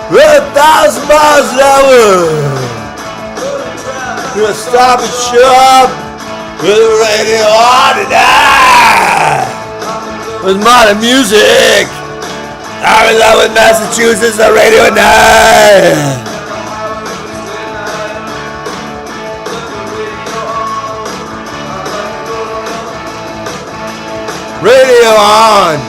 1,000 miles an hour. Gonna stop and shop with the radio on tonight. With modern music. I'm in love with Massachusetts, the radio at night. Radio on.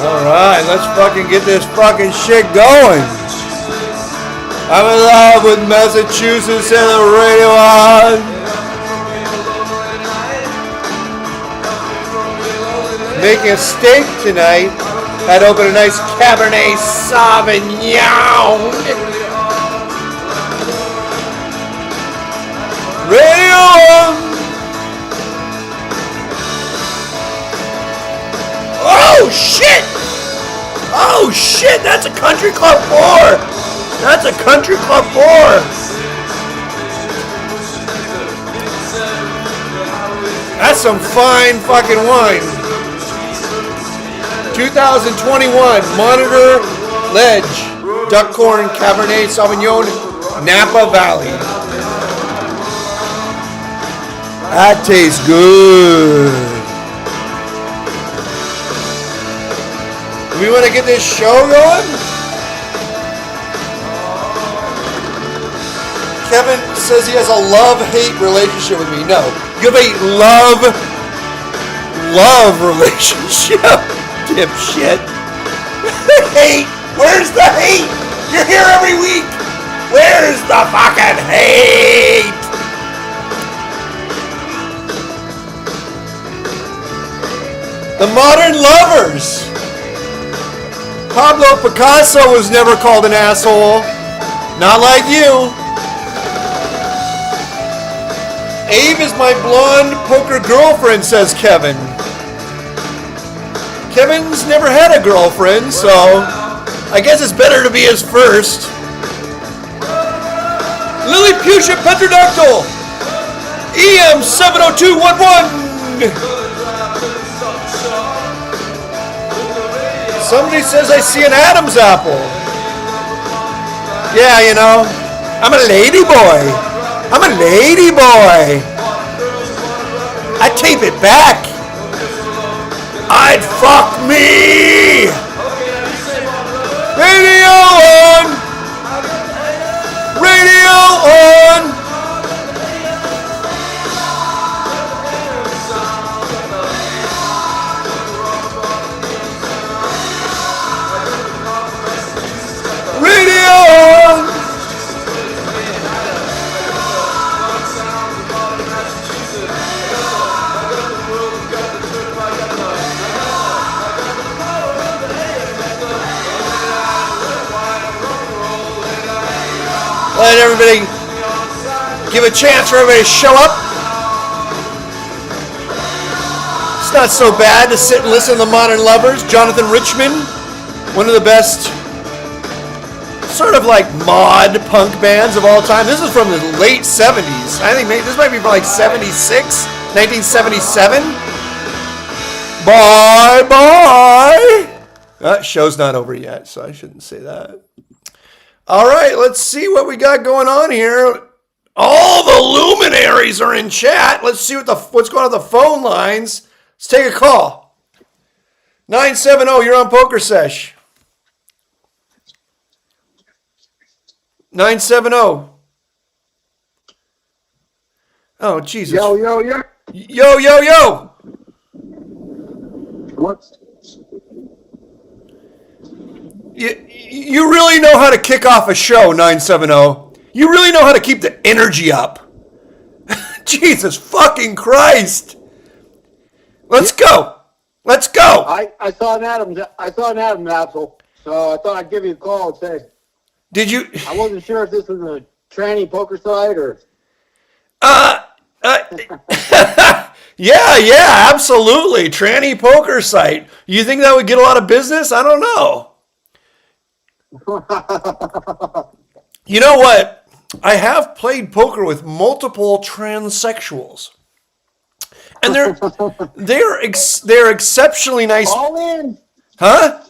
Alright, let's fucking get this fucking shit going. I'm in love with Massachusetts and the radio on. Making a steak tonight. Had to open a nice Cabernet Sauvignon. Radio on. Oh shit! Oh shit! That's a Country Club 4! That's a Country Club 4! That's some fine fucking wine. 2021 Monitor Ledge Duckcorn Cabernet Sauvignon Napa Valley. That tastes good. We want to get this show going? Kevin says he has a love-hate relationship with me. No, you have a love relationship, dipshit. Hate? Where's the hate? You're here every week. Where's the fucking hate? The Modern Lovers. Pablo Picasso was never called an asshole. Not like you. Abe is my blonde poker girlfriend, says Kevin. Kevin's never had a girlfriend, so I guess it's better to be his first. Lilliputian Petrodactyl. EM 70211. Somebody says I see an Adam's apple. Yeah, you know, I'm a lady boy. I'm a lady boy. I tape it back. I'd fuck me. Radio on. Radio on. Let everybody give a chance for everybody to show up. It's not so bad to sit and listen to the Modern Lovers. Jonathan Richman, one of the best sort of like mod punk bands of all time. This is from the late 70s. I think maybe this might be from like 76, 1977. Bye bye. Show's not over yet, so I shouldn't say that. All right, let's see what we got going on here. All the luminaries are in chat. Let's see what's going on the phone lines. Let's take a call. 970, you're on Pokersesh. 970. Oh, Jesus. Yo, yo, yo. Yo, yo, yo. What's... You really know how to kick off a show, 970. You really know how to keep the energy up. Jesus fucking Christ. Let's go. Let's go. I saw an Adam's apple, so I thought I'd give you a call and say. Did you? I wasn't sure if this was a tranny poker site or. Yeah, absolutely. Tranny poker site. You think that would get a lot of business? I don't know. You know what? I have played poker with multiple transsexuals, and they're exceptionally nice. All in. Huh?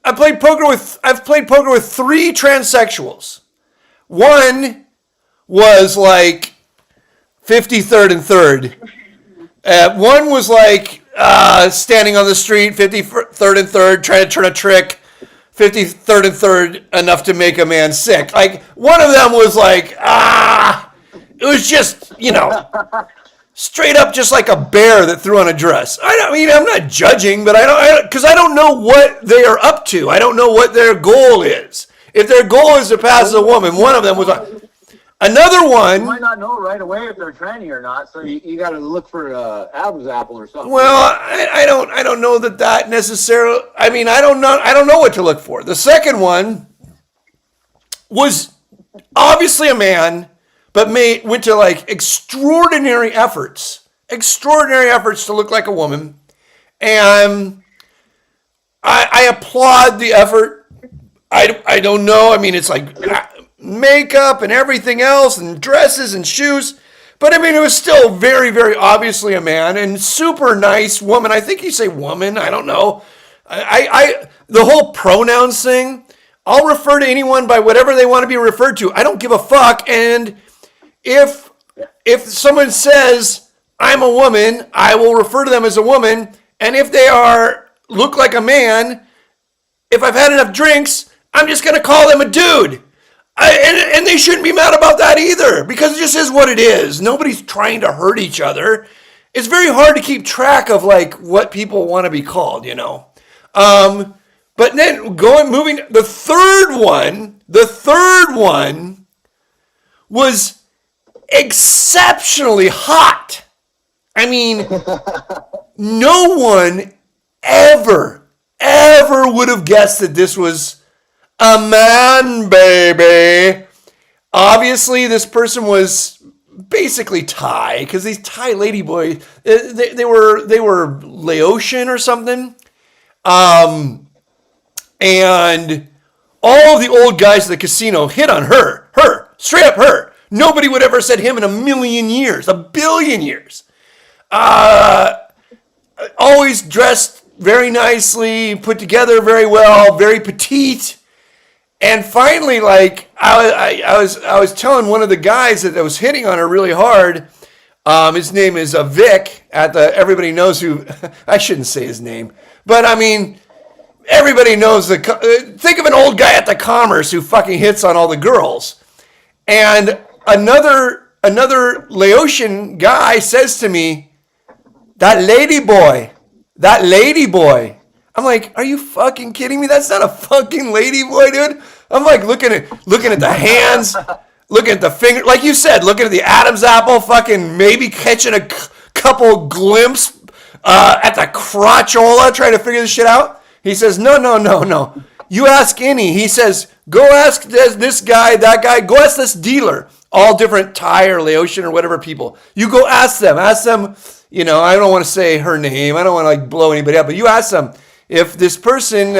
I've played poker with 3 transsexuals. One was like 53rd and 3rd. One was like standing on the street, 53rd and 3rd, trying to turn a trick, 53rd and 3rd, enough to make a man sick. Like, one of them was like, it was just, straight up just like a bear that threw on a dress. I'm not judging, but because I don't know what they are up to. I don't know what their goal is. If their goal is to pass as a woman, one of them was another one. You might not know right away if they're tranny or not, so you got to look for Adam's apple or something. Well, I don't know that necessarily. I don't know what to look for. The second one was obviously a man, but went to like extraordinary efforts to look like a woman, and I applaud the effort. I don't know. It's like makeup and everything else, and dresses and shoes, but it was still very, very obviously a man, and super nice woman. I think you say woman. I don't know. The whole pronouns thing. I'll refer to anyone by whatever they want to be referred to. I don't give a fuck. And if someone says I'm a woman, I will refer to them as a woman. And if they look like a man, if I've had enough drinks, I'm just going to call them a dude. And they shouldn't be mad about that either, because it just is what it is. Nobody's trying to hurt each other. It's very hard to keep track of like what people want to be called, But then moving, the third one was exceptionally hot. No one ever would have guessed that this was a man, baby. Obviously, this person was basically Thai, because these Thai lady boys, they were Laotian or something. And all of the old guys at the casino hit on her, straight up her. Nobody would ever have said him in a billion years. Always dressed very nicely, put together very well, very petite. And finally, like, I was telling one of the guys that was hitting on her really hard. His name is Vic. Everybody knows who. I shouldn't say his name, but everybody knows think of an old guy at the Commerce who fucking hits on all the girls. And another Laotian guy says to me, that lady boy. I'm like, are you fucking kidding me? That's not a fucking lady boy, dude. I'm like looking at the hands, looking at the finger, like you said, looking at the Adam's apple, fucking maybe catching a couple glimpses at the crotchola, trying to figure this shit out. He says, no. You ask any. He says, go ask this guy, that guy. Go ask this dealer. All different Thai or Laotian or whatever people. You go ask them. I don't want to say her name. I don't want to like blow anybody up. But you ask them if this person,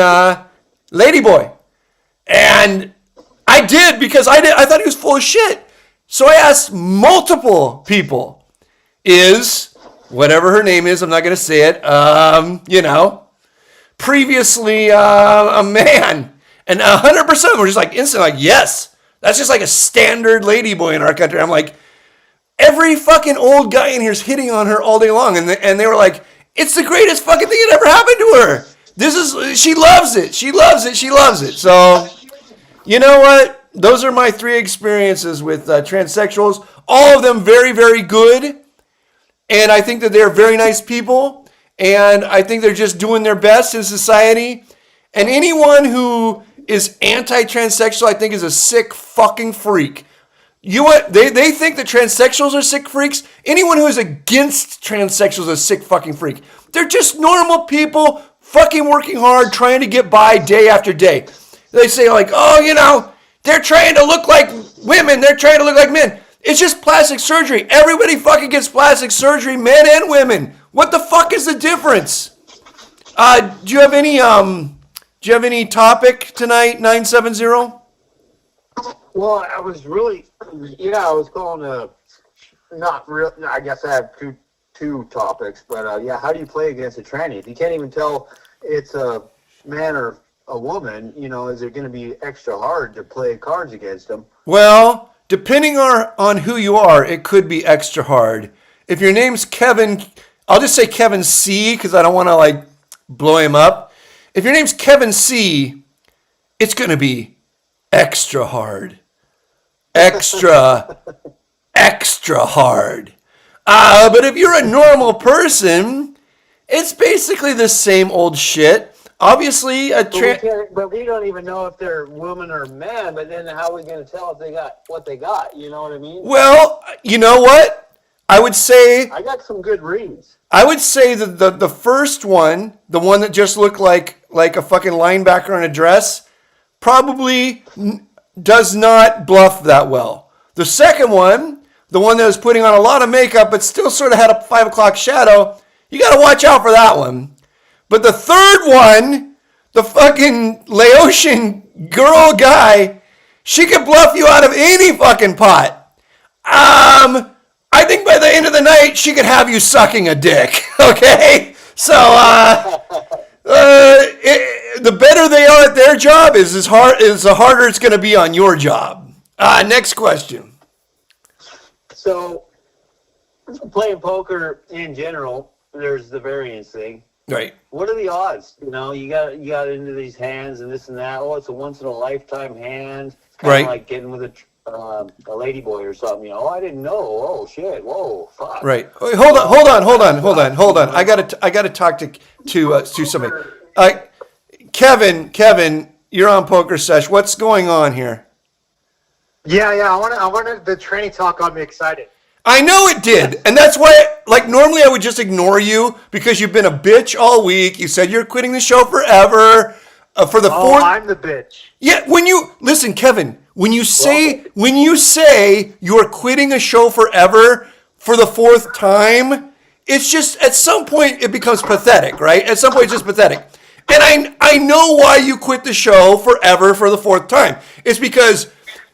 ladyboy. And I did, because I thought he was full of shit. So I asked multiple people, is whatever her name is, I'm not going to say it, previously a man. And 100% were just like instantly like, yes, that's just like a standard ladyboy in our country. I'm like, every fucking old guy in here is hitting on her all day long. And they were like, it's the greatest fucking thing that ever happened to her. She loves it. So, you know what? Those are my 3 experiences with transsexuals. All of them very, very good. And I think that they're very nice people. And I think they're just doing their best in society. And anyone who is anti-transsexual, I think, is a sick fucking freak. They think that transsexuals are sick freaks. Anyone who is against transsexuals is a sick fucking freak. They're just normal people fucking working hard, trying to get by day after day. They say like, they're trying to look like women. They're trying to look like men. It's just plastic surgery. Everybody fucking gets plastic surgery, men and women. What the fuck is the difference? Do you have any topic tonight, 970? Well, I was really, I was calling not real. I guess I have two topics, but yeah, how do you play against a tranny if you can't even tell it's a man or a woman? Is it going to be extra hard to play cards against them? Well, depending on who you are, it could be extra hard. If your name's Kevin, I'll just say Kevin C because I don't want to like blow him up. If your name's Kevin C, it's going to be extra hard. Extra, extra hard. But if you're a normal person, it's basically the same old shit. Obviously, But we don't even know if they're women or men. But then how are we going to tell if they got what they got? You know what I mean? well, you know what? I would say I got some good reads. I would say that the first one, the one that just looked like a fucking linebacker in a dress, probably does not bluff that well. The second one, the one that was putting on a lot of makeup but still sort of had a 5 o'clock shadow, you got to watch out for that one. But the third one, the fucking Laotian girl guy, she could bluff you out of any fucking pot. I think by the end of the night, she could have you sucking a dick. Okay? So, the better they are at their job is the harder it's going to be on your job. Next question. So, playing poker in general, there's the variance thing. Right. What are the odds? You got into these hands and this and that. Oh, it's a once in a lifetime hand. It's kind of like getting with a ladyboy or something. I didn't know. Oh shit! Whoa, fuck. Right. Wait, hold on. I gotta talk to somebody. Kevin, you're on Pokersesh. What's going on here? Yeah. I wanted the training talk got me excited. I know it did, and that's why. Like normally, I would just ignore you because you've been a bitch all week. You said you're quitting the show forever. For the fourth. I'm the bitch. Yeah. When you listen, Kevin. When you say you're quitting a show forever for the fourth time, it's just at some point it becomes pathetic, right? At some point it's just pathetic. And I know why you quit the show forever for the fourth time. It's because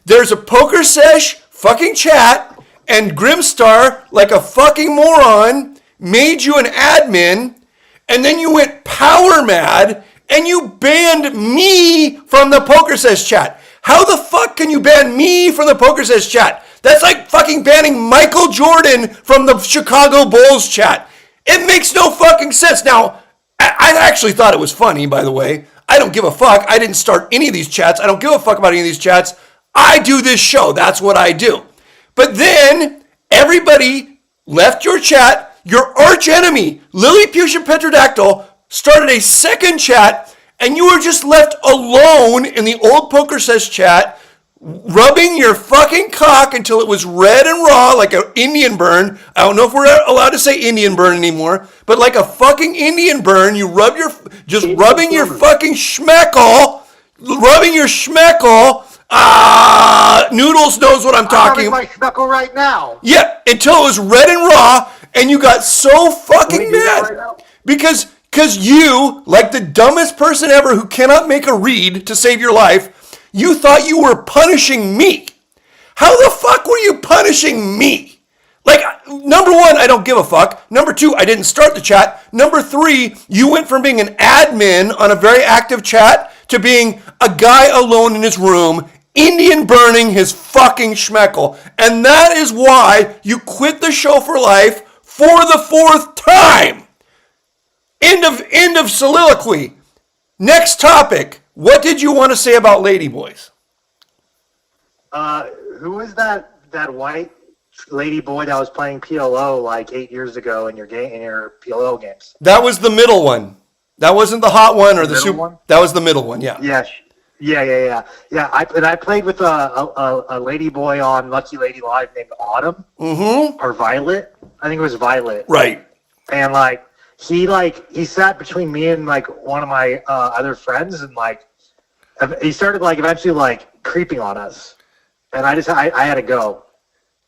there's a Pokersesh fucking chat and Grimstar, like a fucking moron, made you an admin, and then you went power mad and you banned me from the Pokersesh chat. How the fuck can you ban me from the Pokersesh chat? That's like fucking banning Michael Jordan from the Chicago Bulls chat. It makes no fucking sense. Now, I actually thought it was funny, by the way. I don't give a fuck. I didn't start any of these chats. I don't give a fuck about any of these chats. I do this show. That's what I do. But then everybody left your chat. Your arch enemy, Lilliputian Petrodactyl, started a second chat, and you were just left alone in the old Pokersesh chat, rubbing your fucking cock until it was red and raw like an Indian burn. I don't know if we're allowed to say Indian burn anymore, but like a fucking Indian burn, you rubbing your fucking schmeckle, Noodles knows what I'm talking about. I'm rubbing my schmeckle right now. Yeah, until it was red and raw, and you got so fucking mad because you, like the dumbest person ever who cannot make a read to save your life, you thought you were punishing me. How the fuck were you punishing me? Like, number one, I don't give a fuck. Number two, I didn't start the chat. Number three, you went from being an admin on a very active chat to being a guy alone in his room, Indian burning his fucking schmeckle. And that is why you quit the show for life for the fourth time. End of soliloquy. Next topic. What did you want to say about ladyboys? Who is that white lady boy that was playing PLO like 8 years ago in your PLO games? That was the middle one. That wasn't the hot one or the super one. That was the middle one. Yeah. Yeah. I played with a lady boy on Lucky Lady Live named Autumn or Violet. I think it was Violet. Right. And he sat between me and like one of my other friends, and like he started like eventually like creeping on us, and I had to go.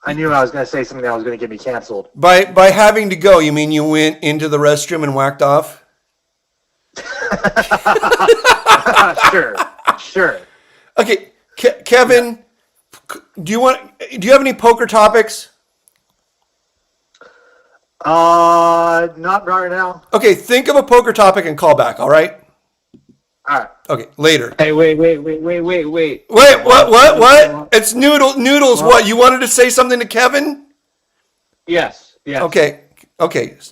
I knew I was going to say something that was going to get me canceled. By having to go, you mean you went into the restroom and whacked off? Sure. Okay, Kevin, Do you have any poker topics? Not right now. Okay, think of a poker topic and call back. All right. All right. Okay, later. Hey, wait. Wait, what? It's Noodles. What? You wanted to say something to Kevin? Yes. Okay.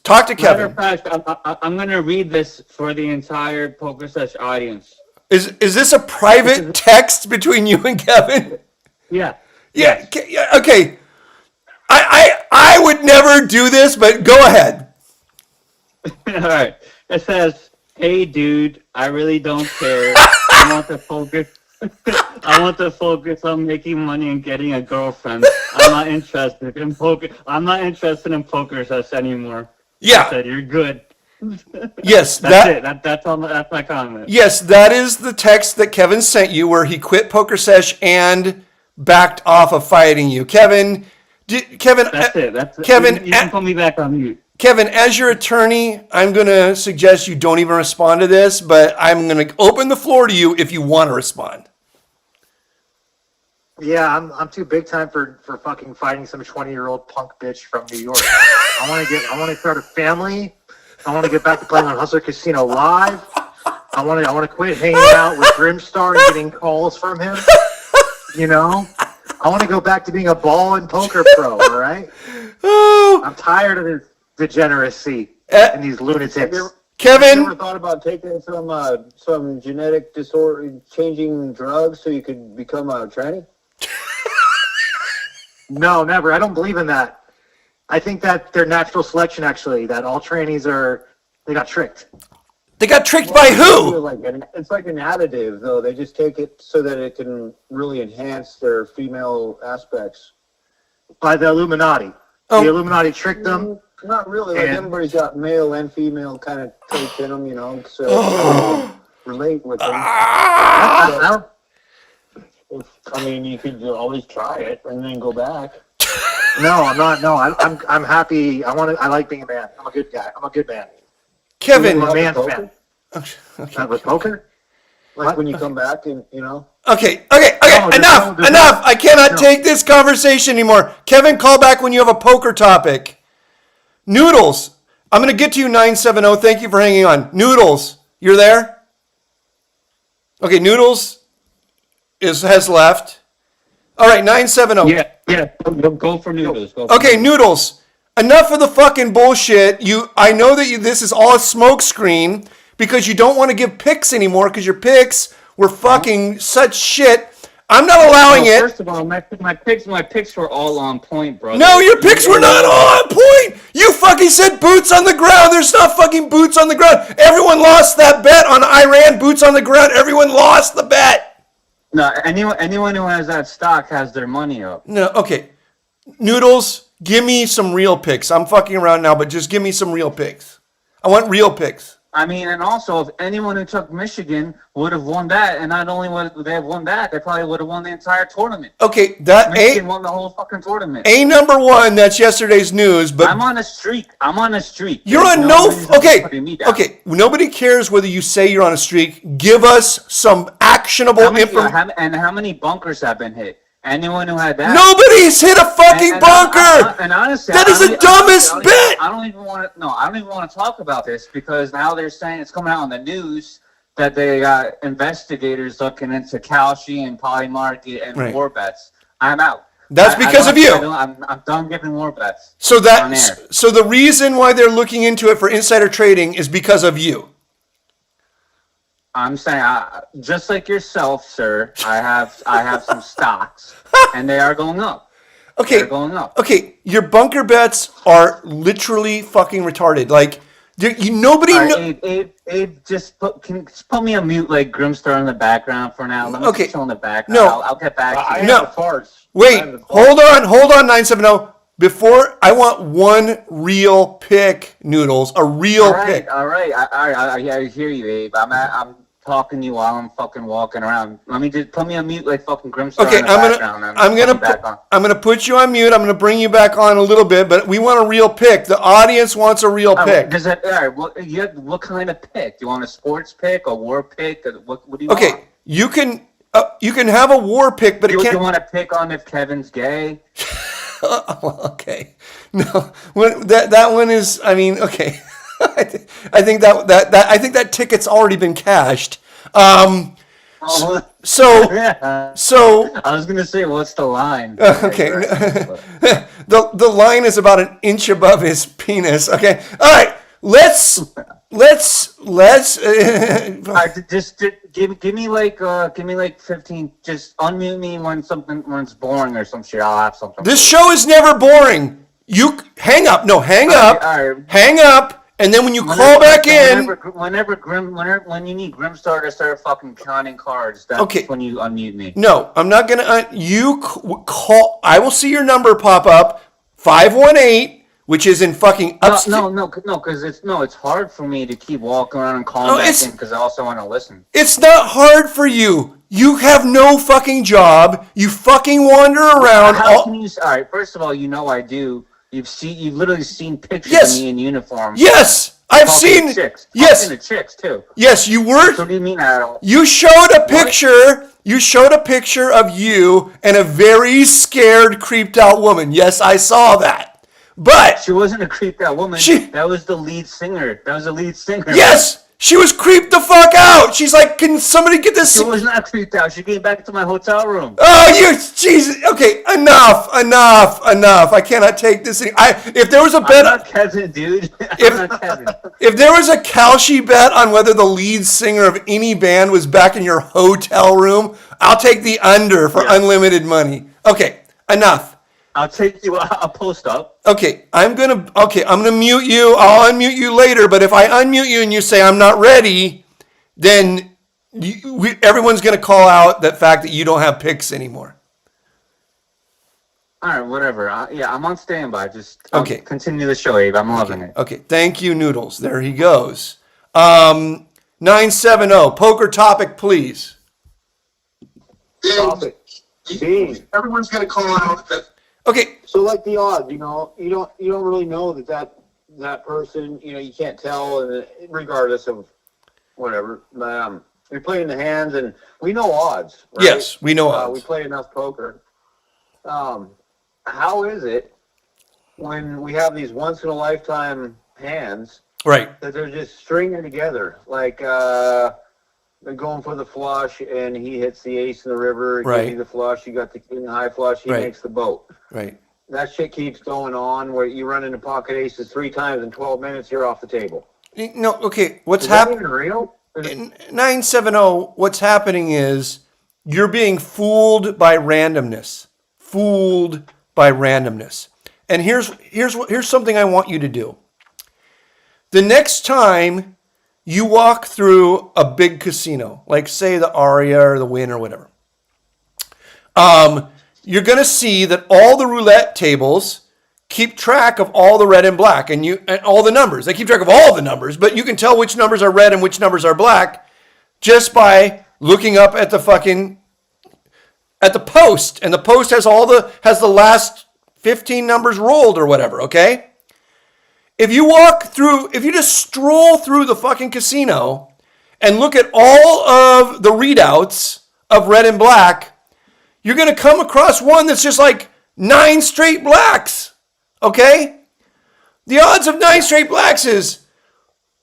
Talk to Kevin. Matter of fact, I'm going to read this for the entire Pokersesh audience. Is this a private text between you and Kevin? Yeah. Yeah. Okay. I would never do this, but go ahead. All right. It says, "Hey, dude, I really don't care. I want to focus. I want to focus on making money and getting a girlfriend. I'm not interested in poker. I'm not interested in Pokersesh anymore." Yeah. I said, "You're good." Yes. That's it. That's all. That's my comment. Yes, that is the text that Kevin sent you, where he quit Pokersesh and backed off of fighting you, Kevin. That's it. That's Kevin. You can put me back on mute. Kevin, as your attorney, I'm going to suggest you don't even respond to this, but I'm going to open the floor to you if you want to respond. Yeah, I'm too big time for fucking fighting some 20-year-old punk bitch from New York. I want to start a family. I want to get back to playing on Hustler Casino Live. I want to quit hanging out with Grimstar and getting calls from him. You know, I want to go back to being a ball and poker pro. All right. Oh, I'm tired of this degeneracy and these lunatics. Have you Kevin. ever thought about taking some genetic disorder, changing drugs so you could become a tranny? No, never. I don't believe in that. I think that they're natural selection, actually, that all trannies they got tricked. They got tricked by who? It's like an additive, though. They just take it so that it can really enhance their female aspects. By the Illuminati. Oh. The Illuminati tricked them. Not really. Like, And- everybody's got male and female kind of traits in them, you know, so relate with them. I don't- I mean, you could always try it and then go back. No, I'm not. No, I'm happy. I like being a man. I'm a good guy. I'm a good man. Kevin. I'm a man Poker? fan. With poker? Like when you come back and, you know. Okay. No, there's Enough. no- I cannot take this conversation anymore. Kevin, call back when you have a poker topic. Noodles. I'm going to get to you, 970. Thank you for hanging on. Noodles, you're there? Okay, Noodles has left. All right, 970. Yeah. Go for Noodles. Okay, Noodles. Enough of the fucking bullshit. I know that this is all a smoke screen because you don't want to give picks anymore because your picks were fucking such shit. I'm not allowing it. First of all, my picks were all on point, brother. No, your picks were not all on point. You fucking said boots on the ground. There's not fucking boots on the ground. Everyone lost that bet on Iran. Boots on the ground. Everyone lost the bet. No, anyone who has that stock has their money up. No, okay. Noodles, give me some real picks. I'm fucking around now, but just give me some real picks. I want real picks. I mean, and also, if anyone who took Michigan would have won that, and not only would they have won that, they probably would have won the entire tournament. Okay, Michigan won the whole fucking tournament. number one, that's yesterday's news, but I'm on a streak. you're There's on reason to put me down. okay. Nobody cares whether you say you're on a streak. Give us some actionable information. And how many bunkers have been hit? Anyone who had that? Nobody's hit a fucking bunker. And honestly, that is the dumbest bet. I don't even want to talk about this because now they're saying it's coming out on the news that they got investigators looking into Kalshi and Polymarket and war bets. I'm out. That's because of you. I'm done giving war bets. So on air. so the reason why they're looking into it for insider trading is because of you. I'm saying, just like yourself, sir, I have some stocks, and they are going up. Okay. They're going up. Okay, your bunker bets are literally fucking retarded. Like, nobody All knows. right, Abe, just put me on mute like Grimstar in the background for now. Let me Okay. just chill in the background. No. I'll get back to I you. No. have the farts. Wait, I have the farts. hold on, 970. Before, I want one real pick, Noodles. A real pick. All right. I hear you, Abe. I'm talking to you while I'm fucking walking around. Let me just put me on mute like fucking Grimstar Okay, in the background. I'm gonna put you on mute. I'm gonna bring you back on a little bit, but we want a real pick. The audience wants a real pick. All right, what kind of pick? Do you want a sports pick, a war pick? What do you want? Okay, you can. You can have a war pick, but it You can't. want to pick on if Kevin's gay? Okay, no, that one is. I mean, okay, I think that ticket's already been cashed. Oh, So yeah. so I was gonna say, what's the line? okay, the line is about an inch above his penis. Okay, all right, let's. All right, just give me like 15. Just unmute me when it's boring or some shit. I'll have something. This show is never boring. You hang up. No, hang up. all right. Hang up. And then when you call back in. When you need Grimstar to start fucking counting cards, that's Okay. when you unmute me. No, I'm not going to. You call. I will see your number pop up. 518, which is in fucking upstate. No, because it's hard for me to keep walking around and calling back in because I also want to listen. It's not hard for you. You have no fucking job. You fucking wander around. How can you? All right, first of all, you know I do. You've literally seen pictures Yes. of me in uniform. Yes, I've Talking seen. to chicks. Yes, Talking to chicks too. yes, you were. So what do you mean I don't? You showed a picture. You showed a picture of you and a very scared, creeped out woman. Yes, I saw that. But She wasn't a creeped out woman. She- That was the lead singer. That was the lead singer. yes, she was creeped the fuck out. She's like, can somebody get this? She was not creeped out. She came back to my hotel room. Oh, you, Jesus. Okay, enough. I cannot take this. If there was a I'm bet, not Kevin, dude. I'm not Kevin. if there was a Kalshi bet on whether the lead singer of any band was back in your hotel room, I'll take the under for unlimited money. Okay, enough. I'll take you. I'll post up. Okay, I'm gonna mute you. I'll unmute you later. But if I unmute you and you say I'm not ready, then everyone's gonna call out that fact that you don't have picks anymore. All right, whatever. I'm on standby. Just Okay. Continue the show, Abe. I'm loving it. Okay, thank you, Noodles. There he goes. 970 poker topic, please. Topic. Jeez. Everyone's going to call out that. Okay, So like the odds, you don't really know that person, you can't tell, and regardless of whatever. We play in the hands, and we know odds. Right? yes, we know odds. We play enough poker. How is it when we have these once in a lifetime hands Right. that they're just stringing together? Like they're going for the flush, and he hits the ace in the river. Right. Gives you the flush. You got the king high flush. He Right. makes the boat. Right. That shit keeps going on where you run into pocket aces 3 times in 12 minutes, you're off the table. No, okay, what's Is that happening? even real? 970, what's happening is you're being fooled by randomness. Fooled by randomness. And here's something I want you to do. The next time you walk through a big casino, like say the Aria or the Wynn or whatever, you're going to see that all the roulette tables keep track of all the red and black and all the numbers. They keep track of all the numbers, but you can tell which numbers are red and which numbers are black just by looking up at the post, and the post has the last 15 numbers rolled or whatever, okay? If you just stroll through the fucking casino and look at all of the readouts of red and black, you're going to come across one that's just like 9 straight blacks. Okay? The odds of 9 straight blacks is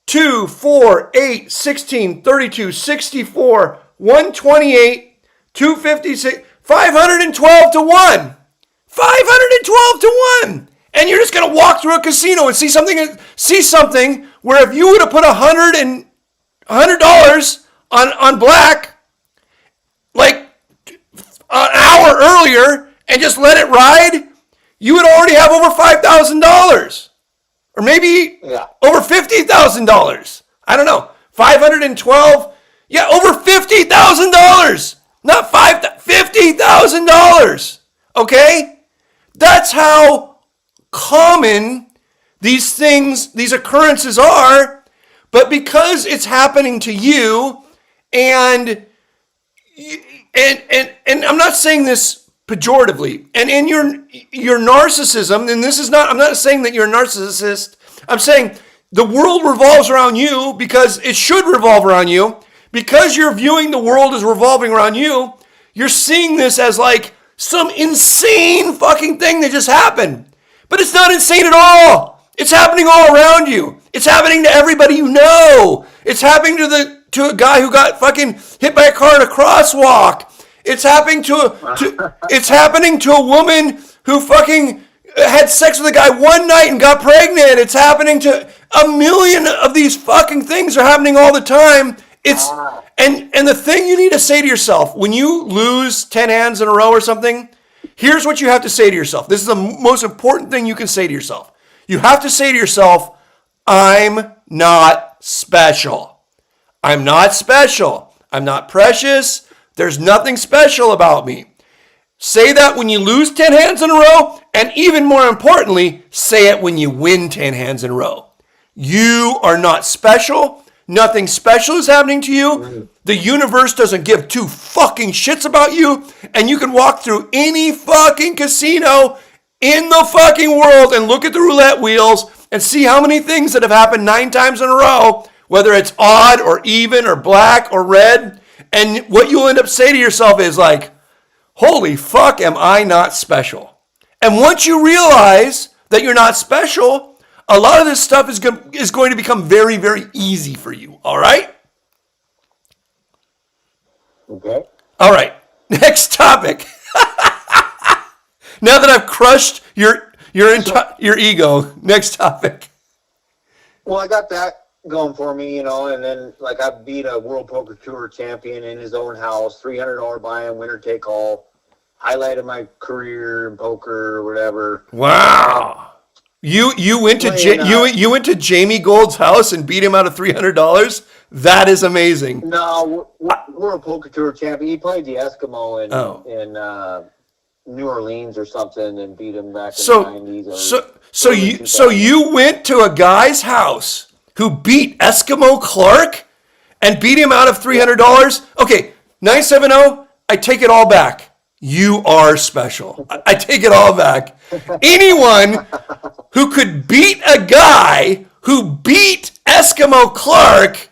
2, 4, 8, 16, 32, 64, 128, 256, 512 to 1. 512 to 1. And you're just going to walk through a casino and see something where if you would have put $100 on black, like an hour earlier, and just let it ride, you would already have over $5,000, or maybe over $50,000. I don't know, 512. Yeah, over $50,000, not $50,000. Okay, that's how common these occurrences are. But because it's happening to you, and I'm not saying this pejoratively, and in your narcissism, and I'm not saying that you're a narcissist. I'm saying the world revolves around you because it should revolve around you. Because you're viewing the world as revolving around you, You're seeing this as like some insane fucking thing that just happened. But it's not insane at all. It's happening all around you. It's happening to everybody you know. It's happening to a guy who got fucking hit by a car in a crosswalk. It's happening it's happening to a woman who fucking had sex with a guy one night and got pregnant. It's happening to a million of these fucking things are happening all the time. It's and the thing you need to say to yourself when you lose 10 hands in a row or something, here's what you have to say to yourself. This is the most important thing you can say to yourself. You have to say to yourself, I'm not special. I'm not special. I'm not precious. There's nothing special about me. Say that when you lose 10 hands in a row, and even more importantly, say it when you win 10 hands in a row. You are not special. Nothing special is happening to you. The universe doesn't give two fucking shits about you, and you can walk through any fucking casino in the fucking world and look at the roulette wheels and see how many things that have happened 9 times in a row, whether it's odd or even or black or red. And what you'll end up saying to yourself is like, holy fuck, am I not special? And once you realize that you're not special, a lot of this stuff is going to become very, very easy for you. All right? Okay. All right. Next topic. Now that I've crushed your ego, next topic. Well, I got that going for me, and then like I beat a World Poker Tour champion in his own house, $300 buy-in, winner take all. Highlighted my career in poker or whatever. Wow. You went to you went to Jamie Gold's house and beat him out of $300? That is amazing. No, we're a Poker Tour champion. He played the Eskimo in New Orleans or something and beat him back in the 90s. So you went to a guy's house who beat Eskimo Clark and beat him out of $300? Okay, 970, I take it all back. You are special. I take it all back. Anyone who could beat a guy who beat Eskimo Clark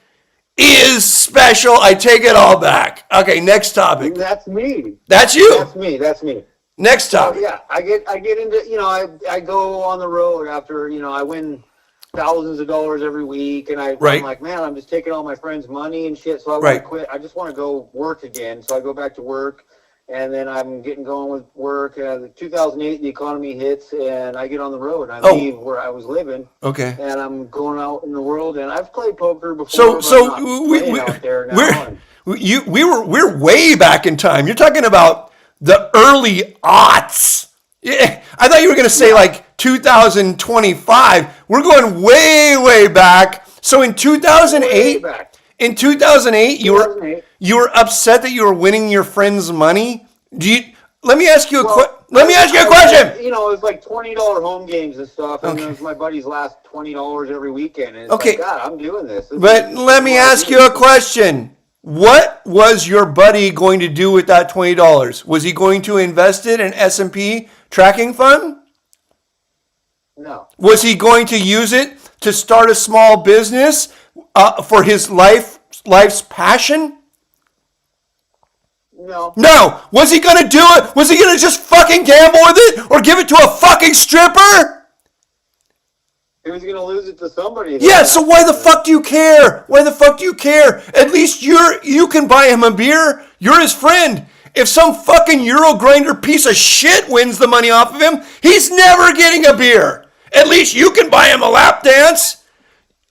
is special. I take it all back. Okay, next topic. That's me. That's you. That's me. Next topic. Yeah, I get into, I go on the road after, I win thousands of dollars every week, and I'm like, man, I'm just taking all my friends' money and shit, so I want to quit. I just want to go work again. So I go back to work. And then I'm getting going with work. 2008, the economy hits, and I get on the road. I leave where I was living. Okay. And I'm going out in the world, and I've played poker before. We're way back in time. You're talking about the early aughts. Yeah, I thought you were going to say like 2025. We're going way, way back. So in 2008. In 2008, you were upset that you were winning your friend's money. Let me ask you a question. It was like $20 home games and stuff, and it was my buddy's last $20 every weekend. And it's like, God, I'm doing this. But let me ask you a question. What was your buddy going to do with that $20? Was he going to invest it in S&P tracking fund? No. Was he going to use it to start a small business for his life's passion? No. No. Was he going to do it? Was he going to just fucking gamble with it or give it to a fucking stripper? He was going to lose it to somebody. Yeah, so why the fuck do you care? Why the fuck do you care? At least you can buy him a beer. You're his friend. If some fucking Euro grinder piece of shit wins the money off of him, he's never getting a beer. At least you can buy him a lap dance.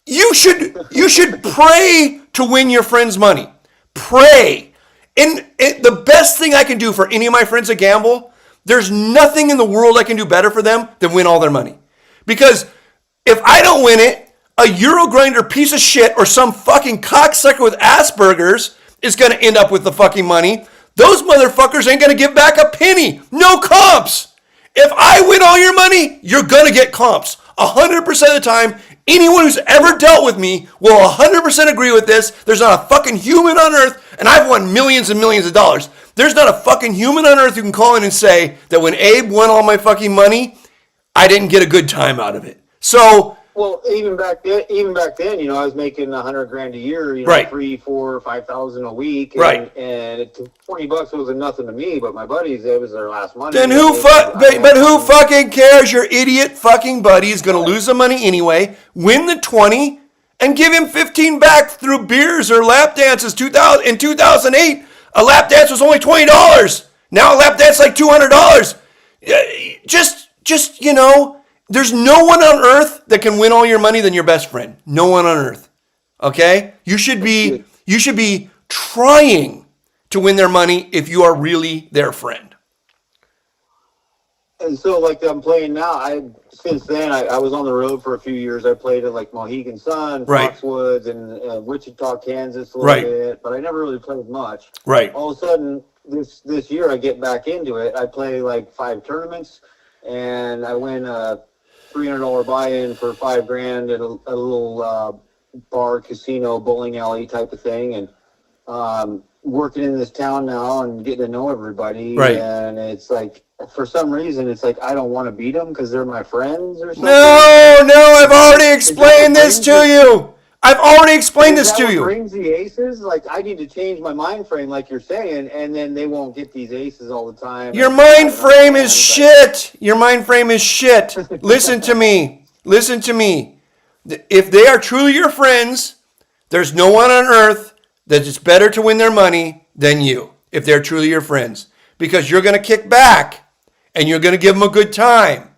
You should pray to win your friend's money. Pray. And the best thing I can do for any of my friends that gamble, there's nothing in the world I can do better for them than win all their money. Because if I don't win it, a Euro grinder piece of shit or some fucking cocksucker with Asperger's is going to end up with the fucking money. Those motherfuckers ain't going to give back a penny. No comps. If I win all your money, you're going to get comps. 100% of the time, anyone who's ever dealt with me will 100% agree with this. There's not a fucking human on earth, and I've won millions and millions of dollars. There's not a fucking human on earth who can call in and say that when Abe won all my fucking money, I didn't get a good time out of it. So Well, even back then, I was making $100,000 a year, Right. 3, 4, 5,000 a week, Right. And $20 wasn't nothing to me, but my buddies, it was their last money. Then But who fucking cares? Your idiot fucking buddy is going to lose the money anyway. Win the 20 and give him 15 back through beers or lap dances. In 2008, a lap dance was only $20. Now a lap dance is like $200. Just there's no one on earth that can win all your money than your best friend. No one on earth. Okay? You should be trying to win their money if you are really their friend. And so, like I'm playing now, since then I was on the road for a few years. I played at like Mohegan Sun, Right. Foxwoods, and Wichita, Kansas a little Right. bit, but I never really played much. Right. All of a sudden, this year I get back into it. I play like 5 tournaments, and I win a $300 buy-in for $5,000 at a little bar, casino, bowling alley type of thing, and working in this town now and getting to know everybody. Right. And it's like, for some reason, it's like I don't want to beat them because they're my friends or something. No, I've already explained this to you. I've already explained this to you. Brings the aces. Like I need to change my mind frame, like you're saying, and then they won't get these aces all the time. Your mind frame is shit. Your mind frame is shit. Listen to me. Listen to me. If they are truly your friends, there's no one on earth that is better to win their money than you, if they're truly your friends. Because you're going to kick back and you're going to give them a good time.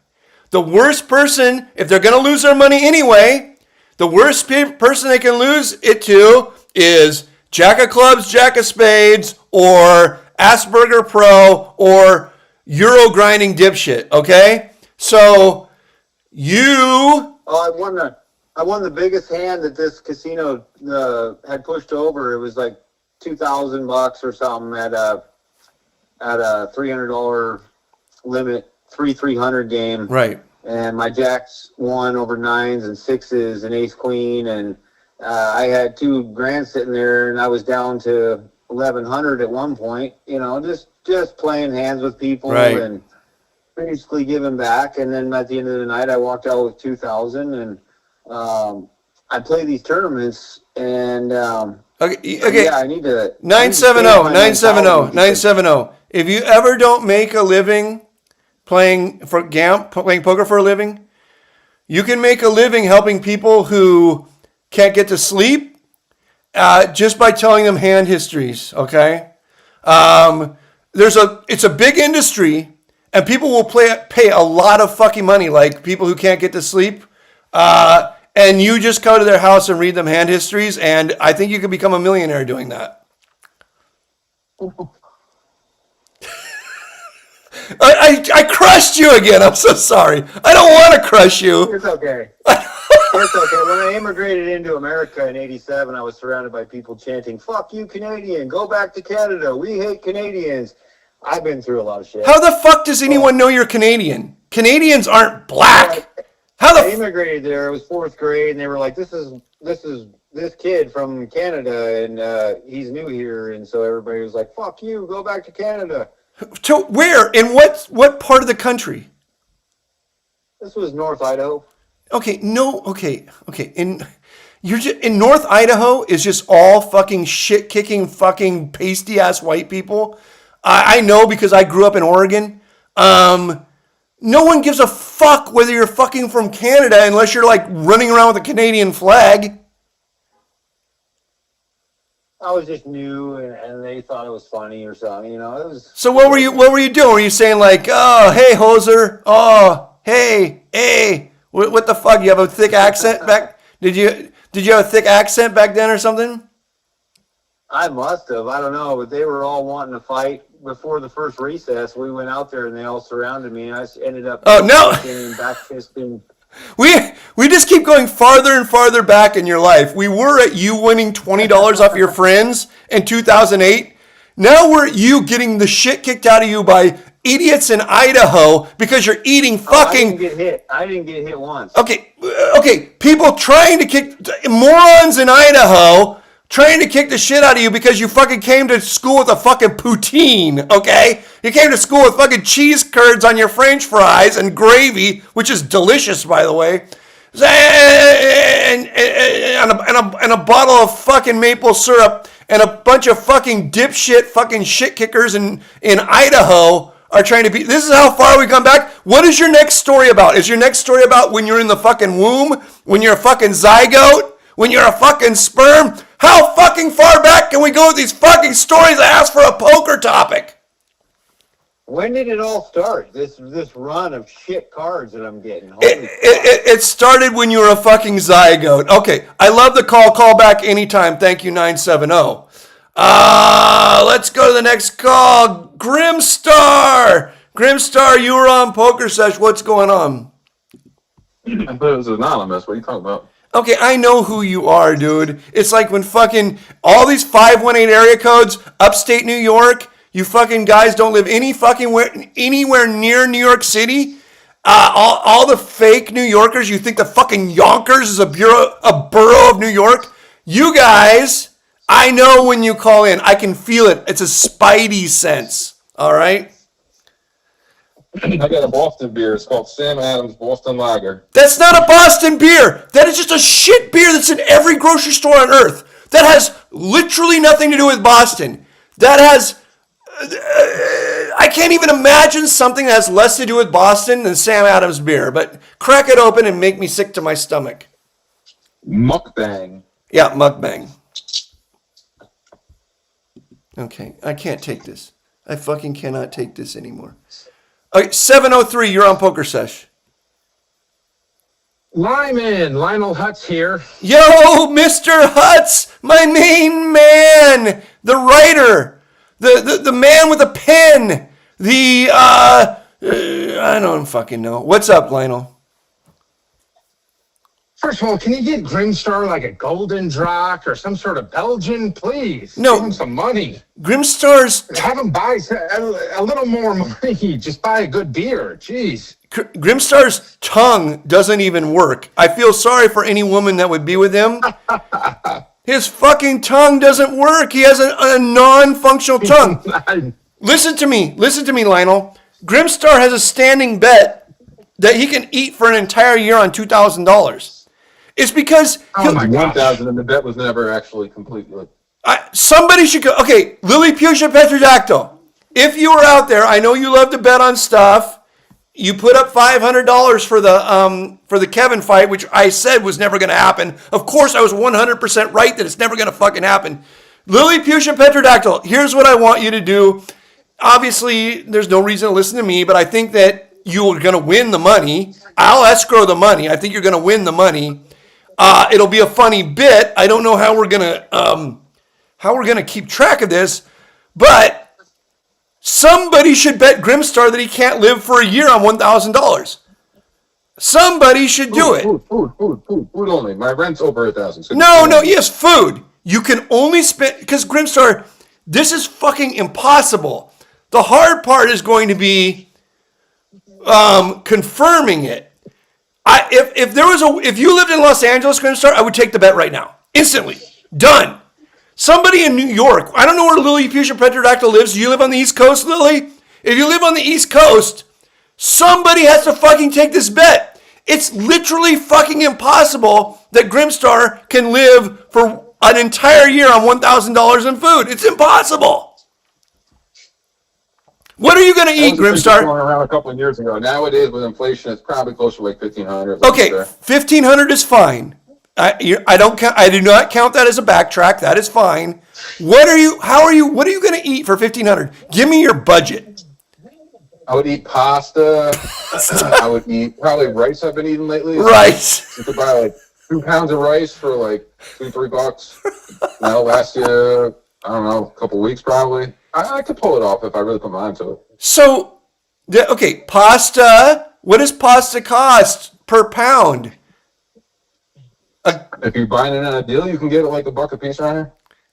The worst person, if they're going to lose their money anyway, the worst person they can lose it to is Jack of Clubs, Jack of Spades, or Asperger Pro, or Euro grinding dipshit, okay? So, you... Oh, I won the biggest hand that this casino had pushed over. It was like $2,000 or something at a $300 limit, 300 game. Right. And my jacks won over 9s and 6s and ace queen, and I had $2,000 sitting there, and I was down to 1,100 at one point. Just playing hands with people, Right. And basically giving back. And then at the end of the night, I walked out with 2,000, and I play these tournaments, and Okay. yeah, I need to 970. If you ever don't make a living playing poker for a living, you can make a living helping people who can't get to sleep just by telling them hand histories. Okay, it's a big industry, and people will pay a lot of fucking money, like people who can't get to sleep. And you just go to their house and read them hand histories, and I think you could become a millionaire doing that. I crushed you again. I'm so sorry. I don't want to crush you. It's okay. It's okay. When I immigrated into America in '87, I was surrounded by people chanting, "Fuck you, Canadian! Go back to Canada! We hate Canadians!" I've been through a lot of shit. How the fuck does anyone know you're Canadian? Canadians aren't black. How I the immigrated there. It was 4th grade, and they were like, "This is this kid from Canada, and he's new here." And so everybody was like, "Fuck you! Go back to Canada." to where? In what part of the country? This was North Idaho. Okay, no, okay. In North Idaho is just all fucking shit kicking fucking pasty ass white people. I know because I grew up in Oregon. No one gives a fuck whether you're fucking from Canada unless you're like running around with a Canadian flag. I was just new, and they thought it was funny or something. It was. So what were you doing? Were you saying like, oh, hey, hoser, oh, hey, what the fuck? You have a thick accent back? Did you have a thick accent back then or something? I must have. I don't know, but they were all wanting to fight before the first recess. We went out there, and they all surrounded me, and I ended up back fisting. We just keep going farther and farther back in your life. We were at you winning $20 off your friends in 2008. Now we're at you getting the shit kicked out of you by idiots in Idaho because you're eating fucking... I didn't get hit once. Okay. People trying to kick... Morons in Idaho trying to kick the shit out of you because you fucking came to school with a fucking poutine, okay? You came to school with fucking cheese curds on your french fries and gravy, which is delicious, by the way. And a bottle of fucking maple syrup and a bunch of fucking dipshit fucking shit kickers in Idaho are trying to be. This is how far we come back. What is your next story about? Is your next story about when you're in the fucking womb? When you're a fucking zygote? When you're a fucking sperm? How fucking far back can we go with these fucking stories? I asked for a poker topic. When did it all start? This run of shit cards that I'm getting. It started when you were a fucking zygote. Okay, I love the call. Call back anytime. Thank you, 970. Let's go to the next call. Grimstar. Grimstar, you were on Pokersesh. What's going on? I thought it was anonymous. What are you talking about? Okay, I know who you are, dude. It's like when fucking all these 518 area codes, upstate New York, you fucking guys don't live anywhere near New York City. All the fake New Yorkers, you think the fucking Yonkers is a borough of New York? You guys, I know when you call in. I can feel it. It's a spidey sense. All right? I got a Boston beer. It's called Sam Adams Boston Lager. That's not a Boston beer. That is just a shit beer that's in every grocery store on earth. That has literally nothing to do with Boston. That has... I can't even imagine something that has less to do with Boston than Sam Adams beer. But crack it open and make me sick to my stomach. Mukbang. Yeah, mukbang. Okay, I can't take this. I fucking cannot take this anymore. Okay, 703, you're on Pokersesh. Limon, Lionel Hutz here. Yo, Mr. Hutz, my main man, the writer, the man with a pen, I don't fucking know. What's up, Lionel? First of all, can you get Grimstar like a golden drac or some sort of Belgian, please? No. Give him some money. Grimstar's Have him buy a little more money. Just buy a good beer. Jeez. Grimstar's tongue doesn't even work. I feel sorry for any woman that would be with him. His fucking tongue doesn't work. He has a non-functional tongue. Listen to me, Lionel. Grimstar has a standing bet that he can eat for an entire year on $2,000. It's because Oh my gosh. 1,000 and the bet was never actually completely. somebody should go. Okay, Lilliputian Petrodactyl. If you were out there, I know you love to bet on stuff. You put up $500 for the Kevin fight, which I said was never going to happen. Of course, I was 100% right that it's never going to fucking happen. Lilliputian Petrodactyl. Here's what I want you to do. Obviously, there's no reason to listen to me, but I think that you're going to win the money. I'll escrow the money. I think you're going to win the money. It'll be a funny bit. I don't know how we're gonna keep track of this, but somebody should bet Grimstar that he can't live for a year on $1,000. Somebody should do it. Food only. My rent's over 1,000. No, yes, food. You can only spend, because Grimstar, this is fucking impossible. The hard part is going to be confirming it. If you lived in Los Angeles, Grimstar, I would take the bet right now. Instantly. Done. Somebody in New York, I don't know where Lilliputian Petrodactyl lives. Do you live on the East Coast, Lily? If you live on the East Coast, somebody has to fucking take this bet. It's literally fucking impossible that Grimstar can live for an entire year on $1,000 in food. It's impossible. What are you going to eat, Grimstar? Going around a couple of years ago. Nowadays, with inflation, it's probably closer to like 1,500. Okay, 1,500 is fine. I do not count that as a backtrack. That is fine. What are you going to eat for 1,500? Give me your budget. I would eat pasta. I would eat probably rice. I've been eating lately. Rice. You could buy like 2 pounds of rice for like $2-3. That'll last you, I don't know, a couple weeks probably. I could pull it off if I really put my mind to it. So, okay, pasta. What does pasta cost per pound? If you're buying it in a deal, you can get it like $1 a piece around here.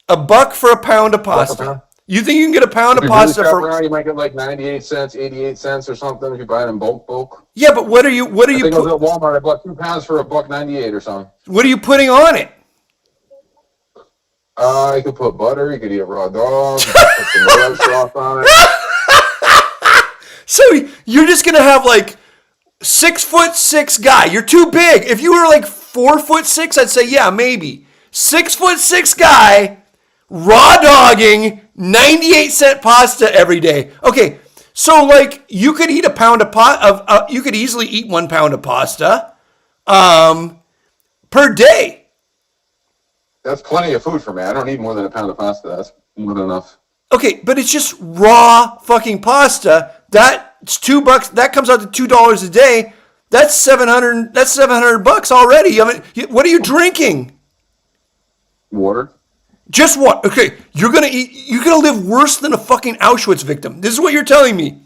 $1 for a pound of pasta. pound. You think you can get a pound of If pasta you really shop for? around, you might get like 98 cents, 88 cents or something if you buy it in bulk. Yeah, but what are you I think I was at Walmart. I bought 2 pounds for $1.98 or something. What are you putting on it? You could put butter. You could eat a raw dog. You could put some red sauce on it. So you're just gonna have like 6'6" guy. You're too big. If you were like 4'6", I'd say, yeah, maybe. 6'6" guy, raw dogging 98-cent pasta every day. Okay, so like you could eat a pound of you could easily eat 1 pound of pasta per day. That's plenty of food for me. I don't need more than a pound of pasta. That's more than enough. Okay, but it's just raw fucking pasta. That's $2. That comes out to $2 a day. That's $700. That's $700 already. I mean, what are you drinking? Water. Just what? Okay, you're gonna eat. You're gonna live worse than a fucking Auschwitz victim. This is what you're telling me.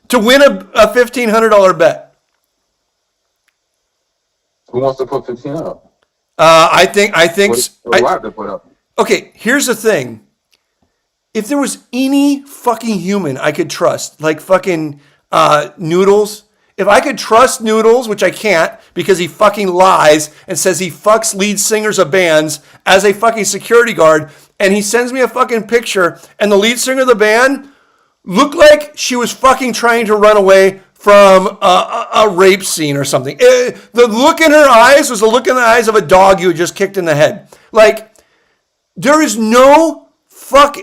To win a $1,500 bet. Who wants to put 15 up? I think. What do I have to put up? Okay, here's the thing. If there was any fucking human I could trust, like fucking Noodles, if I could trust Noodles, which I can't because he fucking lies and says he fucks lead singers of bands as a fucking security guard, and he sends me a fucking picture, and the lead singer of the band looked like she was fucking trying to run away from a rape scene or something. The look in her eyes was the look in the eyes of a dog you had just kicked in the head. Like, there is no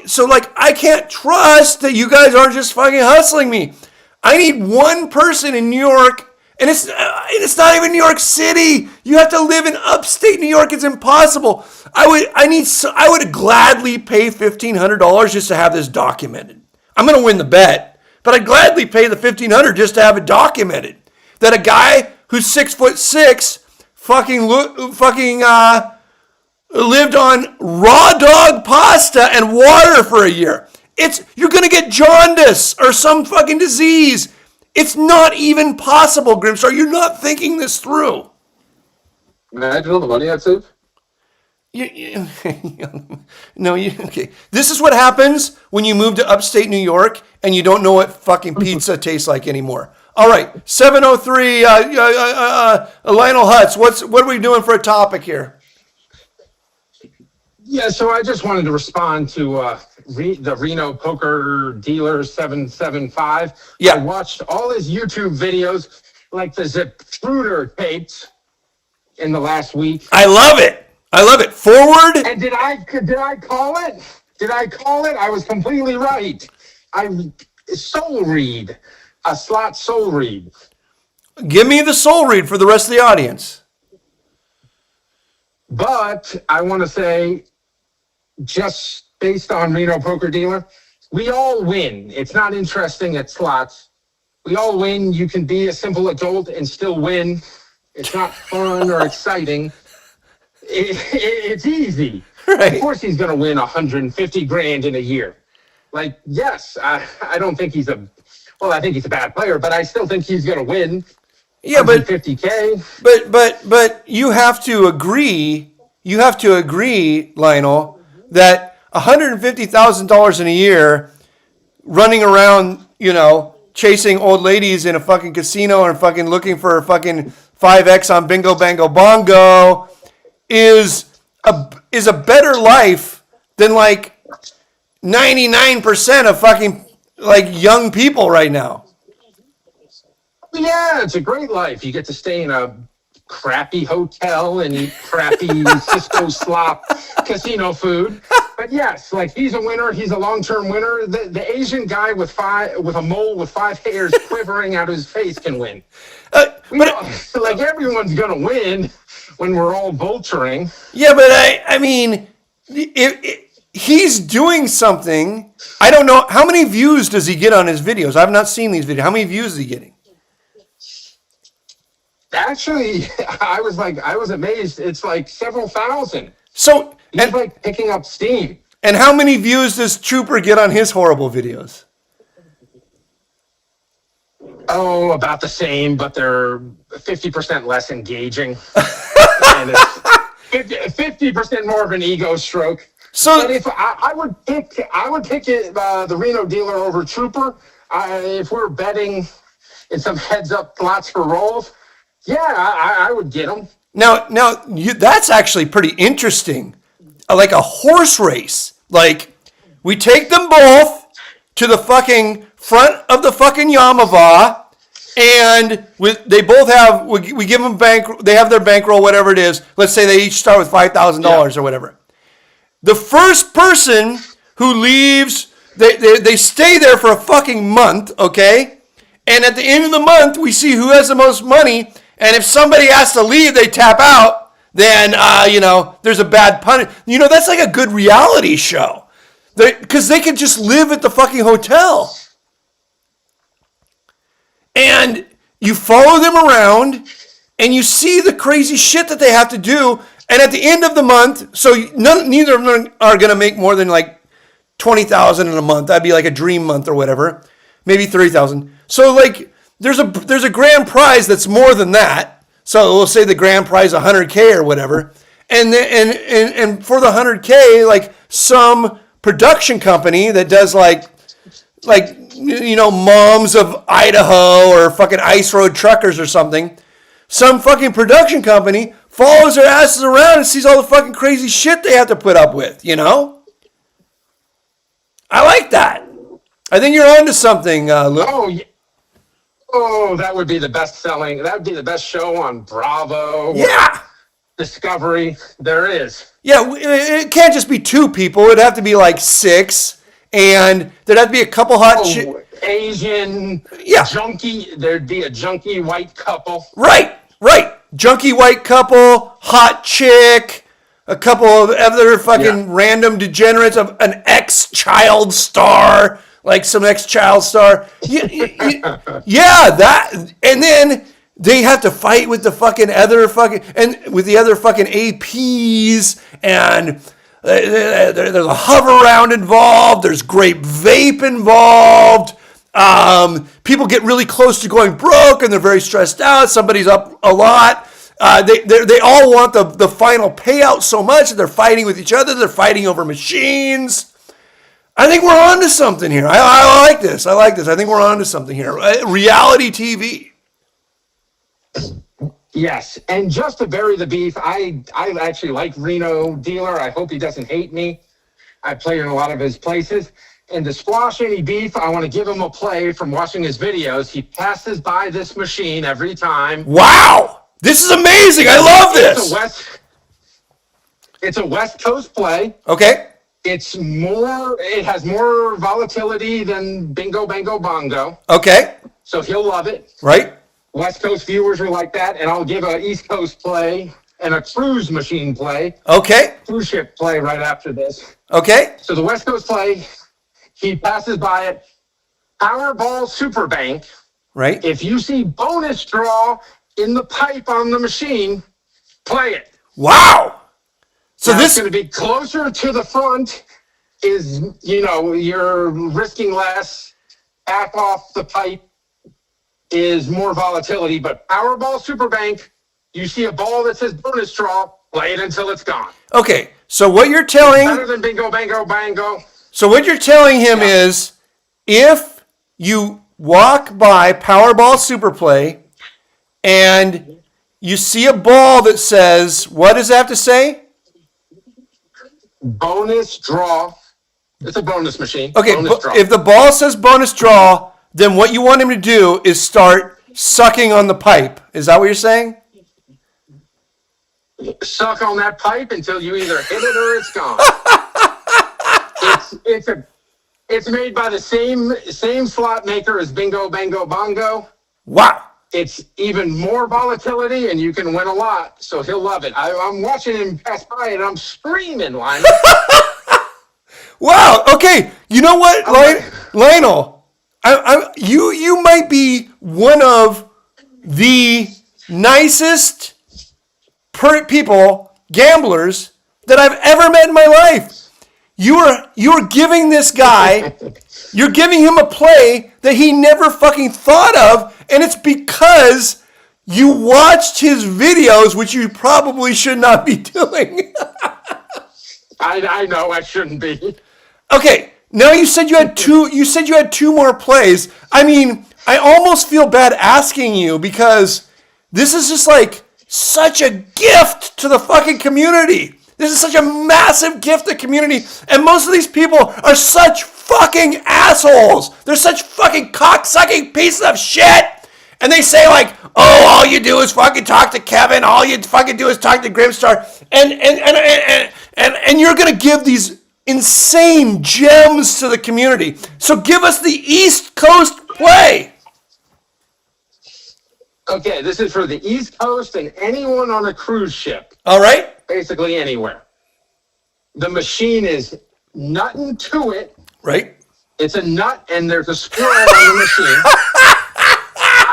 so like I can't trust that you guys aren't just fucking hustling me. I need one person in New York, and it's not even New York City. You have to live in upstate New York. It's impossible. I would gladly pay $1,500 just to have this documented. I'm gonna win the bet, but I'd gladly pay the $1,500 just to have it documented that a guy who's 6'6" lived on raw dog pasta and water for a year. You're gonna get jaundice or some fucking disease. It's not even possible, Grimstar. You're not thinking this through. Imagine all the money I'd save. Okay. This is what happens when you move to upstate New York and you don't know what fucking pizza tastes like anymore. All right, 703, Lionel Hutz, what are we doing for a topic here? Yeah, so I just wanted to respond to the Reno Poker Dealer 775. Yeah. I watched all his YouTube videos, like the Zapruder tapes, in the last week. I love it. Forward. And did I call it? Did I call it? I was completely right. Soul read, a slot soul read. Give me the soul read for the rest of the audience. But I want to say, just based on Reno Poker Dealer, we all win. It's not interesting at slots. We all win. You can be a simple adult and still win. It's not fun or exciting. It's easy. Right. Of course he's going to win 150 grand in a year. Like, yes, I don't think I think he's a bad player, but I still think he's going to win. Yeah, but 50K. But you have to agree, Lionel, that $150,000 in a year running around, chasing old ladies in a fucking casino and fucking looking for a fucking 5X on Bingo Bango Bongo is a better life than like 99% of fucking like young people right now. Yeah, it's a great life. You get to stay in a crappy hotel and eat crappy Cisco slop casino food. But yes, like he's a winner. He's a long-term winner. The Asian guy with a mole with 5 hairs quivering out of his face can win. So like everyone's gonna win when we're all vulturing. Yeah, but I mean, he's doing something. I don't know how many views does he get on his videos. I've not seen these videos. How many views is he getting? Actually, I was amazed. It's like several thousand. So he's like picking up steam. And how many views does Trooper get on his horrible videos? Oh, about the same, but they're 50% less engaging. And it's 50% more of an ego stroke. So, but if I would pick it, the Reno Dealer over Trooper. If we're betting in some heads-up slots for rolls, yeah, I would get them. Now, that's actually pretty interesting. Like a horse race. Like, we take them both to the fucking front of the fucking Yamava, and they both have, we give them they have their bankroll, whatever it is. Let's say they each start with $5,000 or whatever. The first person who leaves, they stay there for a fucking month, okay? And at the end of the month, we see who has the most money. And if somebody has to leave, they tap out, then, there's a bad pun. That's like a good reality show. Because they can just live at the fucking hotel. And you follow them around, and you see the crazy shit that they have to do. And at the end of the month, so neither of them are going to make more than like $20,000 in a month. That'd be like a dream month or whatever, maybe $30,000. So like, there's a grand prize that's more than that. So we'll say the grand prize $100K or whatever, and and for the $100K, like some production company that does like Moms of Idaho or fucking Ice Road Truckers or something. Some fucking production company follows their asses around and sees all the fucking crazy shit they have to put up with, I like that. I think you're onto something, Luke. Oh, yeah. Oh, that would be the best selling. That would be the best show on Bravo. Yeah. Discovery. There is. Yeah, it can't just be two people. It'd have to be like six. And there'd have to be a couple hot Asian, junkie. There'd be a junkie white couple. Right. Junkie white couple, hot chick, a couple of other fucking random degenerates, of an ex-child star, like some ex-child star. Yeah, that. And then they have to fight with the fucking other APs, and there's a hover round involved. There's grape vape involved. People get really close to going broke, and they're very stressed out. Somebody's up a lot. They all want the final payout so much that they're fighting with each other. They're fighting over machines. I think we're on to something here. I like this. I think we're on to something here. Reality TV. Yes, and just to bury the beef, I actually like Reno Dealer. I hope he doesn't hate me. I play in a lot of his places. And to squash any beef, I want to give him a play from watching his videos. He passes by this machine every time. Wow! This is amazing. I love this. It's a West Coast play. Okay. It has more volatility than Bingo Bango Bongo. Okay. So he'll love it. Right. West Coast viewers are like that, and I'll give an East Coast play and a cruise machine play. Okay. Cruise ship play right after this. Okay. So the West Coast play, he passes by it. Powerball Super Bank. Right. If you see bonus draw in the pipe on the machine, play it. Wow. So now this is going to be closer to the front. You're risking less. Back off the pipe is more volatility, but Powerball Superbank, you see a ball that says bonus draw, play it until it's gone. Okay, so what you're telling Better than Bingo Bango Bango. So what you're telling him is, if you walk by Powerball Superplay and you see a ball that says, what does it have to say? Bonus draw. It's a bonus machine. Okay, bonus draw. If the ball says bonus draw, then what you want him to do is start sucking on the pipe. Is that what you're saying? Suck on that pipe until you either hit it or it's gone. It's made by the same slot maker as Bingo Bango Bongo. Wow. It's even more volatility, and you can win a lot. So he'll love it. I'm watching him pass by, and I'm screaming, Lionel. Wow. Okay. You know what, Lionel? You might be one of the nicest people, gamblers, that I've ever met in my life. You are giving this guy, you're giving him a play that he never fucking thought of, and it's because you watched his videos, which you probably should not be doing. I know I shouldn't be. Okay. Now you said you had two. You said you had two more plays. I mean, I almost feel bad asking you because this is just like such a gift to the fucking community. This is such a massive gift to the community, and most of these people are such fucking assholes. They're such fucking cocksucking pieces of shit, And they say like, oh, all you do is fucking talk to Kevin. All you fucking do is talk to Grimstar. And you're going to give these insane gems to the community. So give us the East Coast play. Okay, this is for the East Coast and anyone on a cruise ship. All right. Basically anywhere. The machine is nutting to it. Right. It's a nut and there's a squirrel on the machine.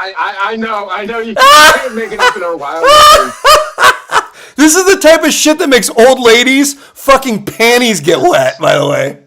I know you can't make it up in a while. This is the type of shit that makes old ladies' fucking panties get wet, by the way.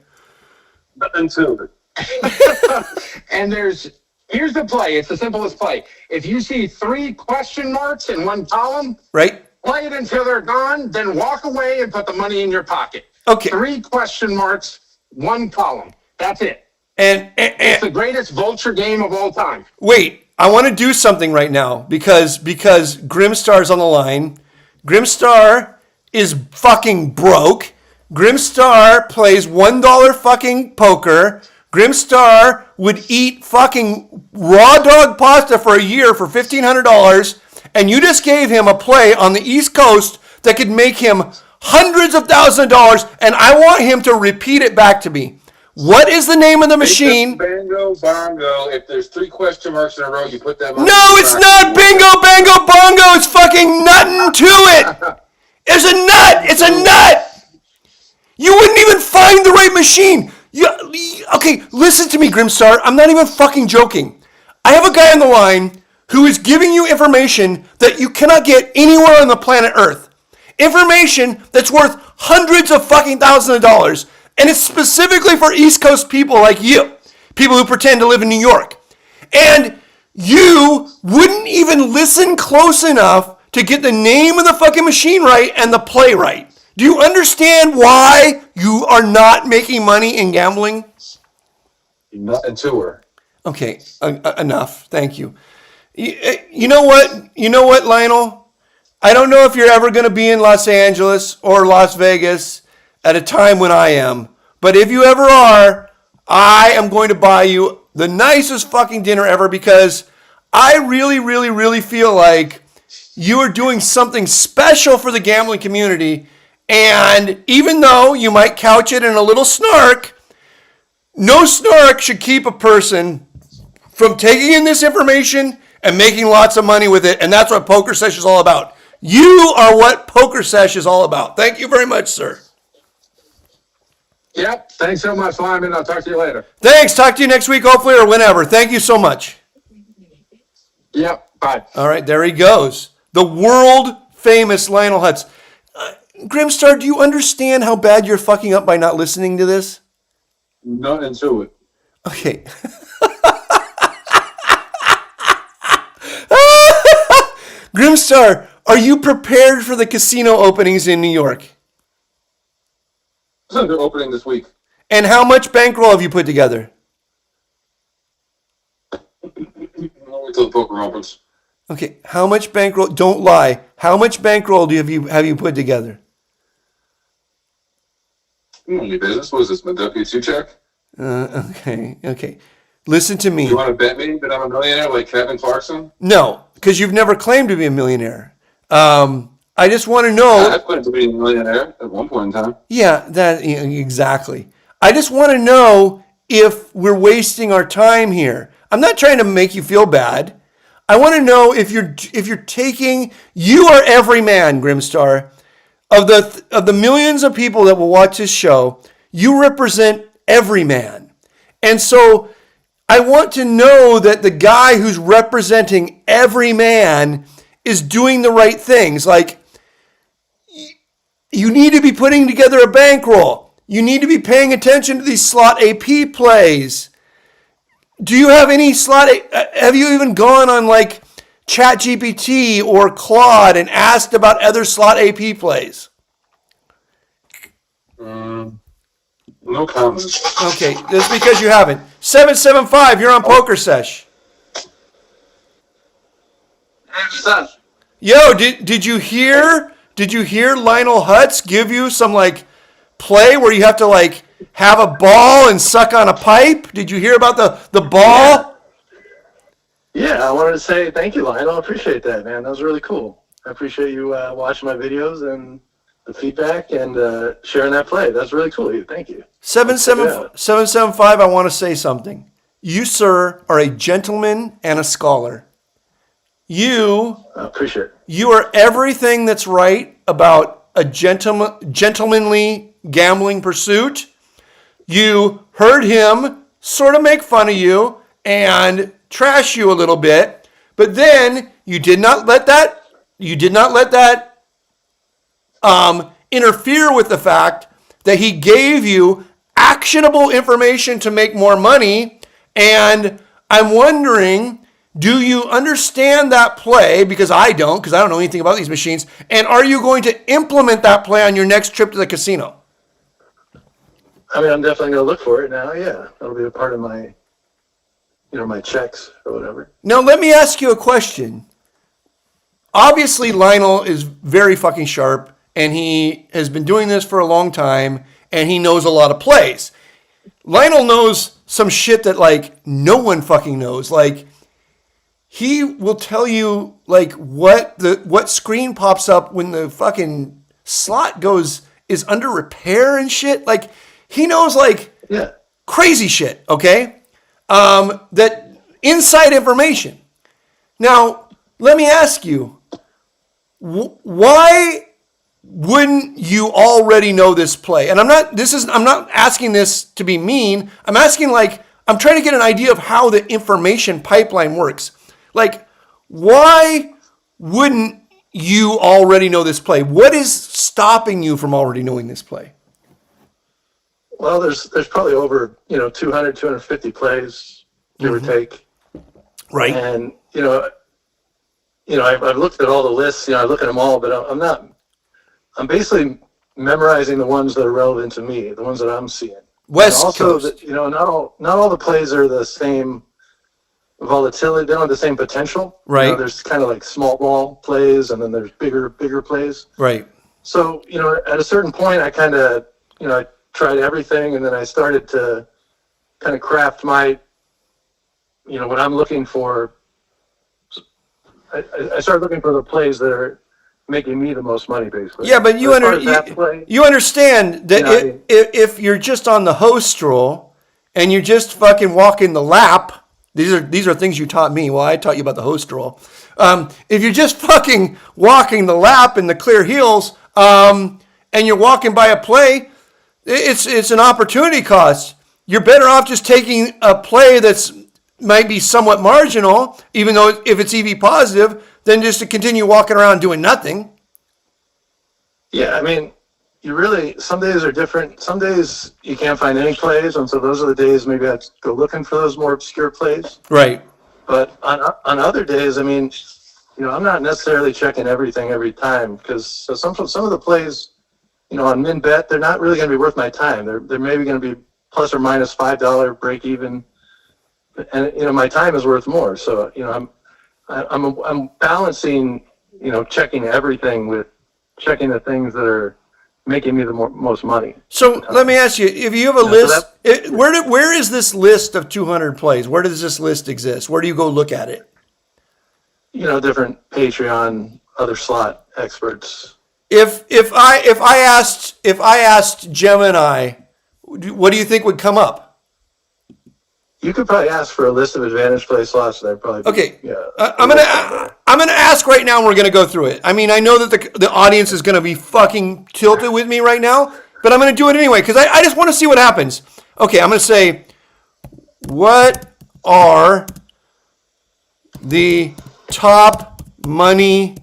Nothing to it. And here's the play. It's the simplest play. If you see 3 question marks in one column, Right? play it until they're gone, then walk away and put the money in your pocket. Okay. 3 question marks, 1 column. That's it. And It's the greatest vulture game of all time. wait, I want to do something right now because Grimstar's on the line. Grimstar is fucking broke. Grimstar plays $1 fucking poker. Grimstar would eat fucking raw dog pasta for a year for $1,500, and you just gave him a play on the East Coast that could make him hundreds of thousands of dollars, and I want him to repeat it back to me. What is the name of the machine? Bingo, bongo. If there's 3 question marks in a row, you put that. No, it's not bingo, bango, bongo. It's fucking nutting to it. There's a nut. It's a nut. You wouldn't even find the right machine. Okay, listen to me, Grimstar. I'm not even fucking joking. I have a guy on the line who is giving you information that you cannot get anywhere on the planet Earth. Information that's worth hundreds of fucking thousands of dollars. And it's specifically for East Coast people like you. People who pretend to live in New York. And you wouldn't even listen close enough to get the name of the fucking machine right and the play right. Do you understand why you are not making money in gambling? Nothing to her. Okay, enough. Thank you. You know what? You know what, Lionel? I don't know if you're ever going to be in Los Angeles or Las Vegas at a time when I am, but if you ever are, I am going to buy you the nicest fucking dinner ever because I really, really, really feel like you are doing something special for the gambling community. And even though you might couch it in a little snark, no snark should keep a person from taking in this information and making lots of money with it. And that's what Pokersesh is all about. You are what Pokersesh is all about. Thank you very much, sir. Yep. Thanks so much, Limon. I'll talk to you later. Thanks. Talk to you next week, hopefully, or whenever. Thank you so much. Yep. Bye. All right, there he goes. The world famous Lionel Hutz. Grimstar, do you understand how bad you're fucking up by not listening to this? Nothing to it. Okay. Grimstar, are you prepared for the casino openings in New York? They're opening this week. And how much bankroll have you put together? I'll wait till the poker opens. Okay, how much bankroll? Don't lie. How much bankroll have you put together? Any business? What is this, my W-2 check? Okay. Listen to me. You want to bet me that I'm a millionaire like Kevin Clarkson? No, because you've never claimed to be a millionaire. I just want to know. I've claimed to be a millionaire at one point in time. Yeah, exactly. I just want to know if we're wasting our time here. I'm not trying to make you feel bad. I want to know if you're taking. You are every man, Grimstar. Of the millions of people that will watch this show, you represent every man. And so I want to know that the guy who's representing every man is doing the right things. Like, you need to be putting together a bankroll. You need to be paying attention to these slot AP plays. Do you have any slot? Have you even gone on like ChatGPT or Claude and asked about other slot AP plays? No comments. Okay, that's because you haven't. 775, you're on Pokersesh. Yo, did you hear Lionel Hutz give you some like play where you have to like have a ball and suck on a pipe? Did you hear about the ball? Yeah, I wanted to say thank you, Lionel. I appreciate that, man. That was really cool. I appreciate you watching my videos and the feedback and sharing that play. That's really cool of you. Thank you. 775, I want to say something. You, sir, are a gentleman and a scholar. You I appreciate it. You are everything that's right about a gentlemanly gambling pursuit. You heard him sort of make fun of you and trash you a little bit, but then you did not let that interfere with the fact that he gave you actionable information to make more money. And I'm wondering, do you understand that play? Because I don't know anything about these machines. And are you going to implement that play on your next trip to the casino? I mean, I'm definitely going to look for it now. Yeah, that'll be a part of my, my checks or whatever. Now, let me ask you a question. Obviously, Lionel is very fucking sharp, and he has been doing this for a long time, and he knows a lot of plays. Lionel knows some shit that, like, no one fucking knows. Like, he will tell you, like, what screen pops up when the fucking slot is under repair and shit. Like, he knows, like, crazy shit, okay? That inside information. Now, let me ask you, why wouldn't you already know this play? And I'm not asking this to be mean. I'm asking, like, I'm trying to get an idea of how the information pipeline works. Like, why wouldn't you already know this play? What is stopping you from already knowing this play? Well, there's probably over 200, 250 plays, give or take. Right. And I've looked at all the lists. I look at them all, but I'm basically memorizing the ones that are relevant to me, the ones that I'm seeing. West Coast. Not all the plays are the same volatility. They don't have the same potential. Right. There's kind of like small ball plays, and then there's bigger plays. Right. So at a certain point, I kind of I tried everything, and then I started to kind of craft my what I'm looking for. I started looking for the plays that are making me the most money, basically. Yeah, but you understand that if you're just on the host roll and you're just fucking walking the lap, these are things you taught me. Well, I taught you about the host roll. If you're just fucking walking the lap in the clear heels, and you're walking by a play, it's an opportunity cost. You're better off just taking a play that's might be somewhat marginal, even though if it's EV positive, than just to continue walking around doing nothing. Yeah, I mean, some days are different. Some days you can't find any plays, and so those are the days maybe I'd go looking for those more obscure plays. Right. But on other days, I mean, I'm not necessarily checking everything every time, because some of the plays, on min bet, they're not really going to be worth my time. They're maybe going to be plus or minus $5 break even. And my time is worth more. So I'm balancing checking everything with checking the things that are making me the most money. So let me ask you: if you have a list, where is this list of 200 plays? Where does this list exist? Where do you go look at it? Different Patreon, other slot experts. If I asked Gemini, what do you think would come up? You could probably ask for a list of advantage play slots. That'd probably okay. I'm gonna ask right now, and we're gonna go through it. I mean, I know that the audience is gonna be fucking tilted with me right now, but I'm gonna do it anyway because I just want to see what happens. Okay, I'm gonna say, what are the top money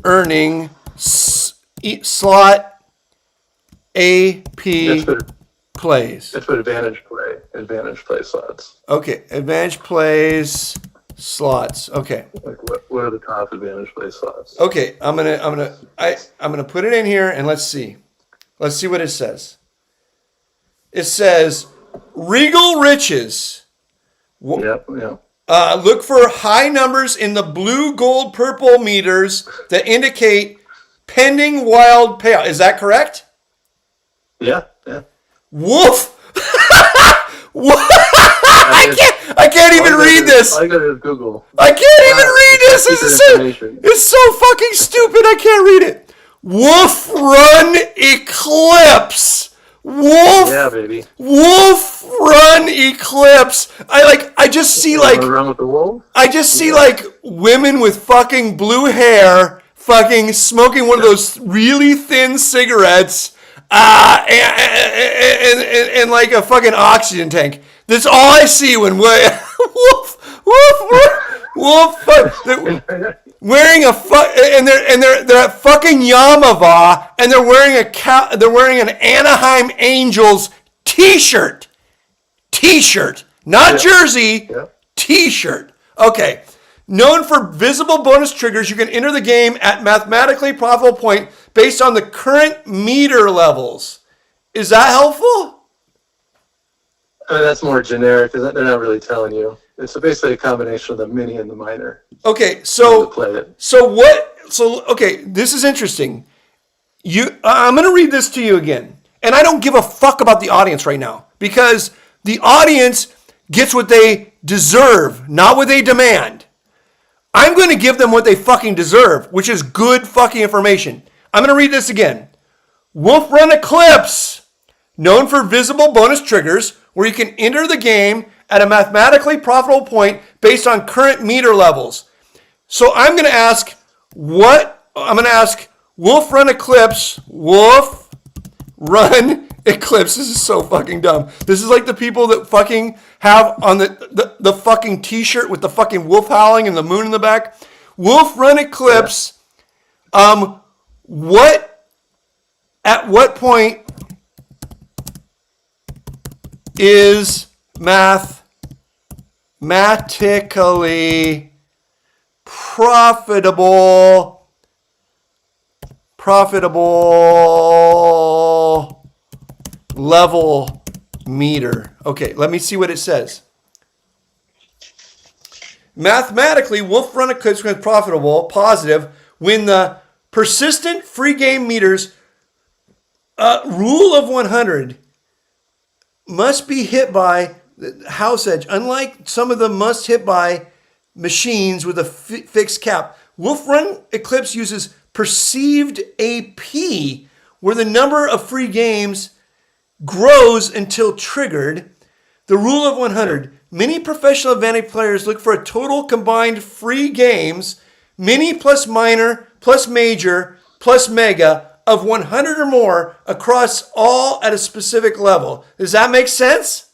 earning slot AP plays? That's what advantage play slots. Okay, advantage plays slots. Okay. Like what are the top advantage play slots? Okay, I'm gonna put it in here and let's see. Let's see what it says. It says Regal Riches. Yep. Look for high numbers in the blue, gold, purple meters that indicate pending wild payout. Is that correct? Yeah. Woof! I can't even read this. All I gotta do is Google. I can't even read this. This is so, Information. it's so fucking stupid. I can't read it. Wolf Run Eclipse. Yeah, baby. Wolf Run Eclipse. I just see like Wanna run with the wolf? I just see like women with fucking blue hair fucking smoking one of those really thin cigarettes and like a fucking oxygen tank. That's all I see when wolf wearing a and they're at fucking Yamava and they're wearing an Anaheim Angels t-shirt, not jersey, t-shirt. Okay. Known for visible bonus triggers, you can enter the game at mathematically profitable point based on the current meter levels. Is that helpful? I mean, that's more generic because they're not really telling you. It's basically a combination of the mini and the minor. Okay, To play it. okay, this is interesting. I'm going to read this to you again. And I don't give a fuck about the audience right now because the audience gets what they deserve, not what they demand. I'm going to give them what they fucking deserve, which is good fucking information. I'm going to read this again. Wolf Run Eclipse, known for visible bonus triggers, where you can enter the game at a mathematically profitable point based on current meter levels. So I'm going to ask Wolf Run Eclipse, This is so fucking dumb. This is like the people that fucking have on the fucking t-shirt with the fucking wolf howling and the moon in the back. Wolf Run Eclipse. At what point is mathematically profitable level meter? Okay, let me see what it says. Mathematically, Wolf Run Eclipse is profitable, positive, when the persistent free game meters rule of 100 must be hit by the house edge. Unlike some of the must hit by machines with a fixed cap, Wolf Run Eclipse uses perceived AP, where the number of free games grows until triggered. The rule of 100. Many professional advantage players look for a total combined free games, mini plus minor plus major plus mega, of 100 or more across all at a specific level. Does that make sense?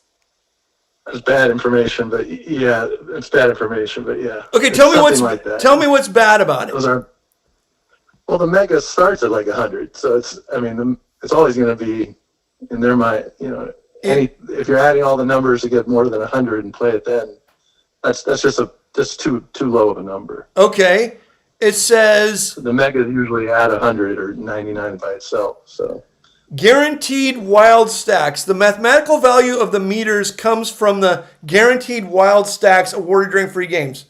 It's bad information, but yeah, it's bad information, but yeah. Okay, It's tell me something tell me what's bad about it. Those are, well, the mega starts at like 100, so it's always going to be in their mind. If you're adding all the numbers to get more than 100 and play it, then that's just too low of a number. Okay, it says The megas usually add 100 or 99 by itself. So guaranteed wild stacks. The mathematical value of the meters comes from the guaranteed wild stacks awarded during free games.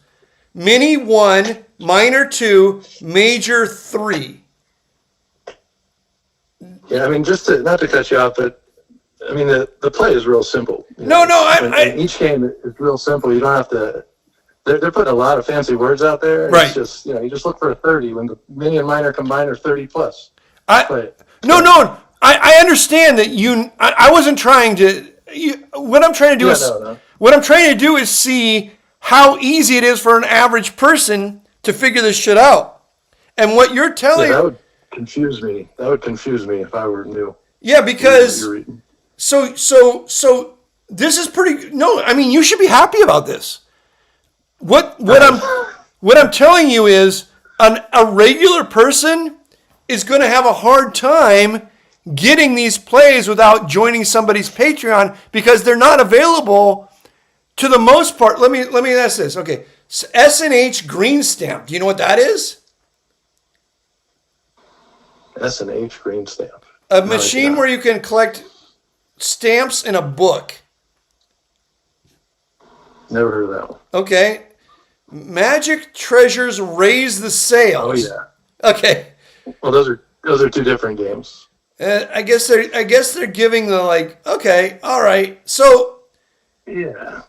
Mini 1, minor 2, major 3. yeah, just not to cut you off, but the play is real simple. Each game is real simple. You don't have to. They're putting a lot of fancy words out there. Right. It's just you just look for a 30 when the mini and minor combined are 30 plus. I understand that I wasn't trying to. What I'm trying to do what I'm trying to do is see how easy it is for an average person to figure this shit out. And what you're telling that would confuse me. That would confuse me if I were new. Yeah, because so this is pretty. No, you should be happy about this. What I'm telling you is a regular person is going to have a hard time getting these plays without joining somebody's Patreon because they're not available to the most part. Let me ask this. Okay, so S&H green stamp. Do you know what that is? S&H green stamp. A machine where you can collect stamps in a book. Never heard of that one. Okay. Magic Treasures Raise the Sails. Oh yeah. Okay. Well, those are two different games. I guess they're giving the okay, all right. So yeah.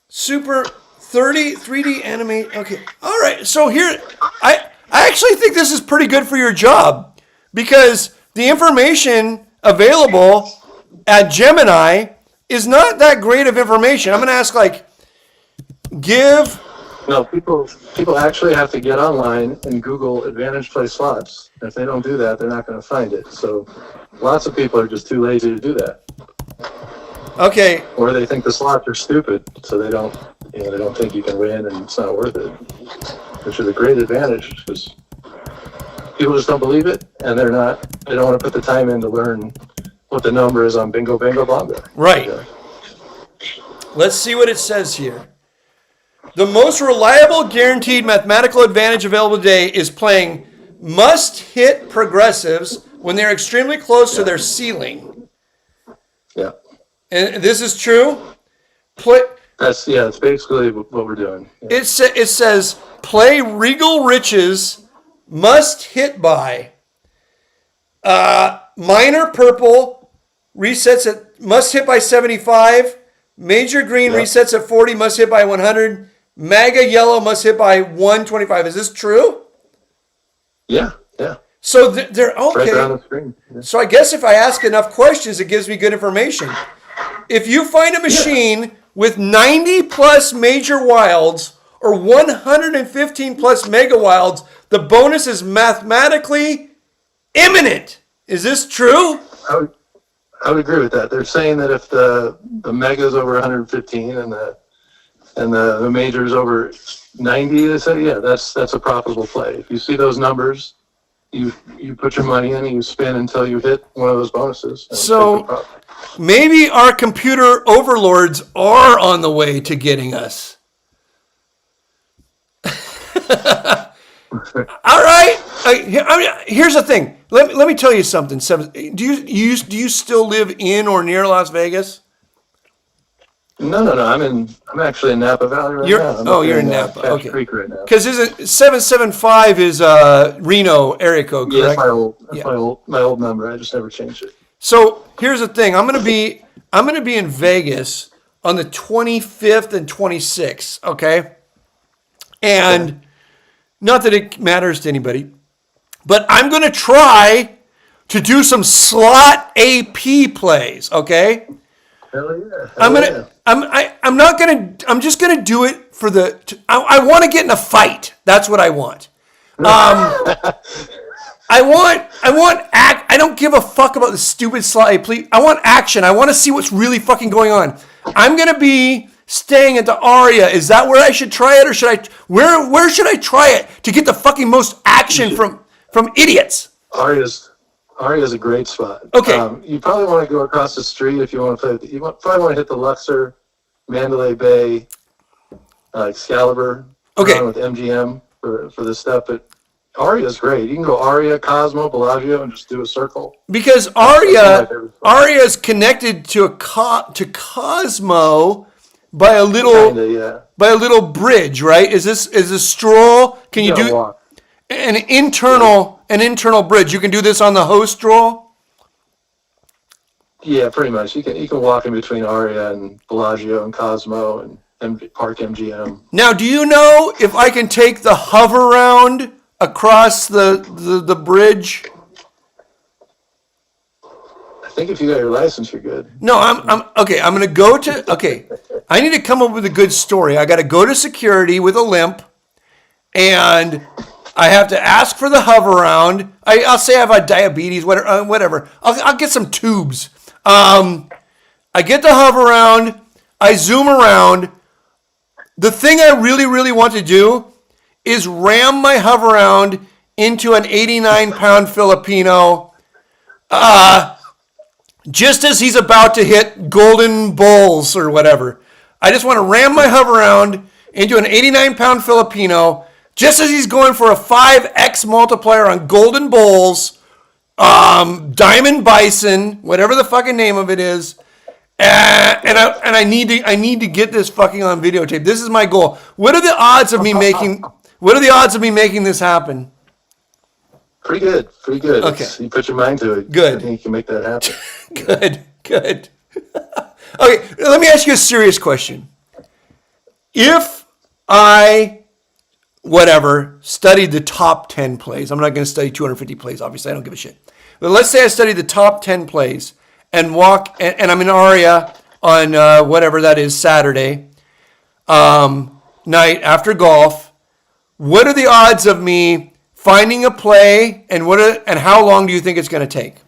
Super 3D animate. Okay. All right. So here, I actually think this is pretty good for your job because the information available at Gemini is not that great of information. I'm going to ask like, give. No, people actually have to get online and Google advantage play slots. And if they don't do that, they're not going to find it. So lots of people are just too lazy to do that. Okay. Or they think the slots are stupid, so they don't think you can win and it's not worth it. Which is a great advantage because people just don't believe it and they don't want to put the time in to learn what the number is on bingo, bango, bongo. Right. Yeah. Let's see what it says here. The most reliable guaranteed mathematical advantage available today is playing must-hit progressives when they're extremely close to their ceiling. Yeah. And this is true? That's basically what we're doing. Yeah. It says play Regal Riches must hit by minor purple resets at must hit by 75, major green resets at 40, must hit by 100, mega yellow must hit by 125. Is this true? Yeah. So they're okay. Right there on the screen. Yeah. So I guess if I ask enough questions, it gives me good information. If you find a machine with 90 plus major wilds or 115 plus mega wilds, the bonus is mathematically imminent. Is this true? I would agree with that. They're saying that if the mega is over 115 and the major is over 90, they say, that's a profitable play. If you see those numbers, you put your money in and you spin until you hit one of those bonuses. So maybe our computer overlords are on the way to getting us. All right. Here's the thing. Let me tell you something. Do you still live in or near Las Vegas? No. I'm actually in Napa Valley right now. You're in Napa. Cache Okay. Creek right now. Because isn't 775 is Reno area code, correct? Yeah, that's my old number. I just never changed it. So here's the thing. I'm gonna be in Vegas on the 25th and 26th. Okay, and not that it matters to anybody, but I'm gonna try to do some slot AP plays. Okay. Hell yeah. I'm just gonna do it for I want to get in a fight. That's what I want. I don't give a fuck about the stupid slot. Please, I want action. I want to see what's really fucking going on. I'm gonna be staying at the Aria. Is that where I should try it, or should I? Where should I try it to get the fucking most action from idiots? Aria's a great spot. Okay. You probably want to go across the street if you want to play. Probably want to hit the Luxor, Mandalay Bay, Excalibur. Okay. With MGM for this stuff, but Aria's great. You can go Aria, Cosmo, Bellagio, and just do a circle. Because Aria is connected to Cosmo by a little bridge, right? Is a stroll? Can you do walk. an internal bridge? You can do this on the host stroll. Yeah, pretty much. You can walk in between Aria and Bellagio and Cosmo and Park MGM. Now, do you know if I can take the hover round across the bridge? I think if you got your license, you're good. No, I'm okay. I'm gonna go to I need to come up with a good story. I got to go to security with a limp, and I have to ask for the hover round. I'll say I have diabetes, whatever. I'll get some tubes. I get the hover round. I zoom around. The thing I really, really want to do is ram my hover round into an 89-pound Filipino just as he's about to hit golden bowls or whatever. I just want to ram my hover round into an 89-pound Filipino just as he's going for a 5x multiplier on golden bowls, diamond bison, whatever the fucking name of it is. And I need to get this fucking on videotape. This is my goal. What are the odds of me making this happen? Pretty good. Okay. You put your mind to it. Good. I think you can make that happen. Good. Okay, let me ask you a serious question. If I, whatever, studied the top 10 plays. I'm not going to study 250 plays, obviously. I don't give a shit. But let's say I studied the top 10 plays and and I'm in Aria on whatever that is, Saturday night after golf. What are the odds of me finding a play, and how long do you think it's going to take?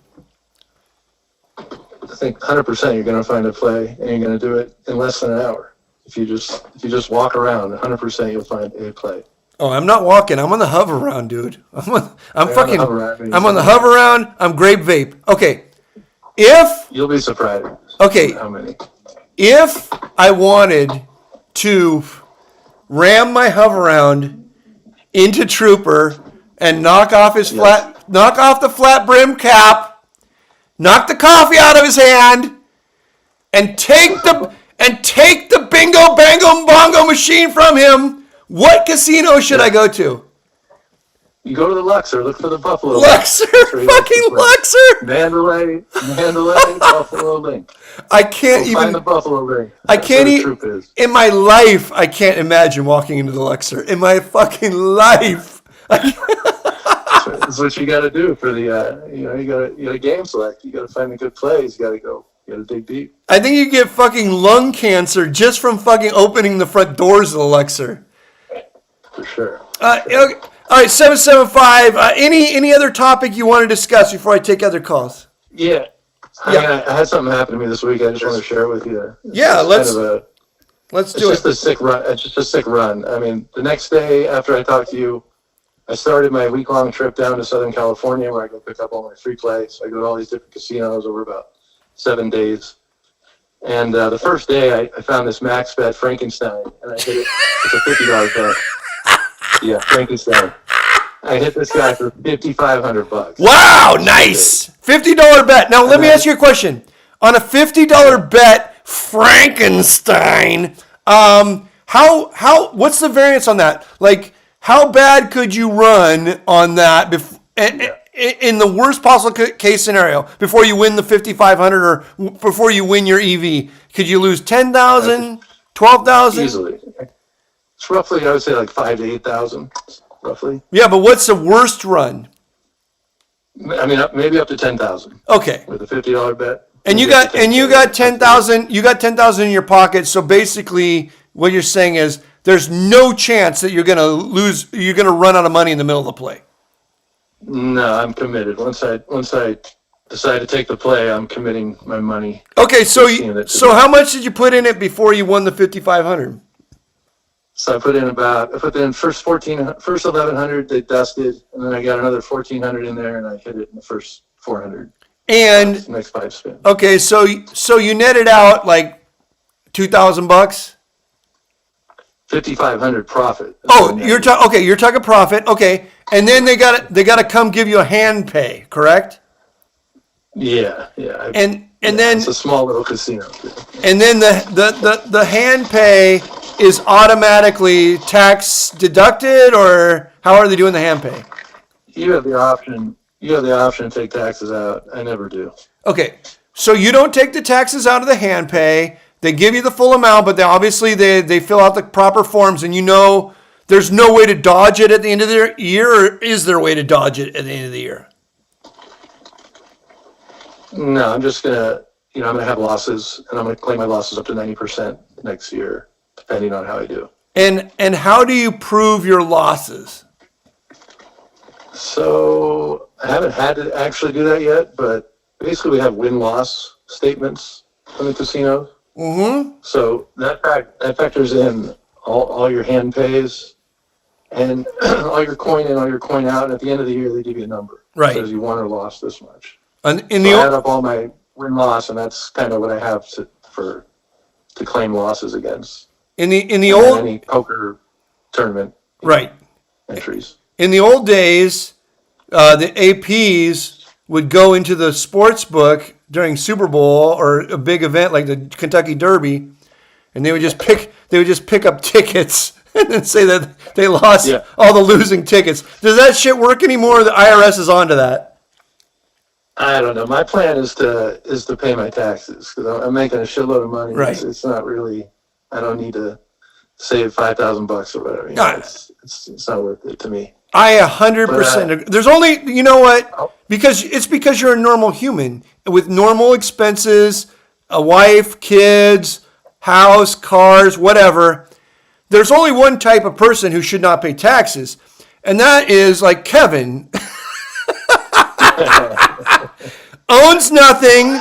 I think 100% you're going to find a play, and you're going to do it in less than an hour. If you just walk around, 100% you'll find a play. Oh, I'm not walking. I'm on the hover round, dude. I'm on the Yeah, hover round. I'm grape vape. Okay. If You'll be surprised. Okay. How many? If I wanted to ram my hover round into Trooper and knock off the flat brim cap, knock the coffee out of his hand, and take the bingo bango bongo machine from him, what casino should I go to? You go to the Luxor, look for the Buffalo. Luxor, fucking Luxor. Mandalay, Buffalo Link. I can't Go find the Buffalo Link. I That's can't where the even. troop is. In my life, I can't imagine walking into the Luxor. In my fucking life. That's what you got to do for the. You got to game select. You got to find the good plays. You got to go. You got to dig deep. I think you get fucking lung cancer just from fucking opening the front doors of the Luxor. For sure. Okay. All right, 775. Any other topic you want to discuss before I take other calls? Yeah. Yeah. I had something happen to me this week. I just want to share it with you. Yeah, let's do It's it. just a sick run. It's just a sick run. I mean, the next day after I talked to you, I started my week-long trip down to Southern California where I go pick up all my free play. So I go to all these different casinos over about 7 days. And the first day, I found this max bet Frankenstein, and I hit it. It's a $50 bet. Yeah, Frankenstein. I hit this guy for $5,500. Wow, nice. $50 bet. Now, let me ask you a question. On a $50 bet, Frankenstein, what's the variance on that? Like, how bad could you run on that in the worst possible case scenario before you win the 5,500 or before you win your EV? Could you lose 10,000, 12,000? Easily. It's roughly, I would say, like 5,000 to 8,000, roughly. Yeah, but what's the worst run? I mean, maybe up to 10,000 Okay. with a $50 bet. And you got 10,000. You got 10,000 in your pocket. So basically, what you're saying is there's no chance that you're gonna lose. You're gonna run out of money in the middle of the play. No, I'm committed. Once I decide to take the play, I'm committing my money. Okay, so So how much did you put in it before you won the 5,500? So I put in first 1,100 they dusted, and then I got another 1,400 in there, and I hit it in the first 400. And Next 5 spins. okay, so you netted out like $2,000. 5,500 profit. Oh, you're talking profit. Okay, and then they got to come give you a hand pay, correct? Yeah. And then it's a small little casino. And then the hand pay is automatically tax deducted, or how are they doing the hand pay? You have the option. To take taxes out. I never do. Okay, so you don't take the taxes out of the hand pay. They give you the full amount, but they fill out the proper forms, and there's no way to dodge it at the end of the year, or is there a way to dodge it at the end of the year? No, I'm just gonna have losses, and I'm gonna claim my losses up to 90% next year, depending on how I do. And how do you prove your losses? So I haven't had to actually do that yet, but basically we have win-loss statements from the casinos. Mm-hmm. So that factors in all your hand pays and all your coin in, all your coin out, and at the end of the year they give you a number. Right. It says you won or lost this much. And So I add up all my win-loss, and that's kind of what I have to claim losses against. in the And old any poker tournament right. entries. In the old days, the APs would go into the sports book during Super Bowl or a big event like the Kentucky Derby, and they would just pick up tickets and then say that they lost all the losing tickets. Does that shit work anymore? The IRS is onto that. I don't know. My plan is to pay my taxes because I'm making a shitload of money. Right. It's not really. I don't need to save $5,000 or whatever. You know, God. it's not worth it to me. I 100% agree. There's only, you know what? Because you're a normal human with normal expenses, a wife, kids, house, cars, whatever. There's only one type of person who should not pay taxes, and that is like Kevin. Owns nothing,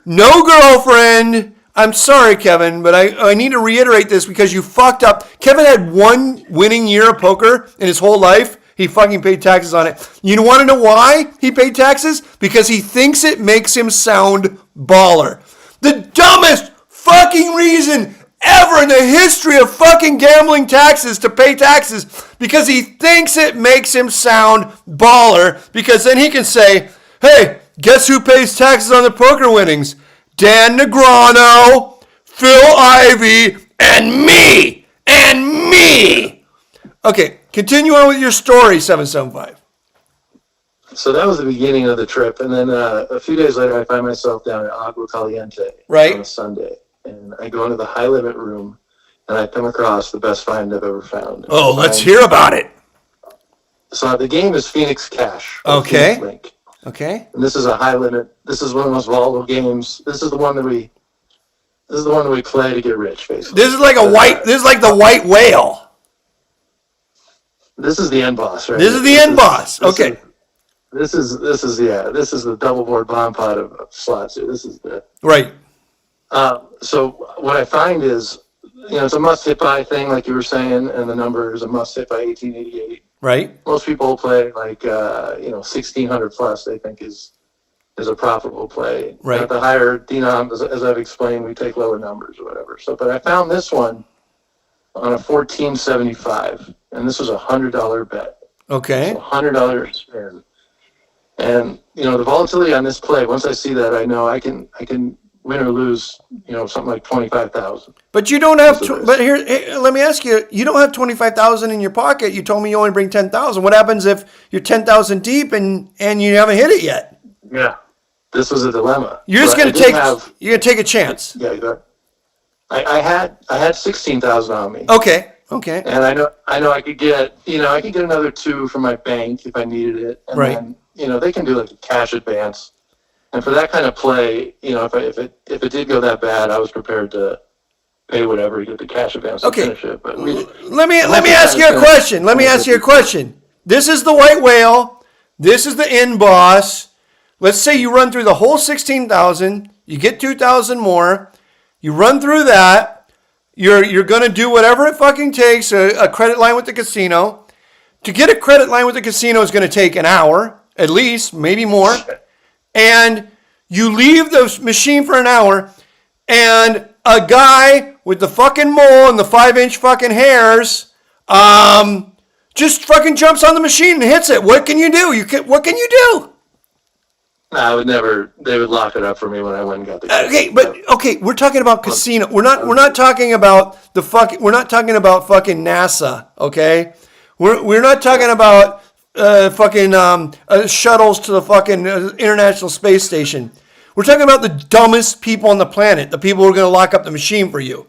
no girlfriend. I'm sorry, Kevin, but I need to reiterate this because you fucked up. Kevin had one winning year of poker in his whole life. He fucking paid taxes on it. You want to know why he paid taxes? Because he thinks it makes him sound baller. The dumbest fucking reason ever in the history of fucking gambling taxes to pay taxes, because he thinks it makes him sound baller, because then he can say, hey, guess who pays taxes on the poker winnings? Dan Negreanu, Phil Ivey, and me! And me! Okay, continue on with your story, 775. So that was the beginning of the trip, and then a few days later, I find myself down at Agua Caliente Right. on a Sunday, and I go into the high limit room, and I come across the best find I've ever found. Oh, let's hear about it. So the game is Phoenix Cash. Okay. Phoenix Link. Okay. And this is a high limit. This is one of the most volatile games. This is the one that we play to get rich, basically. This is like the white whale. This is the end boss, right? This is the end boss. Okay. This is the double board bomb pot of slots here. This is the Right. So what I find is, it's a must hit by thing, like you were saying, and the number is a must hit by 1888. Right. Most people play like 1600 plus. They think is a profitable play. Right. At the higher denom, as I've explained, we take lower numbers or whatever. So, but I found this one on a 1475, and this was $100 bet. Okay. So $100 spin. And the volatility on this play, once I see that, I know I can win or lose, something like 25,000. But you don't have. But here, let me ask you. You don't have 25,000 in your pocket. You told me you only bring 10,000. What happens if you're 10,000 deep and you haven't hit it yet? Yeah, this was a dilemma. You're just gonna take. You're gonna take a chance. Yeah, I had 16,000 on me. Okay. Okay. And I know I could get another 2 from my bank if I needed it. And Right. then, they can do like a cash advance. And for that kind of play, if it did go that bad, I was prepared to pay whatever to get the cash advance to finish it. But let me ask you a question. Let me ask you a question. This is the white whale. This is the end boss. Let's say you run through the whole 16,000. You get 2,000 more. You run through that. You're gonna do whatever it fucking takes. A credit line with the casino. To get a credit line with the casino is gonna take an hour, at least, maybe more. And you leave the machine for an hour, and a guy with the fucking mole and the 5-inch fucking hairs, just fucking jumps on the machine and hits it. What can you do? What can you do? I would never. They would lock it up for me when I went and got the. Okay, we're talking about casino. We're not talking about We're not talking about fucking NASA. Okay, we're not talking about shuttles to the fucking International Space Station. We're talking about the dumbest people on the planet, the people who are going to lock up the machine for you.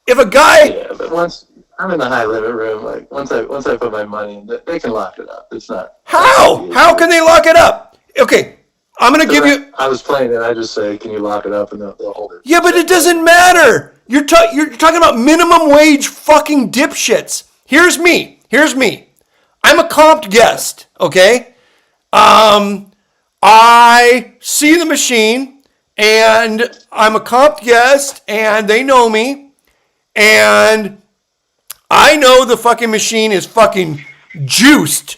If a guy... Yeah, but once I'm in the high limit room, like once I put my money in, they can lock it up. It's not... How? How can they lock it up? Okay, I'm going to give you... I was playing it, I just say, can you lock it up, and they'll hold it. Yeah, but it doesn't matter. You're talking about minimum wage fucking dipshits. Here's me. I'm a comped guest, okay? I see the machine, and I'm a comped guest, and they know me, and I know the fucking machine is fucking juiced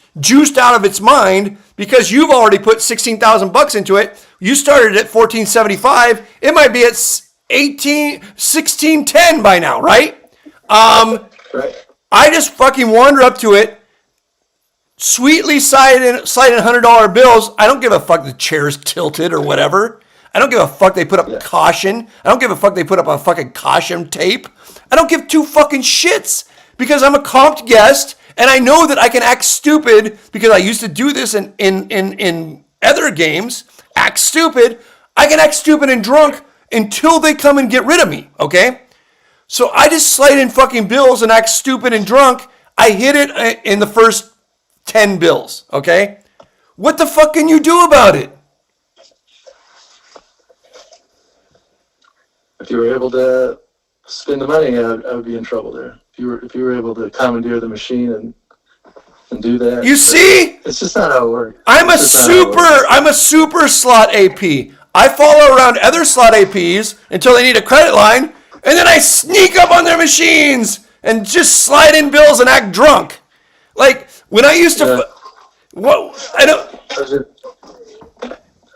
out of its mind, because you've already put $16,000 into it. You started at 1475. It might be at 1610 by now, right? Right. I just fucking wander up to it, sweetly slide in $100 bills. I don't give a fuck the chair's tilted or whatever. I don't give a fuck they put up caution. I don't give a fuck they put up a fucking caution tape. I don't give two fucking shits, because I'm a comped guest and I know that I can act stupid, because I used to do this in other games. Act stupid. I can act stupid and drunk until they come and get rid of me, okay? So I just slide in fucking bills and act stupid and drunk. I hit it in the first 10 bills, okay? What the fuck can you do about it? If you were able to spend the money, I would be in trouble there. If you were able to commandeer the machine and do that. You see? It's just not how it works. I'm a super slot AP. I follow around other slot APs until they need a credit line, and then I sneak up on their machines and just slide in bills and act drunk. Like when I used to, I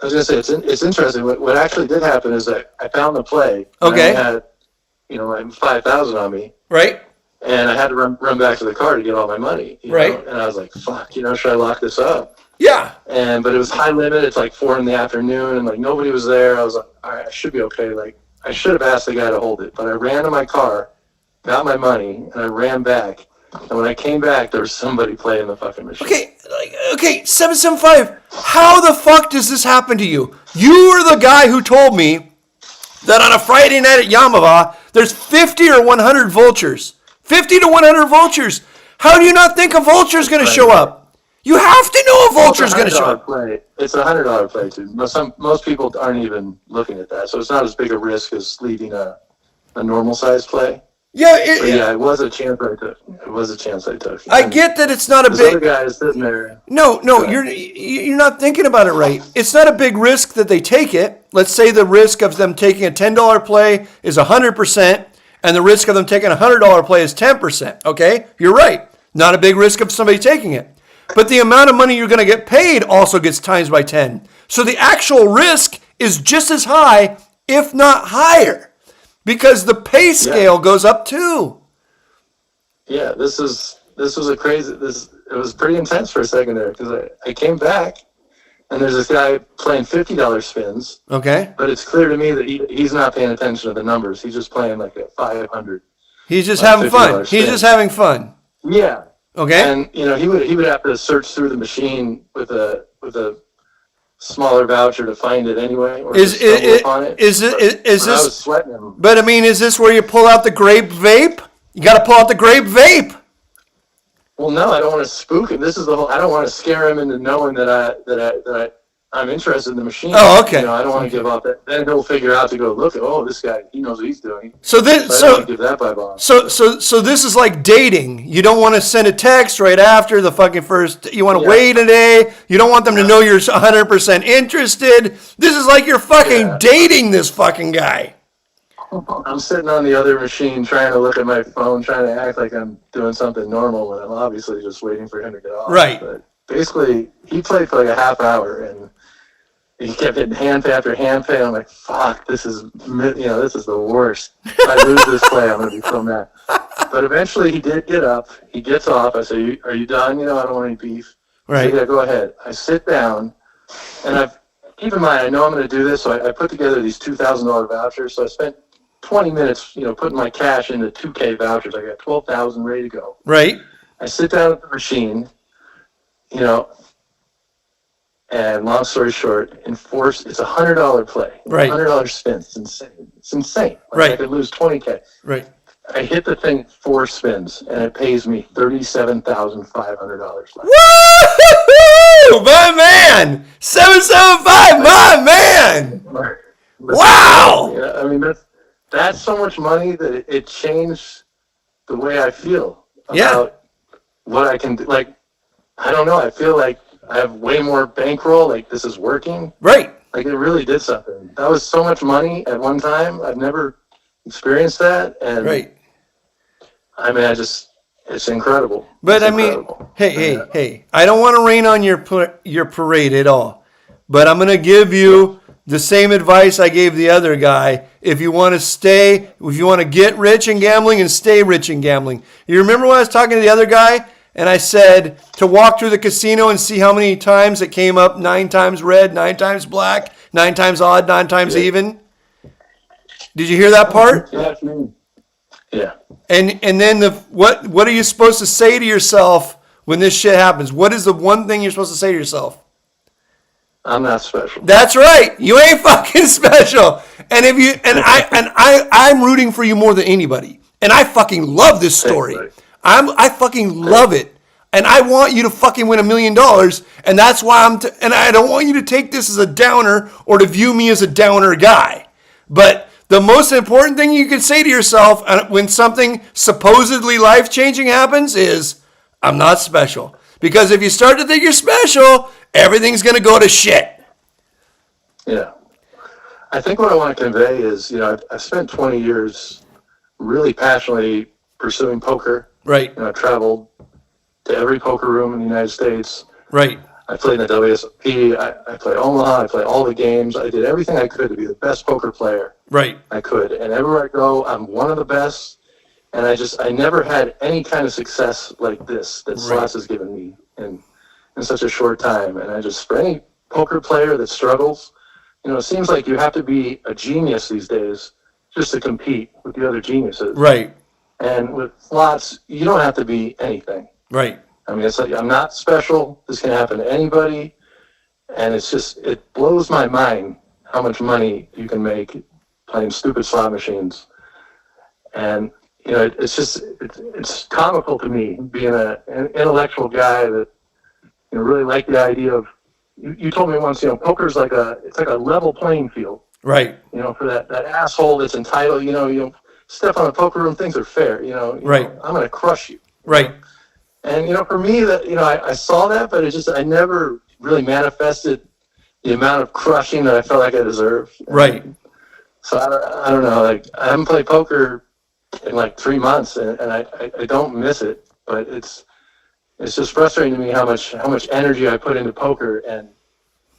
was gonna say it's interesting. What actually did happen is I found the play. Okay. And I had, like 5,000 on me. Right. And I had to run back to the car to get all my money. Right. And I was like, fuck, should I lock this up? Yeah. But it was high limit. It's like 4 p.m. and like nobody was there. I was like, all right, I should be okay. Like I should have asked the guy to hold it, but I ran to my car, got my money, and I ran back. And when I came back, there was somebody playing the fucking machine. Okay, 775. How the fuck does this happen to you? You were the guy who told me that on a Friday night at Yamava, there's 50 or 100 vultures. 50 to 100 vultures. How do you not think a vulture's going to show up? You have to know a vulture's going to show up. It's a $100 play too. Most people aren't even looking at that, so it's not as big a risk as leaving a normal size play. Yeah, it was a chance I took. I get that it's not a big. Other guy is sitting there. No, you're not thinking about it right. It's not a big risk that they take it. Let's say the risk of them taking a $10 play is 100%, and the risk of them taking a $100 play is 10%. Okay, you're right. Not a big risk of somebody taking it. But the amount of money you're going to get paid also gets times by 10. So the actual risk is just as high, if not higher, because the pay scale goes up too. Yeah, this was a crazy. It was pretty intense for a second there because I came back and there's this guy playing $50 spins. Okay. But it's clear to me that he's not paying attention to the numbers. He's just playing like a 500. He's just having fun. Spin. He's just having fun. Yeah. Okay. And he would have to search through the machine with a smaller voucher to find it anyway. Or Is this? I was sweating him. But I mean, is this where you pull out the grape vape? You got to pull out the grape vape. Well, no, I don't want to spook him. This is the whole. I don't want to scare him into knowing that I'm interested in the machine. Oh, okay. I don't want to give up that. Then he'll figure out to go look at. Oh, this guy, he knows what he's doing. So I don't want to give that vibe off. So this is like dating. You don't want to send a text right after the fucking first. You want to wait a day. You don't want them to know you're 100% interested. This is like you're fucking dating this fucking guy. I'm sitting on the other machine trying to look at my phone, trying to act like I'm doing something normal when I'm obviously just waiting for him to get off. Right. But basically, he played for like a half hour and he kept hitting hand pay after hand pay. I'm like, fuck, this is the worst. If I lose this play, I'm going to be so mad. But eventually he did get up. He gets off. I say, are you done? I don't want any beef. Right. So, yeah, go ahead. I sit down and keep in mind, I know I'm going to do this. So I put together these $2,000 vouchers. So I spent 20 minutes, putting my cash into 2K vouchers. I got 12,000 ready to go. Right. I sit down at the machine, and long story short, it's a $100 play. Right. $100 spin. It's insane. Right. I could lose 20K. Right. I hit the thing 4 spins, and it pays me $37,500. Woo! My man! 775, my man! Wow! I mean, that's so much money that it changed the way I feel about what I can do. Like, I don't know. I feel like I have way more bankroll. Like, this is working. Right. Like, it really did something. That was so much money at one time. I've never experienced that. And right. I mean, it's incredible. But I mean, hey, I don't want to rain on your parade at all. But I'm going to give you the same advice I gave the other guy. If you want to get rich in gambling and stay rich in gambling. You remember when I was talking to the other guy and I said to walk through the casino and see how many times it came up 9 times red, 9 times black, 9 times odd, 9 times even? Did you hear that part? Yeah. And then what are you supposed to say to yourself when this shit happens? What is the one thing you're supposed to say to yourself? I'm not special. That's right. You ain't fucking special. And I'm rooting for you more than anybody. And I fucking love this story. Right. I fucking love it. And I want you to fucking win $1 million. And that's why and I don't want you to take this as a downer or to view me as a downer guy. But the most important thing you can say to yourself when something supposedly life-changing happens is, I'm not special. Because if you start to think you're special, everything's going to go to shit. Yeah. I think what I want to convey is, I've spent 20 years really passionately pursuing poker. Right. I've traveled to every poker room in the United States. Right. I played in the WSOP. I played Omaha. I played all the games. I did everything I could to be the best poker player Right. I could. And everywhere I go, I'm one of the best. And I never had any kind of success like this that slots has given me in such a short time. And for any poker player that struggles, it seems like you have to be a genius these days just to compete with the other geniuses. Right. And with slots, you don't have to be anything. Right. I mean, it's like, I'm not special. This can happen to anybody. And it blows my mind how much money you can make playing stupid slot machines. And, it's comical to me being an intellectual guy that, really like the idea of, you told me once, poker's like it's like a level playing field. Right. For that asshole that's entitled, step on the poker room, things are fair, Right. I'm going to crush you. Right. And, for me, that I saw that, but I never really manifested the amount of crushing that I felt like I deserved. Right. So I don't know, like, I haven't played poker in like 3 months, and I don't miss it, but it's just frustrating to me how much energy I put into poker, and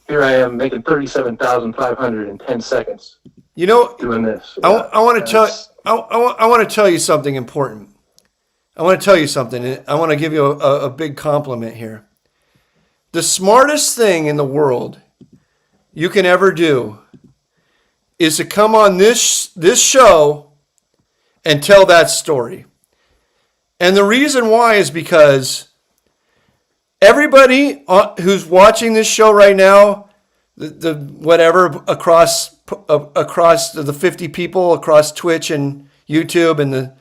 here I am making 37,500 in 10 seconds. Doing this. I want to tell you something important. I want to tell you something. I want to give you a big compliment here. The smartest thing in the world you can ever do is to come on this show and tell that story. And the reason why is because everybody who's watching this show right now, the whatever across the 50 people across Twitch and YouTube and the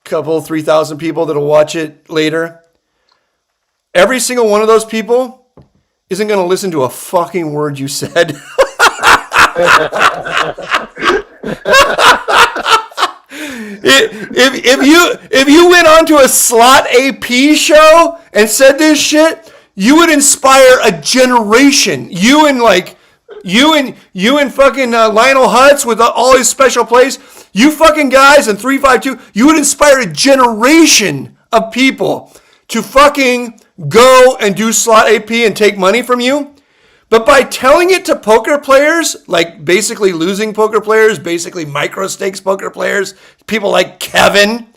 3,000 people that'll watch it later, every single one of those people isn't going to listen to a fucking word you said. If you went onto a slot AP show and said this shit, you would inspire a generation. You and fucking Lionel Hutz with all his special plays. You fucking guys and 352. You would inspire a generation of people to fucking go and do slot AP and take money from you. But by telling it to poker players, like basically losing poker players, basically micro stakes poker players, people like Kevin,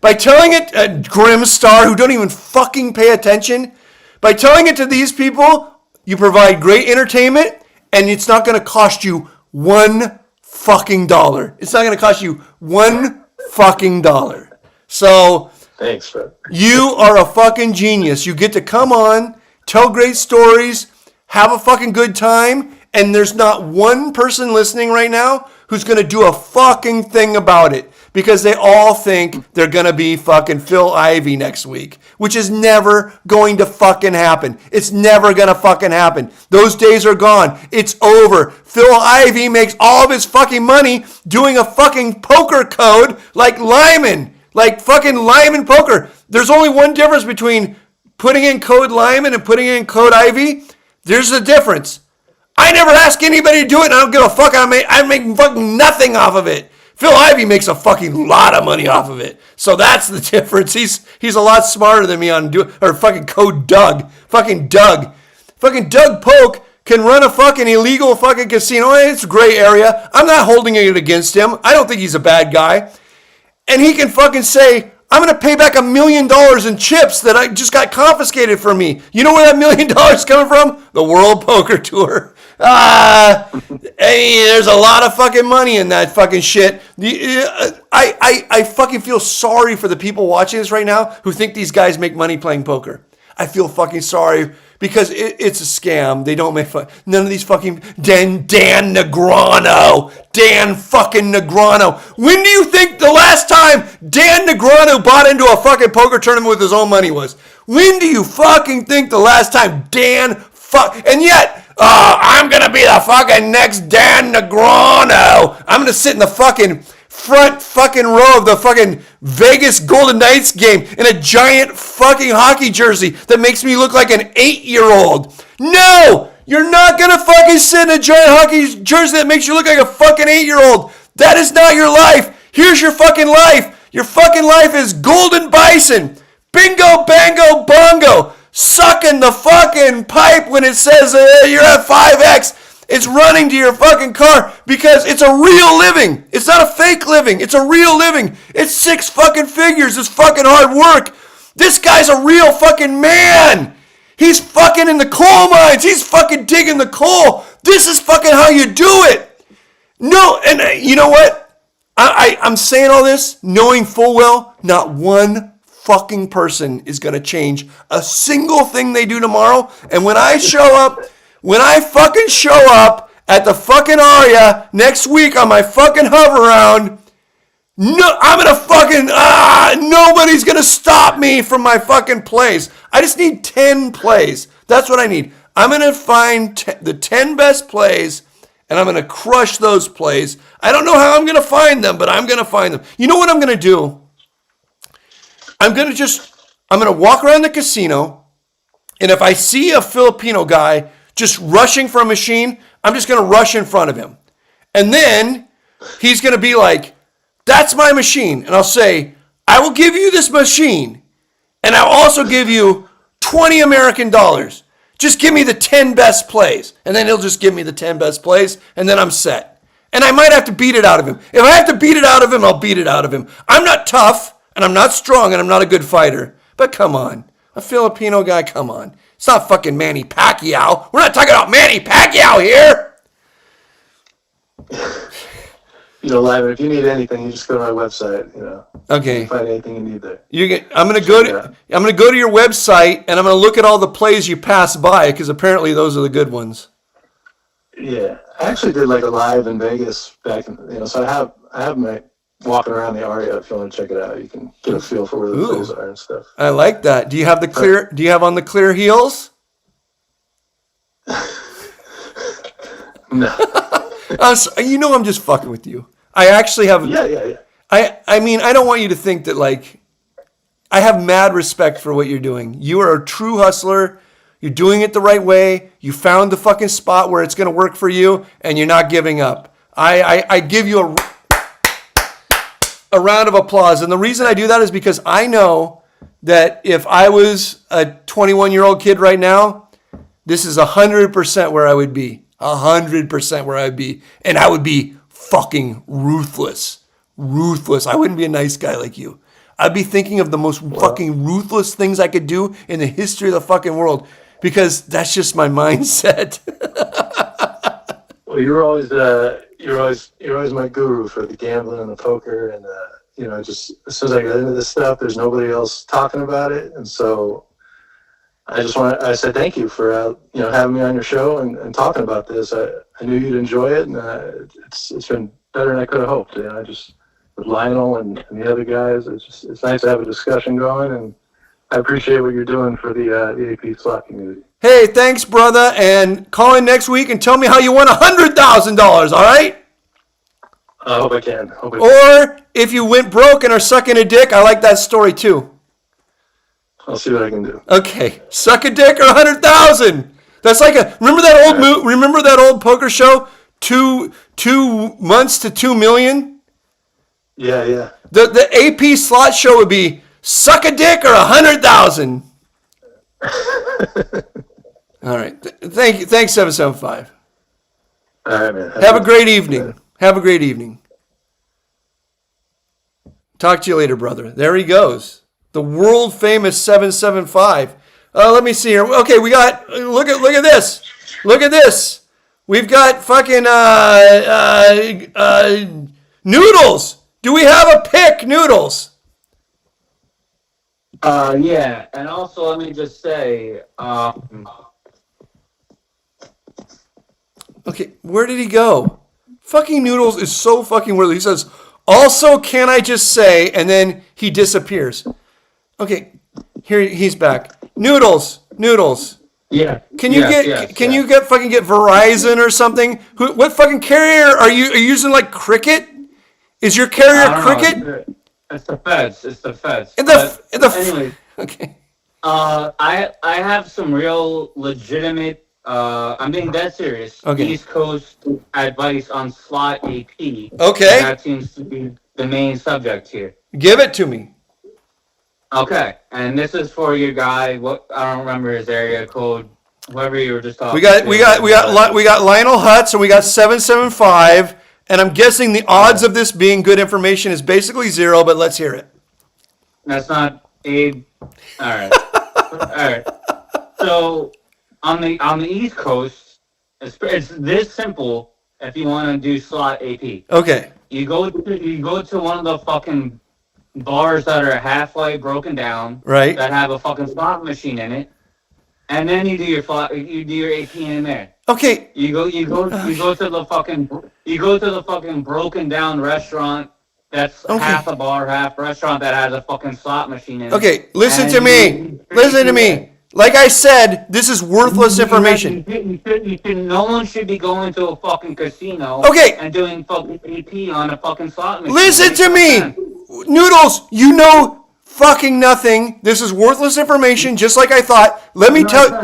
by telling it Grimstar, who don't even fucking pay attention, by telling it to these people, you provide great entertainment, and it's not going to cost you $1 fucking dollar. It's not going to cost you $1 fucking dollar. So thanks, Fred. You are a fucking genius. You get to come on, tell great stories, have a fucking good time, and there's not one person listening right now who's going to do a fucking thing about it because they all think they're going to be fucking Phil Ivey next week, which is never going to fucking happen. It's never going to fucking happen. Those days are gone. It's over. Phil Ivey makes all of his fucking money doing a fucking poker code like Limon, like fucking Limon poker. There's only one difference between putting in code Limon and putting in code Ivey. There's a difference. I never ask anybody to do it, and I don't give a fuck. I make fucking nothing off of it. Phil Ivey makes a fucking lot of money off of it. So that's the difference. He's a lot smarter than me on fucking code Doug. Fucking Doug. Fucking Doug Polk can run a fucking illegal fucking casino. It's a gray area. I'm not holding it against him. I don't think he's a bad guy. And he can fucking say, I'm going to pay back $1 million in chips that I just got confiscated from me. You know where that $1 million is coming from? The World Poker Tour. Hey, there's a lot of fucking money in that fucking shit. I fucking feel sorry for the people watching this right now who think these guys make money playing poker. I feel fucking sorry because it's a scam. They don't make fun. None of these fucking Dan Negreanu. Dan fucking Negreanu. When do you think the last time Dan Negreanu bought into a fucking poker tournament with his own money was? When do you fucking think the last time Dan and yet, I'm going to be the fucking next Dan Negreanu. I'm going to sit in the fucking front fucking row of the fucking Vegas Golden Knights game in a giant fucking hockey jersey that makes me look like an 8-year-old. No! You're not going to fucking sit in a giant hockey jersey that makes you look like a fucking 8-year-old. That is not your life. Here's your fucking life. Your fucking life is Golden Bison. Bingo, bango, bongo. Sucking the fucking pipe when it says you're at 5X. It's running to your fucking car because it's a real living. It's not a fake living. It's a real living. It's 6 fucking figures. It's fucking hard work. This guy's a real fucking man. He's fucking in the coal mines. He's fucking digging the coal. This is fucking how you do it. No, and you know what? I'm saying all this knowing full well not one fucking person is going to change a single thing they do tomorrow. And when I fucking show up at the fucking Aria next week on my fucking hover round, no, I'm going to fucking, nobody's going to stop me from my fucking plays. I just need 10 plays. That's what I need. I'm going to find the 10 best plays and I'm going to crush those plays. I don't know how I'm going to find them, but I'm going to find them. You know what I'm going to do? I'm going to walk around the casino, and if I see a Filipino guy just rushing for a machine, I'm just going to rush in front of him. And then he's going to be like, that's my machine. And I'll say, I will give you this machine, and I'll also give you 20 American dollars. Just give me the 10 best plays. And then he'll just give me the 10 best plays, and then I'm set. And I might have to beat it out of him. If I have to beat it out of him, I'll beat it out of him. I'm not tough. And I'm not strong, and I'm not a good fighter. But come on. A Filipino guy, come on. It's not fucking Manny Pacquiao. We're not talking about Manny Pacquiao here. Lyman, if you need anything, you just go to my website, Okay. You can find anything you need there. I'm gonna go to your website, and I'm gonna look at all the plays you pass by, because apparently those are the good ones. Yeah. I actually did like a live in Vegas back in, so I have my walking around the Aria. If you want to check it out, you can get a feel for where the plays are and stuff. I like that. Do you have on the clear heels? No. I'm just fucking with you. I actually have. Yeah. I mean, I don't want you to think that I have mad respect for what you're doing. You are a true hustler. You're doing it the right way. You found the fucking spot where it's going to work for you, and you're not giving up. I give you a round of applause. And the reason I do that is because I know that if I was a 21-year-old kid right now, this is 100% where I would be. 100% where I would be. And I would be fucking ruthless. Ruthless. I wouldn't be a nice guy like you. I'd be thinking of the most fucking ruthless things I could do in the history of the fucking world because that's just my mindset. Well, you're always my guru for the gambling and the poker, and just as soon as I got into this stuff, there's nobody else talking about it, and so I said thank you for having me on your show and talking about this. I knew you'd enjoy it, and it's been better than I could have hoped. I just with Lionel and the other guys, it's nice to have a discussion going, and I appreciate what you're doing for the AP slot community. Hey, thanks, brother, and call in next week and tell me how you won $100,000, all right? I hope I can. Or if you went broke and are sucking a dick, I like that story too. I'll see what I can do. Okay, suck a dick or 100,000. That's like remember that old poker show, 2 months to 2 million? Yeah. The AP slot show would be suck a dick or 100,000. All right. Thank you. Thanks, 775. All right, man. Have a great evening. Have a great evening. Talk to you later, brother. There he goes. The world famous 775. Let me see here. Okay, we got look at this. Look at this. We've got fucking Noodles. Do we have a pick, Noodles? Yeah, and also let me just say, Okay, where did he go? Fucking Noodles is so fucking weird. He says, Also, can I just say, and then he disappears. Okay, here he's back. Noodles. Yeah. Can you get Verizon or something? What fucking carrier are you using? Like Cricket? Is your carrier Cricket? It's the feds. It's the feds. Anyway. Okay. I have some real legitimate. I'm being dead serious. Okay. East Coast advice on slot AP. Okay. That seems to be the main subject here. Give it to me. Okay, and this is for your guy. What I don't remember his area code. Whoever you were just talking. We got Lionel Hutz and we got 775, and I'm guessing the odds of this being good information is basically 0. But let's hear it. That's not Abe. All right. All right. So on the East Coast, it's this simple. If you want to do slot AP, Okay. you go to one of the fucking bars that are halfway broken down, Right. that have a fucking slot machine in it, and then you do your AP in there. Okay. You go to the fucking broken down restaurant that's half a bar, half restaurant that has a fucking slot machine in it. Okay. Listen to me. Like I said, this is worthless information. No one should be going to a fucking casino and doing fucking AP on a fucking slot machine. Listen to me. Noodles, you know fucking nothing. This is worthless information, just like I thought. Let me tell you.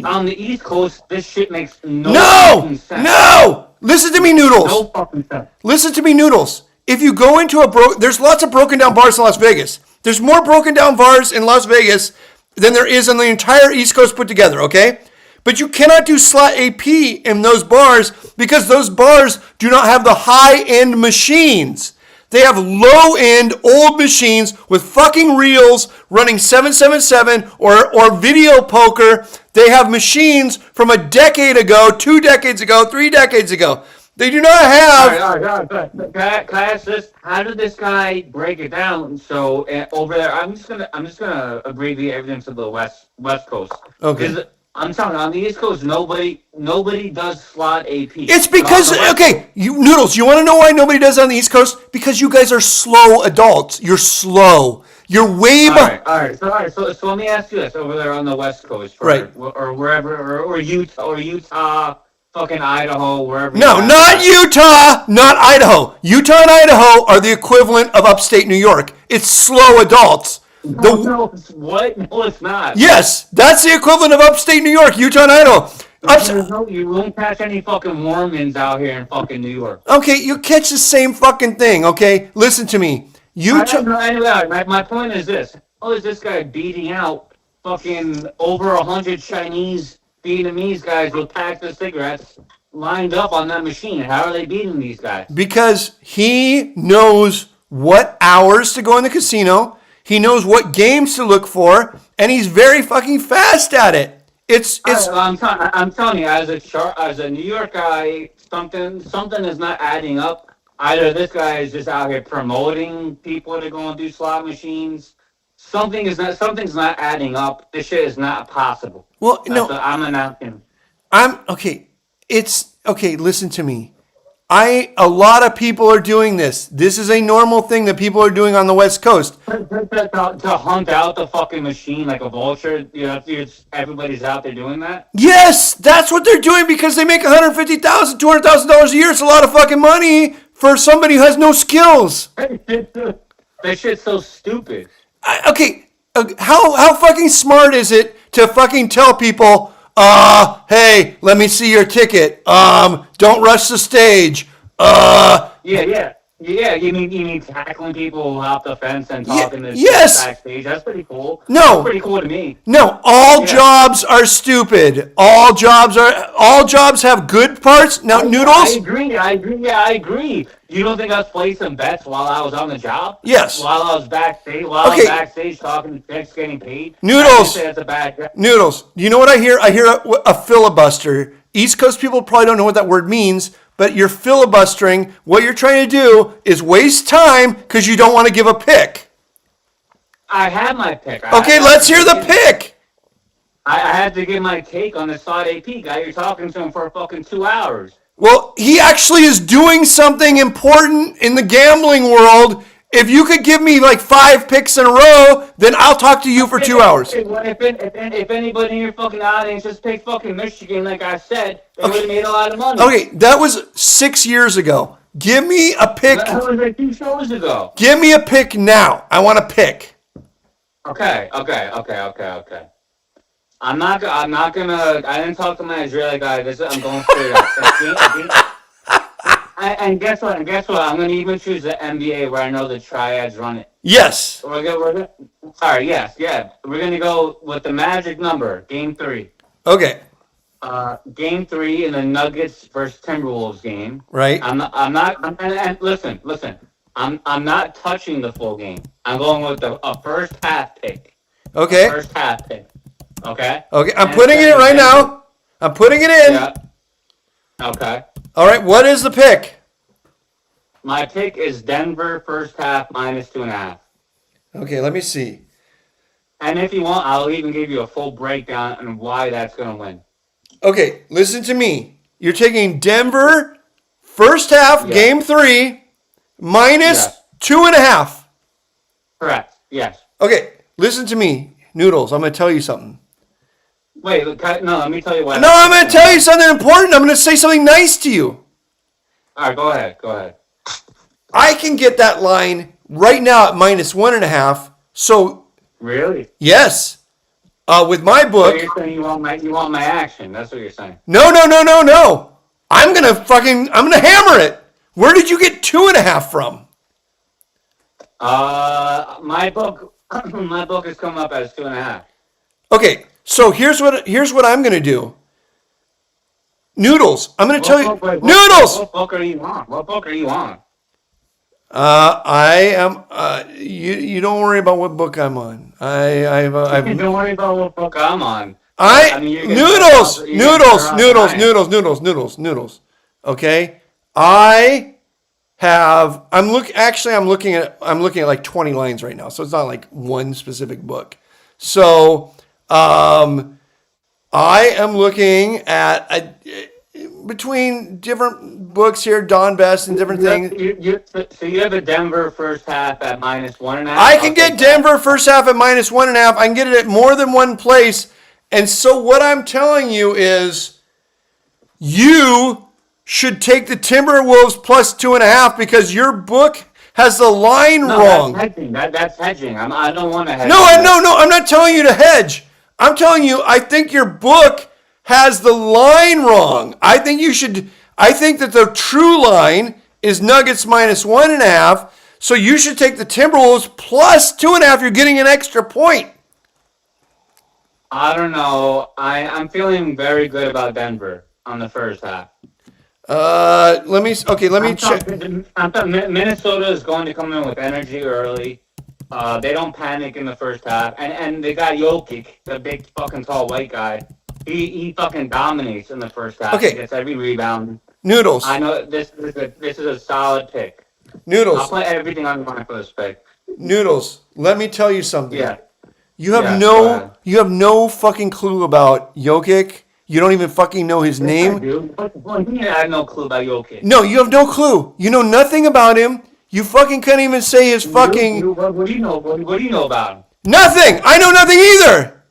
On the East Coast, this shit makes no fucking sense. No! Listen to me, Noodles. No fucking sense. Listen to me, Noodles. If you go into there's lots of broken down bars in Las Vegas. There's more broken down bars in Las Vegas than there is on the entire East Coast put together, okay? But you cannot do slot AP in those bars because those bars do not have the high-end machines. They have low-end old machines with fucking reels running 777 or video poker. They have machines from a decade ago, 2 decades ago, 3 decades ago. They do not have. All right. Can I ask this? How did this guy break it down? So over there, I'm just gonna abbreviate everything to the west coast. Okay. I'm telling you, on the East Coast, nobody does slot AP. It's because, Noodles, you want to know why nobody does it on the East Coast? Because you guys are slow adults. You're slow. You're way behind. All right. So let me ask you this: over there on the West Coast, or wherever, or Utah, fucking Idaho, wherever. No, not Utah, not Idaho. Utah and Idaho are the equivalent of upstate New York. It's slow adults. No, what? No, it's not. Yes, that's the equivalent of upstate New York, Utah and Idaho. You won't catch any fucking Mormons out here in fucking New York. Okay, you catch the same fucking thing, okay? Listen to me. My point is this. How is this guy beating out fucking over 100 Chinese, Vietnamese guys with packs of cigarettes lined up on that machine? How are they beating these guys? Because he knows what hours to go in the casino. He knows what games to look for, and he's very fucking fast at it. I'm telling you, as a New York guy, something is not adding up. Either this guy is just out here promoting people to go and do slot machines. Something's not adding up. This shit is not possible. Well, no, I'm announcing. Listen to me. A lot of people are doing this. This is a normal thing that people are doing on the West Coast. To hunt out the fucking machine like a vulture, everybody's out there doing that? Yes, that's what they're doing because they make $150,000, $200,000 a year. It's a lot of fucking money for somebody who has no skills. That shit's so stupid. How fucking smart is it to fucking tell people, hey, let me see your ticket. Don't rush the stage. Yeah. You mean tackling people off the fence and talking to yes. backstage? That's pretty cool. No, that's pretty cool to me. No, all jobs are stupid. All jobs have good parts. Now, Noodles. I agree. You don't think I was placing bets while I was on the job? Yes. While I was backstage, talking to chicks getting paid. Noodles. That's a bad job. Noodles. You know what I hear? I hear a filibuster. East Coast people probably don't know what that word means, but you're filibustering. What you're trying to do is waste time because you don't want to give a pick. I had my pick. Okay, let's hear the pick. I had to give my take on the slot AP guy. You're talking to him for fucking 2 hours. Well, he actually is doing something important in the gambling world. If you could give me like 5 picks in a row, then I'll talk to you for 2 hours. If anybody in your fucking audience just picked fucking Michigan, like I said, they would have made a lot of money. Okay, that was 6 years ago. Give me a pick. That was like 2 shows ago. Give me a pick now. I want a pick. Okay. I'm not gonna. I didn't talk to my Israeli guy. I'm going straight up. And guess what? I'm gonna even choose the NBA where I know the triads run it. Yes. We're gonna go with the magic number, Game 3. Okay. Game 3 in the Nuggets versus Timberwolves game. Right. I'm not. And listen. I'm not touching the full game. I'm going with a first half pick. Okay. First half pick. Okay. Okay. I'm putting it in right now. I'm putting it in. Yeah. Okay. All right. What is the pick? My pick is Denver first half -2.5. Okay. Let me see. And if you want, I'll even give you a full breakdown on why that's going to win. Okay. Listen to me. You're taking Denver first half, Yeah. game 3, minus Yes. 2.5. Correct. Yes. Okay. Listen to me, Noodles. I'm going to tell you something. Wait. No. Let me tell you why. No, I'm going to tell you something important. I'm going to say something nice to you. All right. Go ahead. I can get that line right now at -1.5. So Really? yes, with my So book. you're saying you want my action? That's what you're saying. No. I'm gonna hammer it. Where did you get 2.5 from? My book is coming up as 2.5. Okay, so here's what I'm gonna do. Noodles, I'm gonna tell you. Noodles. What book are you on? I am. You don't worry about what book I'm on. I've Don't worry about what book I'm on. Noodles. Okay, I'm looking at like 20 lines right now, so it's not like one specific book. So, I am looking at between different books here, Don Best and different things. So you have a Denver first half at -1.5. I can get Denver first half at -1.5. I can get it at more than one place. And so what I'm telling you is you should take the Timberwolves plus 2.5 because your book has the line wrong. That's hedging. That's hedging. I don't want to hedge. No, I'm not telling you to hedge. I'm telling you I think your book has the line wrong. I think that the true line is Nuggets -1.5. So you should take the Timberwolves plus 2.5. You're getting an extra point. I don't know. I'm feeling very good about Denver on the first half. Let me check. Minnesota is going to come in with energy early. They don't panic in the first half, and they got Jokic, the big fucking tall white guy. He fucking dominates in the first half. Okay. He gets every rebound. Noodles. I know this is a solid pick. I'll Noodles. play everything on the line for this pick. Noodles. Let me tell you something. Yeah. You have Yeah, go ahead. you have no fucking clue about Jokic. You don't even fucking know his name. Dude, I have no clue about Jokic. No, you have no clue. You know nothing about him. You fucking couldn't even say his fucking What do you know? What do you know about him? nothing. I know nothing either.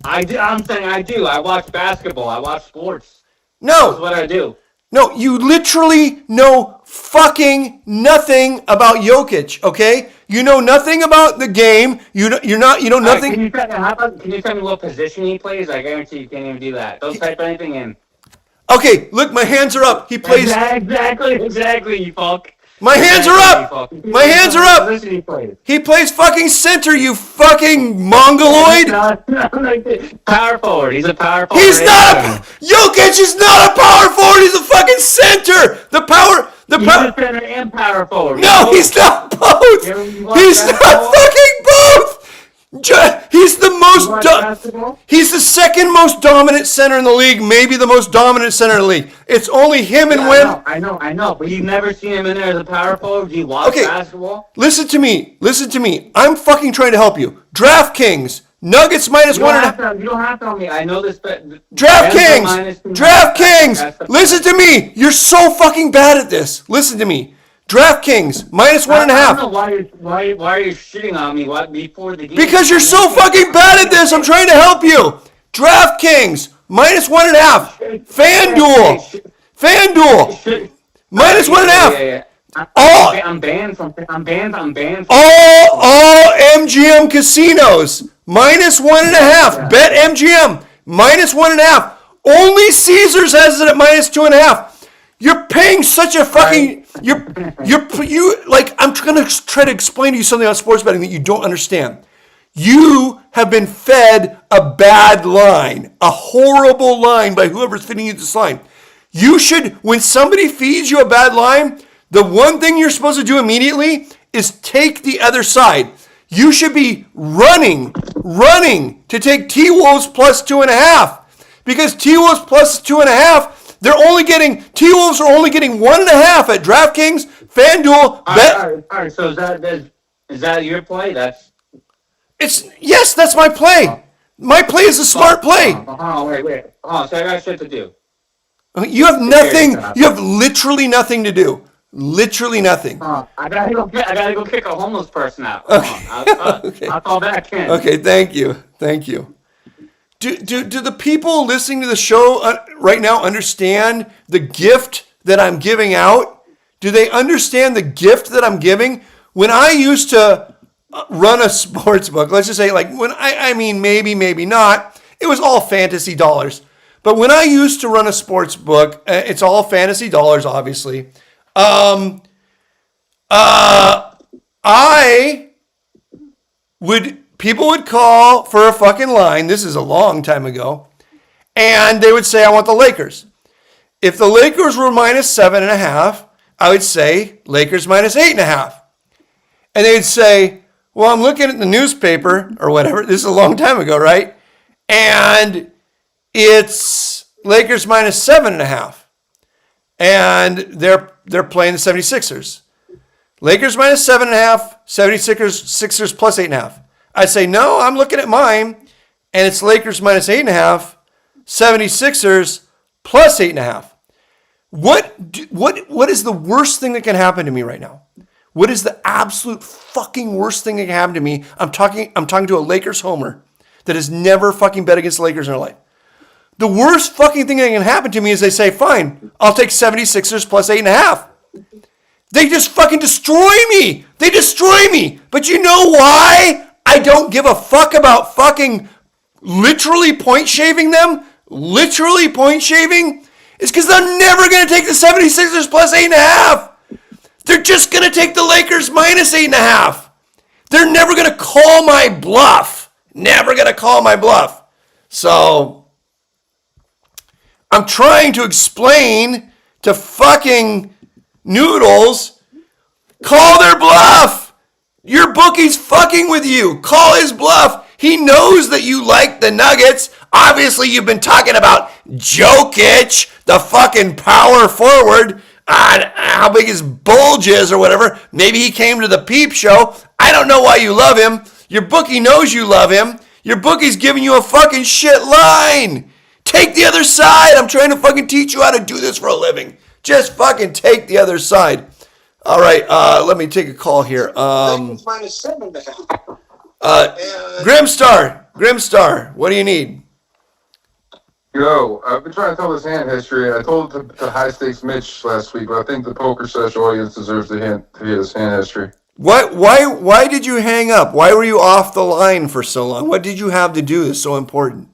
I'm saying I do. I watch basketball. I watch sports. That's No, what I do. no, you literally know fucking nothing about Jokic. Okay, you know nothing about the game. You know nothing. Can you tell me what position he plays? I guarantee you can't even do that. Don't type anything in. Okay, look, my hands are up. He plays. Exactly, you fuck. My hands are up. My hands are up. Position he plays. He plays fucking center. You fucking mongoloid. Power forward. He's a power forward. He's not. Jokic is not a power forward. He's a fucking center. He's a center and power forward. No, he's not both. You watch He's not basketball? fucking both. He's the You most. watch basketball? He's the second most dominant center in the league. Maybe the most dominant center in the league. It's only him and Wim. I know. But you've never seen him in there as a power forward. Do you watch Okay. basketball? Listen to me. I'm fucking trying to help you. DraftKings, Nuggets minus You one don't and a half. have to. You don't have to tell me. I know this. DraftKings. Listen to me. You're so fucking bad at this. Listen to me. DraftKings minus one and a I half. don't know why are you shitting on me before the game? Because you're so fucking bad at this. I'm trying to help you. DraftKings minus one and a half. FanDuel minus one and a half. Yeah. All I'm banned from. all MGM casinos minus one and a half. Bet MGM minus one and a half. Only Caesars has it at minus two and a half. You're paying such a fucking you like I'm gonna try to explain to you something on sports betting that you don't understand. You have been fed a bad line, a horrible line by whoever's feeding you this line. You should, when somebody feeds you a bad line, the one thing you're supposed to do immediately is take the other side. You should be running to take T-Wolves plus 2.5. Because T-Wolves plus 2.5, T-Wolves are only getting 1.5 at DraftKings, FanDuel, Bet. All right. So is that your play? Yes, that's my play. My play is a smart play. Wait. So I got shit to do. You have nothing. You have literally nothing to do. Literally nothing. I gotta go kick a homeless person out. I'll call back in. Okay, thank you. Do the people listening to the show right now understand the gift that I'm giving out? Do they understand the gift that I'm giving? When I used to run a sports book, let's just say like when I mean maybe not, it was all fantasy dollars. But when I used to run a sports book, it's all fantasy dollars, obviously. People would call for a fucking line. This is a long time ago. And they would say, I want the Lakers. If the Lakers were minus 7.5, I would say Lakers minus 8.5. And they'd say, well, I'm looking at the newspaper or whatever. This is a long time ago, right? And it's Lakers minus 7.5. And they're playing the 76ers. Lakers minus 7.5, 76ers plus 8.5. I'd say, no, I'm looking at mine, and it's Lakers minus 8.5, 76ers plus 8.5. What is the worst thing that can happen to me right now? What is the absolute fucking worst thing that can happen to me? I'm talking to a Lakers homer that has never fucking bet against the Lakers in her life. The worst fucking thing that can happen to me is they say, fine, I'll take 76ers plus 8.5. They just fucking destroy me. They destroy me. But you know why I don't give a fuck about fucking literally point shaving them? Literally point shaving? It's because they're never going to take the 76ers plus 8.5. They're just going to take the Lakers minus 8.5. They're never going to call my bluff. Never going to call my bluff. So I'm trying to explain to fucking Noodles, call their bluff. Your bookie's fucking with you. Call his bluff. He knows that you like the Nuggets. Obviously, you've been talking about Jokic, the fucking power forward, how big his bulge is or whatever. Maybe he came to the peep show. I don't know why you love him. Your bookie knows you love him. Your bookie's giving you a fucking shit line. Take the other side. I'm trying to fucking teach you how to do this for a living. Just fucking take the other side. All right, let me take a call here. Minus 7.5. Grimstar, what do you need? Yo, I've been trying to tell this hand history. I told it to High Stakes Mitch last week, but I think the Pokersesh audience deserves to hear this hand history. Why did you hang up? Why were you off the line for so long? What did you have to do that's so important?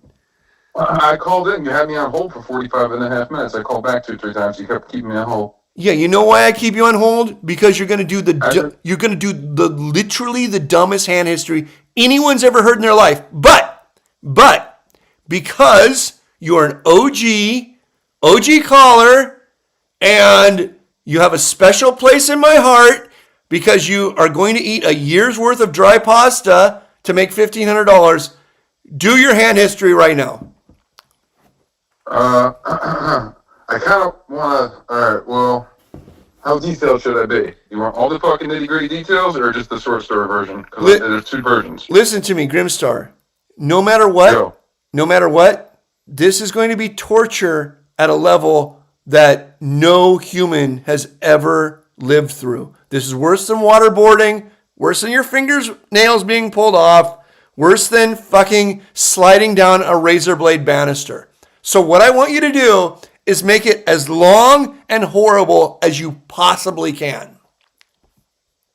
I called in. You had me on hold for 45.5 minutes. I called back 2-3 times. You kept keeping me on hold. Yeah, you know why I keep you on hold? Because you're gonna do literally the dumbest hand history anyone's ever heard in their life. But because you're an OG caller, and you have a special place in my heart because you are going to eat a year's worth of dry pasta to make $1,500. Do your hand history right now. I kind of want to. All right. Well, how detailed should I be? You want all the fucking nitty gritty details, or just the short story version? Because there's two versions. Listen to me, Grimstar. no matter what, this is going to be torture at a level that no human has ever lived through. This is worse than waterboarding, worse than your nails being pulled off, worse than fucking sliding down a razor blade banister. So what I want you to do is make it as long and horrible as you possibly can.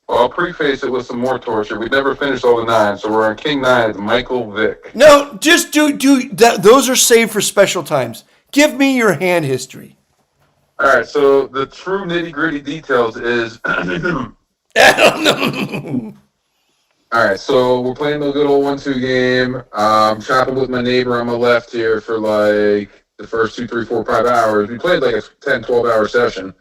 Well, I'll preface it with some more torture. We've never finished all the 9, so we're on King 9 with Michael Vick. No, just do that. Those are saved for special times. Give me your hand history. All right, so the true nitty-gritty details is... All right, so we're playing the good old 1-2 game. Shopping with my neighbor on my left here for like the first 2, 3, 4, 5 hours. We played like a 10, 12-hour session.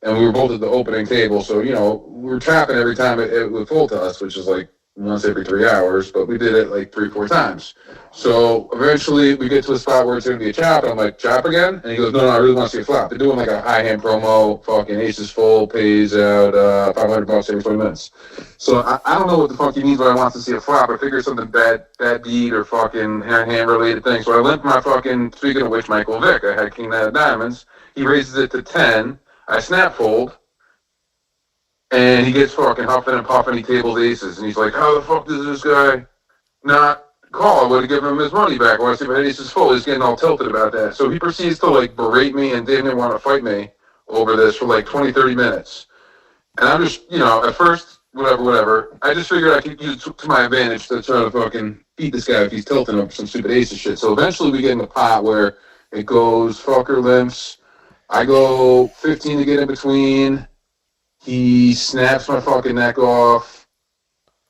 And we were both at the opening table, so, we were trapping every time it would fall to us, which is like once every 3 hours, but we did it like 3, 4 times. So eventually we get to a spot where it's going to be a chop, and I'm like, chop again? And he goes, no, I really want to see a flop. They're doing like a high hand promo, fucking aces full, pays out $500 every 20 minutes. So I don't know what the fuck he means when I want to see a flop. I figured something bad beat or fucking hand related thing. So I limped my fucking, speaking of which, Michael Vick. I had king 9 of diamonds. He raises it to 10. I snap fold, and he gets fucking huffing and puffing. He tables aces, and he's like, how the fuck does this guy not call? I would have given him his money back. When I see if I had aces full, he's getting all tilted about that. So he proceeds to, like, berate me and didn't want to fight me over this for, like, 20, 30 minutes. And I'm just, at first, whatever. I just figured I could use it to my advantage to try to fucking beat this guy if he's tilting him for some stupid aces shit. So eventually we get in the pot where it goes fucker limps. I go 15 to get in between. He snaps my fucking neck off.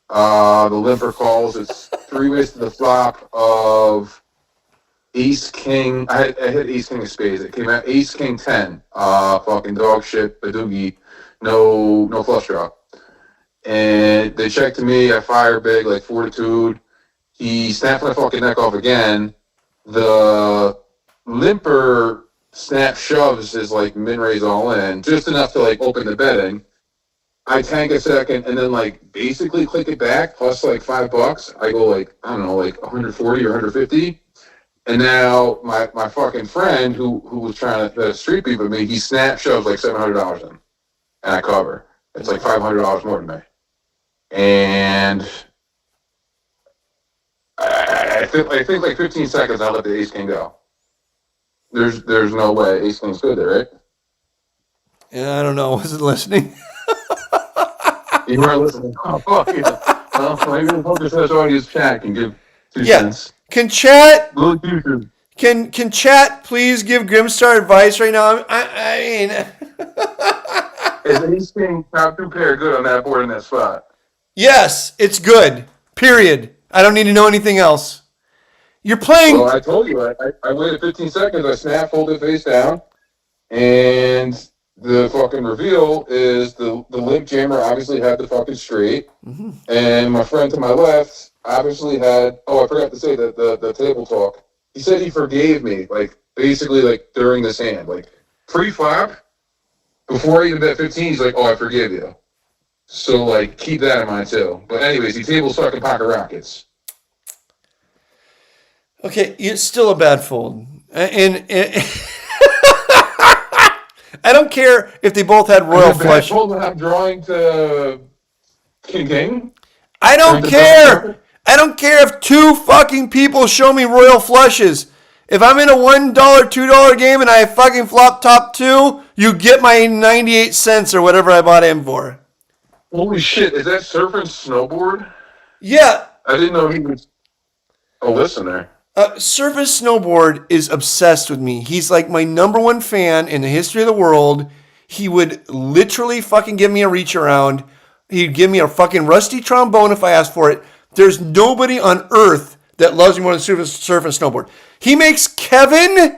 The limper calls. It's 3 ways to the flop of ace king. I hit ace king of spades. It came out ace king 10. Fucking dog shit, badoogie. No flush draw. And they check to me. I fire big, like fortitude. He snaps my fucking neck off again. The limper snap shoves is like min raise all in, just enough to like open the betting. I tank a second and then like basically click it back plus like $5. I go like, I don't know, like 140 or 150. And now my fucking friend who was trying to street beat with me, he snap shoves like $700 in. And I cover. It's like $500 more than me. And I think like 15 seconds I let the ace king go. There's no way ace king's good there, right? Yeah, I don't know. Wasn't listening. You weren't listening. Oh, fuck yeah. Well, maybe the Pokersesh audience chat can give 2 cents. Can chat? Little future. Can chat please give Grimstar advice right now? I mean, Is ace king top 2 pair good on that board in that spot? yes, it's good. Period. I don't need to know anything else. You're playing. Well, I told you. I waited 15 seconds. I snap folded face down, and the fucking reveal is the limp jammer obviously had the fucking straight, and my friend to my left obviously had. Oh, I forgot to say that the table talk. He said he forgave me, like basically like during this hand, like pre-flop, before I even bet 15. He's like, "Oh, I forgive you." So like keep that in mind too. But anyways, he tables fucking pocket rockets. Okay, it's still a bad fold. And I don't care if they both had royal flush. I'm drawing to king. I don't care. I don't care if 2 fucking people show me royal flushes. If I'm in a $1, $2 game and I fucking flop top 2, you get my 98 cents or whatever I bought in for. Holy shit, is that Surfer and Snowboard? Yeah. I didn't know he was a listener. Surface Snowboard is obsessed with me. He's like my #1 fan in the history of the world. He would literally fucking give me a reach around. He'd give me a fucking rusty trombone if I asked for it. There's nobody on earth that loves me more than Surf and Snowboard. He makes Kevin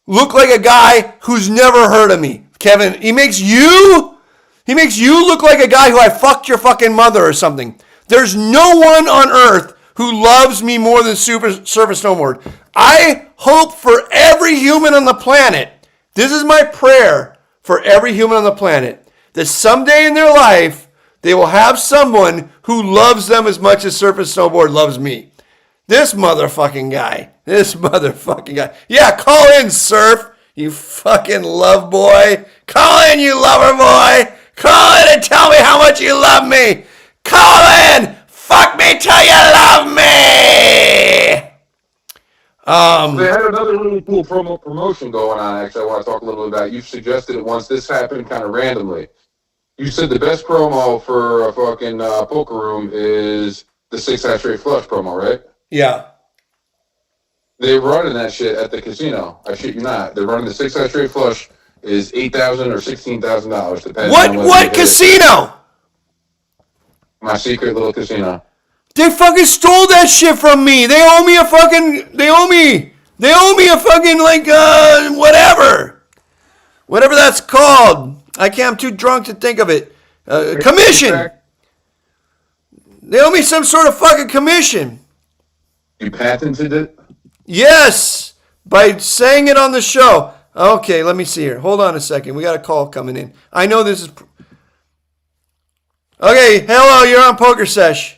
look like a guy who's never heard of me. Kevin, he makes you look like a guy who I fucked your fucking mother or something. There's no one on earth who loves me more than Surf and Snowboard. I hope for every human on the planet, this is my prayer for every human on the planet, that someday in their life, they will have someone who loves them as much as Surf and Snowboard loves me. This motherfucking guy. Yeah, call in, Surf. You fucking love boy. Call in, you lover boy. Call in and tell me how much you love me. Call in. Fuck me till you love me. They had another really cool promotion going on, actually, I want to talk a little bit about. You suggested it once. This happened kind of randomly. You said the best promo for a fucking poker room is the 6-hat straight flush promo, right? Yeah. They're running that shit at the casino. I shit you not. They're running the 6-hat straight flush is $8,000 or $16,000, depending on whether What casino? My secret little casino. They fucking stole that shit from me. They owe me a fucking like whatever that's called. I'm too drunk to think of it. Commission. They owe me some sort of fucking commission. You patented it? Yes, by saying it on the show. Okay, let me see here. Hold on a second. We got a call coming in. I know this is. Okay, hello. You're on Pokersesh.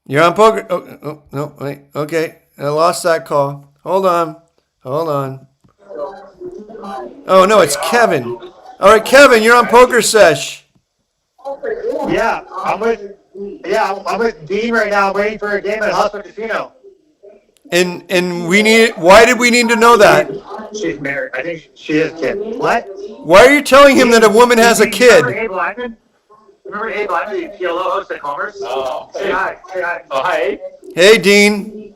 You're on poker. Oh, no, wait. Okay, I lost that call. Hold on. Oh no, it's Kevin. All right, Kevin, you're on Pokersesh. Yeah, I'm with Dean right now, waiting for a game at Hustler Casino. And why did we need to know that? She's married. I think she has a kid. What? Why are you telling him that a woman has a kid? Remember Abe Lyman, the PLO host at Commerce? Oh, say hi. Oh, hi, Abe. Hey, Dean.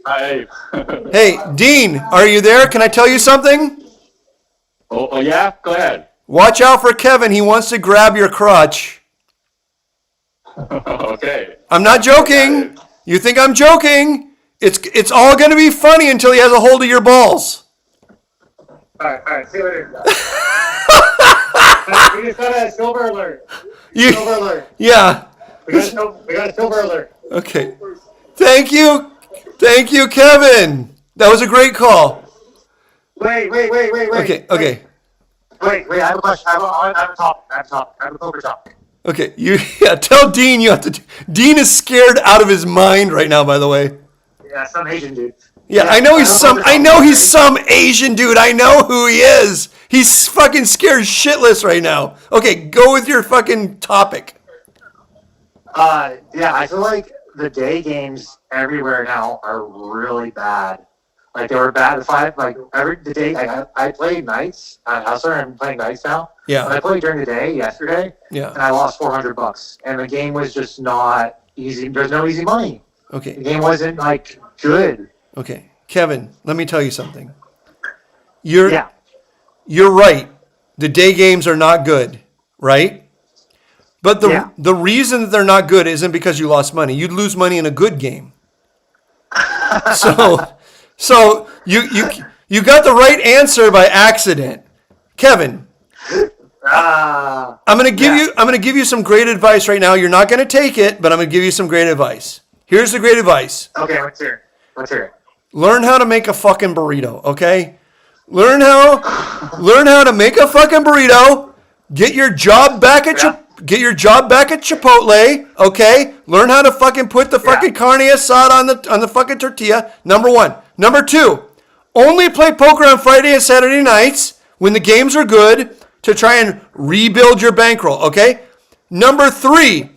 Hi, Abe. Hey, Dean, are you there? Can I tell you something? Oh, yeah? Go ahead. Watch out for Kevin. He wants to grab your crotch. Okay. I'm not joking. You think I'm joking? It's all going to be funny until he has a hold of your balls. All right. See you later. We just got a silver alert. Silver alert. Yeah. We got a silver alert. Okay. Thank you, Kevin. That was a great call. Wait. Okay. Wait, I have a question. I have a topic. I have a poker topic. Okay. Tell Dean you have to. Dean is scared out of his mind right now. By the way. Yeah, some Asian dude. Yeah, I know he's some Asian dude. I know who he is. He's fucking scared shitless right now. Okay, go with your fucking topic. Yeah, I feel like the day games everywhere now are really bad. Like they were bad. I played nights at Hustler. I'm playing nights now. Yeah. And I played during the day yesterday. Yeah. And I lost $400, and the game was just not easy. There's no easy money. Okay. The game wasn't like good. Okay, Kevin, let me tell you something. You're right. The day games are not good, right? But the reason that they're not good isn't because you lost money. You'd lose money in a good game. So you got the right answer by accident, Kevin. I'm gonna give you some great advice right now. You're not gonna take it, but I'm gonna give you some great advice. Here's the great advice. Okay, let's hear it. Learn how to make a fucking burrito, okay? Learn how to make a fucking burrito. Get your job back at Chipotle, okay? Learn how to fucking put the fucking carne asada on the fucking tortilla. Number 1. Number 2. Only play poker on Friday and Saturday nights when the games are good to try and rebuild your bankroll, okay? Number 3.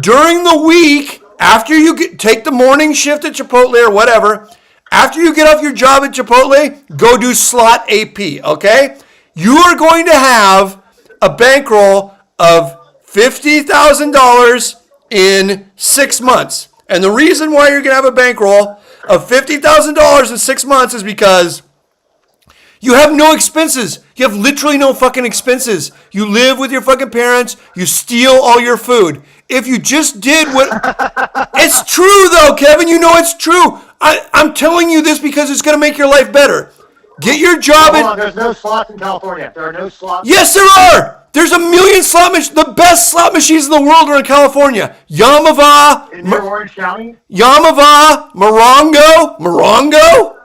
During the week, after you take the morning shift at Chipotle or whatever, after you get off your job at Chipotle, go do slot AP, okay? You are going to have a bankroll of $50,000 in 6 months. And the reason why you're going to have a bankroll of $50,000 in 6 months is because you have no expenses. You have literally no fucking expenses. You live with your fucking parents. You steal all your food. If you just did what... It's true, though, Kevin. You know it's true. I'm telling you this because it's going to make your life better. Get your job... There's no slots in California. There are no slots. Yes, there are. There's a million slot machines. The best slot machines in the world are in California. Yamava... In your Orange County? Yamava, Morongo.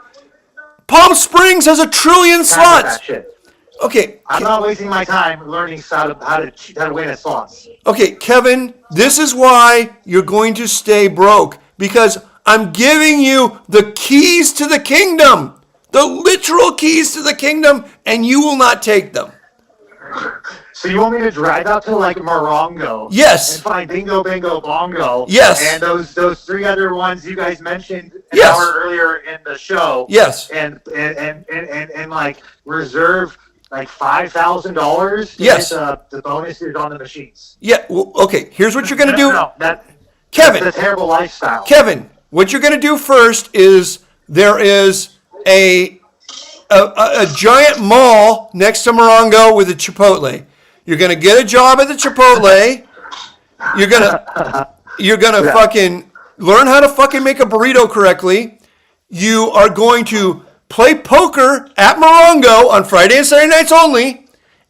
Palm Springs has 1 trillion slots. Okay. I'm not wasting my time learning how to win at slots. Okay, Kevin, this is why you're going to stay broke, because I'm giving you the keys to the kingdom, the literal keys to the kingdom, and you will not take them. So you want me to drive out to like Morongo? Yes. And find Bingo, Bingo, Bongo? Yes. And those three other ones you guys mentioned an Yes. hour earlier in the show. Yes. And like reserve like $5,000 to Yes. get the bonuses on the machines. Yeah, well, okay, here's what you're going to do. No, Kevin. that's a terrible lifestyle. Kevin, what you're going to do first is there is a giant mall next to Morongo with a Chipotle. You're going to get a job at the Chipotle. You're gonna fucking learn how to fucking make a burrito correctly. You are going to play poker at Morongo on Friday and Saturday nights only.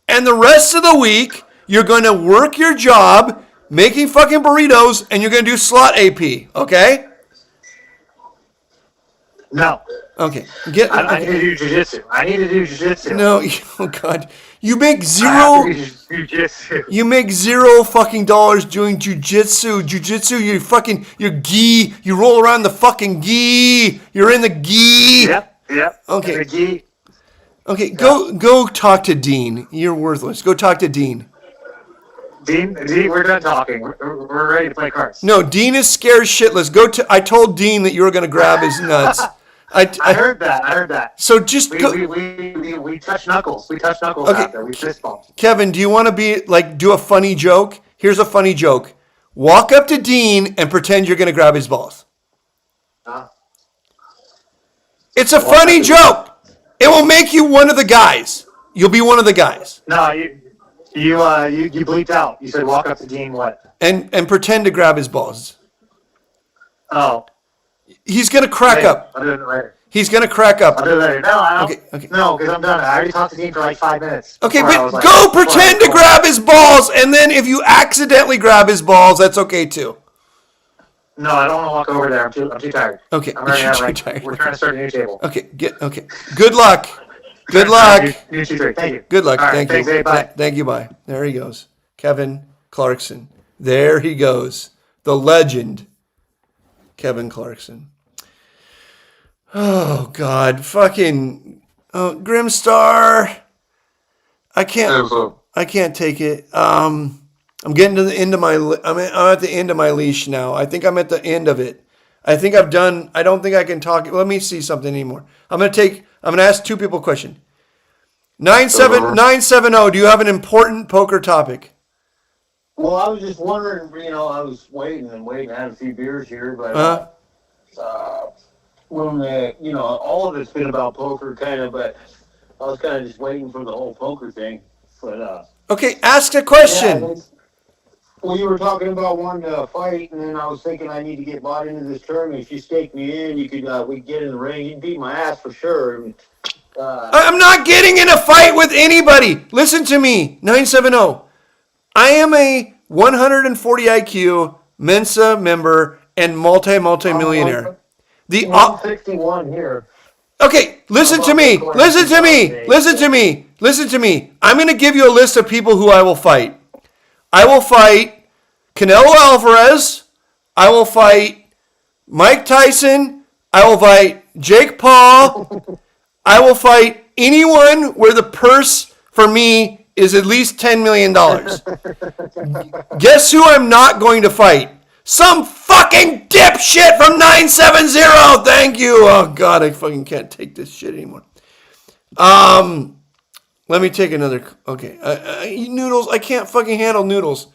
And the rest of the week, you're going to work your job making fucking burritos, and you're going to do slot AP, okay? No. Okay. I need to do jujitsu. I need to do jujitsu. No, oh God. You make I zero. have to do jujitsu. You make zero fucking dollars doing jujitsu. Jujitsu, you're gi. You roll around the fucking gi. You're in the gi. Yep. Okay. The gi. Okay, go talk to Dean. You're worthless. Go talk to Dean. Dean, we're done talking. We're ready to play cards. No, Dean is scared shitless. I told Dean that you were going to grab his nuts. I heard that. So just go. We touch knuckles. We touch knuckles Okay. after. We fist bump. Kevin, do you want to do a funny joke? Here's a funny joke. Walk up to Dean and pretend you're going to grab his balls. It's a funny joke. It will make you one of the guys. You'll be one of the guys. No, you bleeped out. You said walk up to Dean what? And pretend to grab his balls. Oh. He's going to crack up. I'll do it later. He's going to crack up. I'll do it later. No, I don't. Okay. No, because I'm done. I already talked to Dean for like 5 minutes. Okay, before I but was like- go before I pretend to told grab his balls, and then if you accidentally grab his balls, that's okay too. No, I don't want to walk over there. I'm too tired. Okay, I'm ready. you're I'm too tired. We're trying to start a new table. Okay, good luck. Good luck. New 2-3. Thank you. Good luck. All right, Thank thanks, you. Dave. Bye. Thank you. Bye. There he goes. Kevin Clarkson. There he goes. The legend. Kevin Clarkson. Oh God. Fucking Grimstar. I can't take it. I'm getting to the end of I'm at the end of my leash now. I think I'm at the end of it. I think I've done. I don't think I can talk. Let me see something anymore. I'm gonna ask two people a question. 970. Do you have an important poker topic? Well, I was just wondering, I was waiting. I had a few beers here, but when all of it's been about poker, kind of, but I was kind of just waiting for the whole poker thing. But Okay, ask a question. yeah, well, you were talking about wanting to fight, and then I was thinking I need to get bought into this tournament. If you stake me in, you could we get in the ring. You'd beat my ass for sure. And, I'm not getting in a fight with anybody. Listen to me, 970. I am a 140 IQ Mensa member and multi-millionaire. The 161 here. Okay, listen to me. Listen to me. Listen to me. Listen to me. I'm going to give you a list of people who I will fight. I will fight Canelo Alvarez. I will fight Mike Tyson. I will fight Jake Paul. I will fight anyone where the purse for me is at least $10 million. Guess who I'm not going to fight? Some fucking dipshit from 970. Thank you. Oh, God, I fucking can't take this shit anymore. Let me take another. Okay. Noodles, I can't fucking handle Noodles.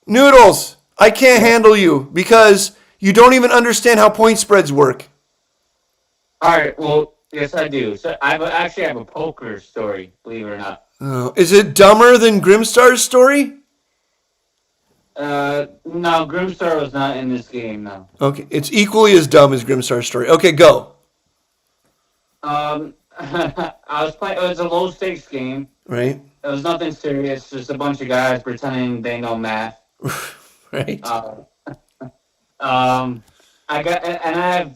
Noodles, I can't handle you because you don't even understand how point spreads work. All right, well, yes, I do. So I actually have a poker story, believe it or not. Oh, is it dumber than Grimstar's story? No, Grimstar was not in this game, no. Okay, it's equally as dumb as Grimstar's story. Okay, go. I was playing. It was a low stakes game. Right. It was nothing serious. Just a bunch of guys pretending they know math. Right. I have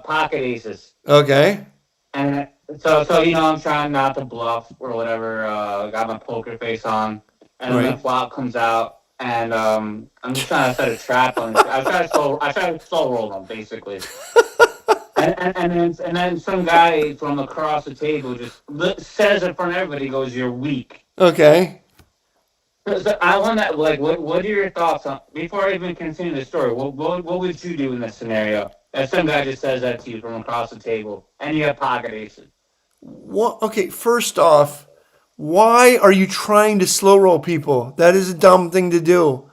pocket aces. Okay. And So I'm trying not to bluff or whatever. Got my poker face on, and then the Right. flop comes out, and I'm just trying to set a trap on. I try to slow roll them basically, and then some guy from across the table just says in front of everybody, goes, "You're weak." Okay. So I want to like, what are your thoughts on before I even continue the story? What would you do in this scenario? If some guy just says that to you from across the table, and you have pocket aces. What? Okay. First off, why are you trying to slow roll people? That is a dumb thing to do.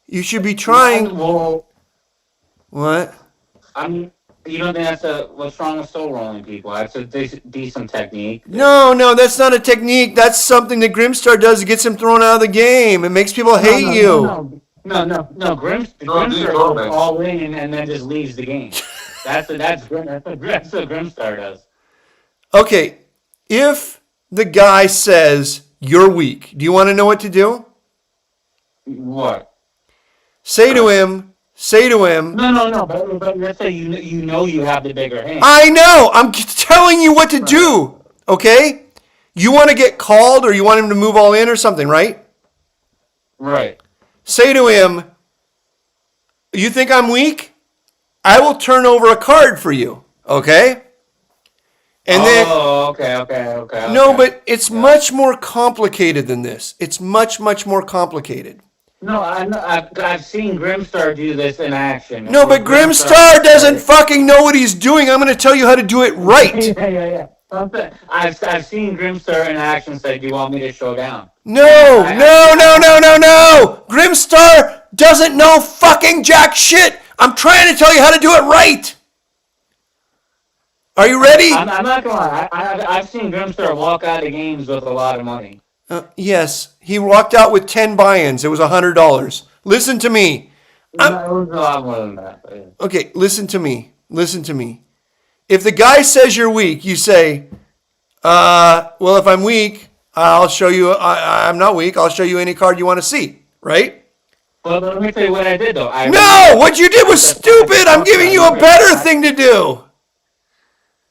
You should be trying. Well, What? I mean, you don't think what's wrong with soul rolling people? That's a decent technique. No, no, that's not a technique. That's something that Grimstar does. It gets him thrown out of the game. It makes people hate you. No. Grimstar goes all in and then just leaves the game. That's what Grimstar does. Okay, if the guy says you're weak, do you want to know what to do? What? Say to him. No. But let's say you have the bigger hand. I know. I'm telling you what to do. Okay? You want to get called or you want him to move all in or something, right? Right. Say to him, you think I'm weak? I will turn over a card for you. Okay? And then Okay. no, but it's much more complicated than this. It's much more complicated. No, I've seen Grimstar do this in action. No, but Grimstar doesn't fucking know what he's doing. I'm going to tell you how to do it right. Yeah. I've seen Grimstar in action say, "Do you want me to show down?" No. Grimstar doesn't know fucking jack shit. I'm trying to tell you how to do it right. Are you ready? I'm not gonna lie. I've seen Grimstar walk out of games with a lot of money. Yes, he walked out with 10 buy-ins. It was $100. Listen to me. It was a lot more than that. But yeah. Okay, listen to me. If the guy says you're weak, you say, well, if I'm weak, I'll show you. I'm not weak. I'll show you any card you want to see, right? Well, let me tell you what I did, though. No, what you did was stupid. I'm giving you a better thing to do.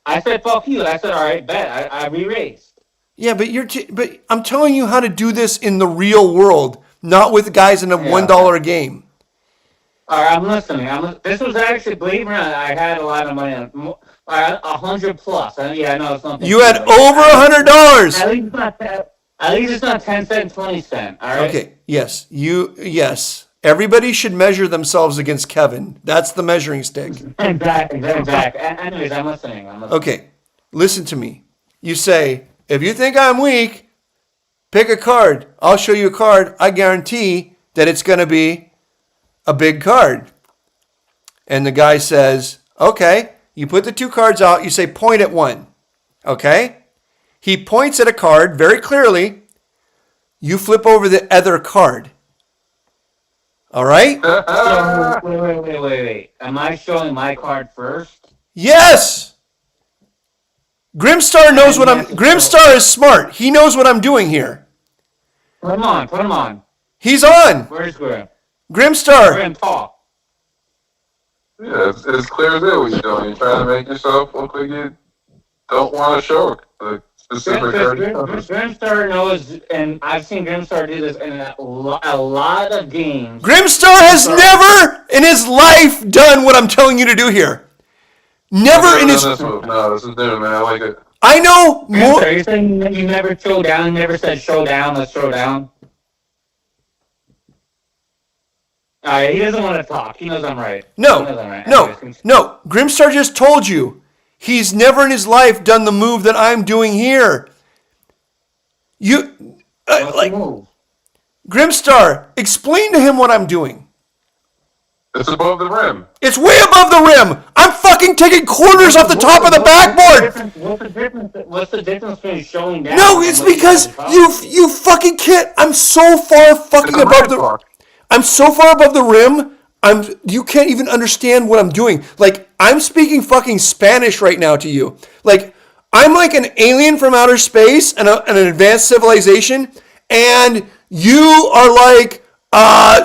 I said, fuck you. I said, all right, bet. I re-raised. Yeah, but but I'm telling you how to do this in the real world, not with guys in a $1 a game. All right, I'm listening. This was actually, believe it or not, I had a lot of money on 100 plus. I know it's not. You had over $100. At least it's not 10 cent, 20 cent. All right. Okay. Yes. Yes. Everybody should measure themselves against Kevin. That's the measuring stick. Exactly. Anyways, I'm listening. Okay. Listen to me. You say, if you think I'm weak, pick a card. I'll show you a card. I guarantee that it's going to be a big card. And the guy says, okay. You put the two cards out. You say, point at one. Okay? He points at a card very clearly. You flip over the other card. All right? So, wait. Am I showing my card first? Yes! Grimstar knows what I'm... Grimstar is smart. He knows what I'm doing here. Put him on. He's on. Where's Grim? Grimstar. Grim, talk. Yeah, it's clear as day what you're doing. You're trying to make yourself look like you don't want to show a specific card. Grimstar knows, and I've seen Grimstar do this in a lot of games. Grimstar has never in his life done what I'm telling you to do here. Never in his... No, this is different, man. I like it. I know more... Grimstar, you're saying that you never show down, you never said show down, let's throw down? Alright, he doesn't want to talk. He knows I'm right. No. Anyways, Grimstar just told you. He's never in his life done the move that I'm doing here. You... what's the move? Grimstar, explain to him what I'm doing. It's above the rim. It's way above the rim. I'm fucking taking corners off the top of the backboard. What's the difference between showing down? No, it's because you fucking can't. I'm so far fucking above the... I'm so far above the rim. You can't even understand what I'm doing. Like, I'm speaking fucking Spanish right now to you. Like, I'm like an alien from outer space and an advanced civilization, and you are like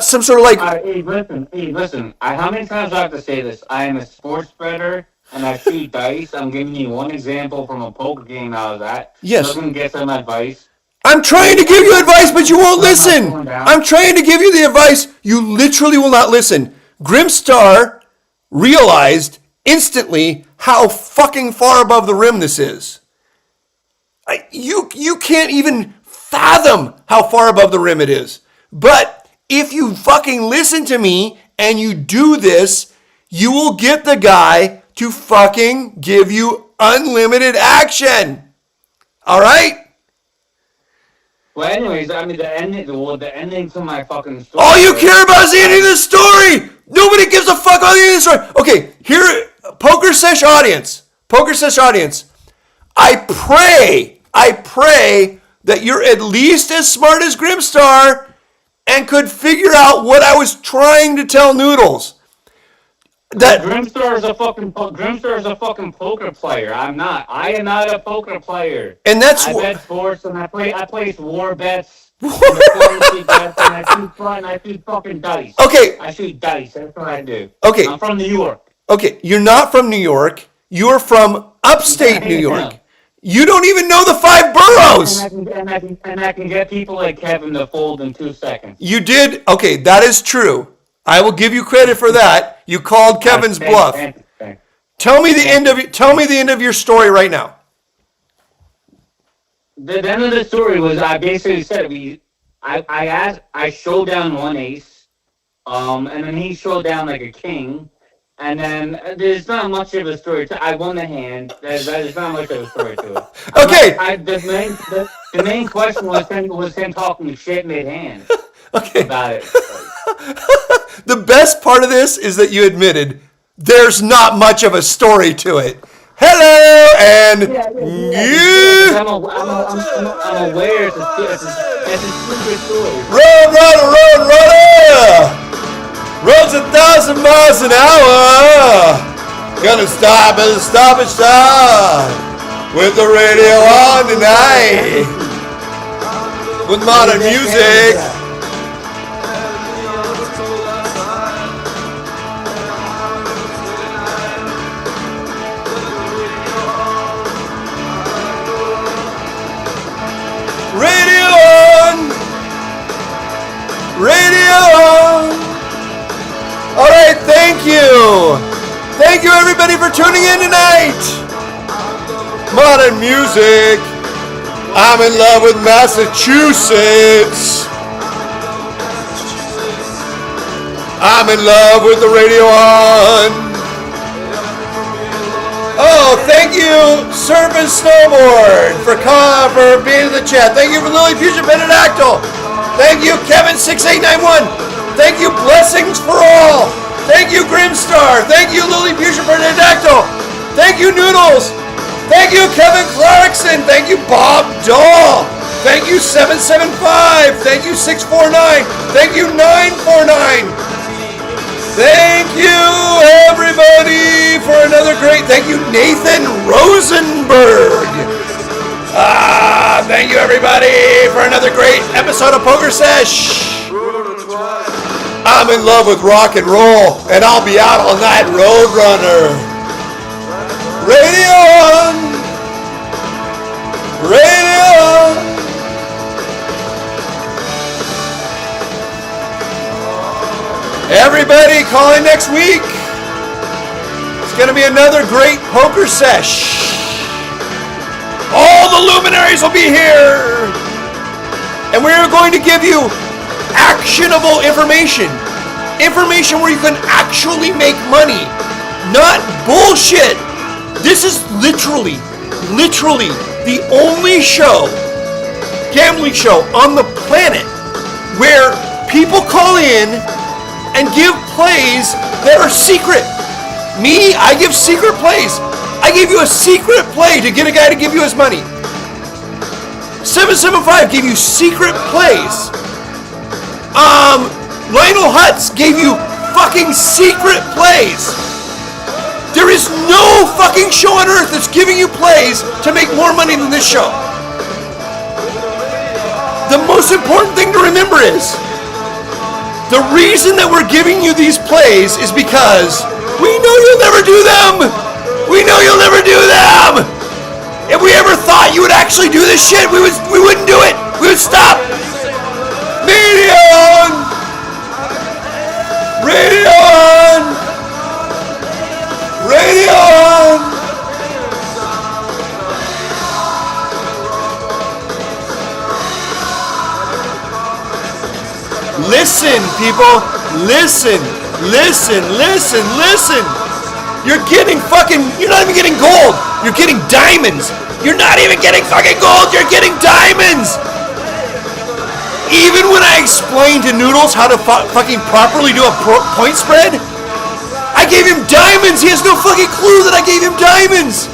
some sort of like... Hey, listen. How many times do I have to say this? I am a sports bettor. and I shoot dice. I'm giving you one example from a poker game I was at. Yes. Looking to get some advice. I'm trying to give you advice, but you won't listen. Going down. I'm trying to give you the advice. You literally will not listen. Grimstar realized instantly how fucking far above the rim this is. You can't even fathom how far above the rim it is. But if you fucking listen to me and you do this, you will get the guy to fucking give you unlimited action. All right? Well, anyways, I mean, the ending to my fucking story. All you care about is the ending of the story. Nobody gives a fuck about the ending of the story. Okay, here, Pokersesh audience. I pray that you're at least as smart as Grimstar and could figure out what I was trying to tell Noodles. That Grimstar is a fucking poker player. I am not a poker player. And that's I what bet sports and I place war bets. And I shoot fucking dice. Okay. I shoot dice. That's what I do. Okay. I'm from New York. Okay, you're not from New York. You're from upstate New York. You don't even know the 5 boroughs. And I can get people like Kevin to fold in 2 seconds. You did. Okay, that is true. I will give you credit for that. You called Kevin's bluff. Tell me the end of your story right now. The end of the story was I basically said I showed down 1 ace, and then he showed down like a king, and then there's not much of a story to. I won the hand. There's not much of a story to it. Okay. The main question was him talking shit mid-hand. Okay. About it. The best part of this is that you admitted there's not much of a story to it. Hello and you. I'm aware it's a stupid story. Road runner. Runs 1,000 miles an hour. Gonna stop at the stoppage sign with the radio on tonight. With modern music. Radio on! Alright, thank you! Thank you everybody for tuning in tonight! Modern music! I'm in love with Massachusetts! I'm in love with the radio on! Oh, thank you, Surf and Snowboard, for being in the chat. Thank you for Lily Fusion Benedactyl. Thank you, Kevin6891. Thank you, Blessings for All. Thank you, Grimstar. Thank you, Lily Fusion Benedactyl. Thank you, Noodles. Thank you, Kevin Clarkson. Thank you, Bob Dahl. Thank you, 775. Thank you, 649. Thank you, 949. Thank you, everybody, for another great. Thank you, Nathan Rosenberg. Thank you, everybody, for another great episode of Pokersesh. I'm in love with rock and roll, and I'll be out all night, Roadrunner. Radio on. Radio on. Everybody calling next week. It's going to be another great Pokersesh. All the luminaries will be here. And we're going to give you actionable information. Information where you can actually make money. Not bullshit. This is literally the only gambling show on the planet where people call in and give plays that are secret. Me, I give secret plays. I gave you a secret play to get a guy to give you his money. 775 gave you secret plays. Lionel Hutz gave you fucking secret plays. There is no fucking show on earth that's giving you plays to make more money than this show. The most important thing to remember is the reason that we're giving you these plays is because we know you'll never do them. We know you'll never do them! If we ever thought you would actually do this shit, we wouldn't do it! We would stop! Medium! Radio on! Radio on! Listen, people! Listen! Listen! Listen! Listen! You're getting fucking... You're not even getting gold! You're getting diamonds! You're not even getting fucking gold! You're getting diamonds! Even when I explained to Noodles how to fucking properly do a point spread, I gave him diamonds! He has no fucking clue that I gave him diamonds!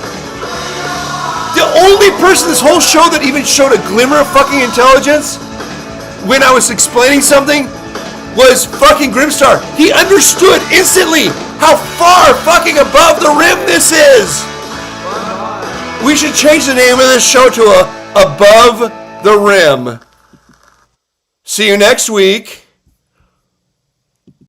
The only person this whole show that even showed a glimmer of fucking intelligence when I was explaining something was fucking Grimstar. He understood instantly how far fucking above the rim this is. We should change the name of this show to Above the Rim. See you next week.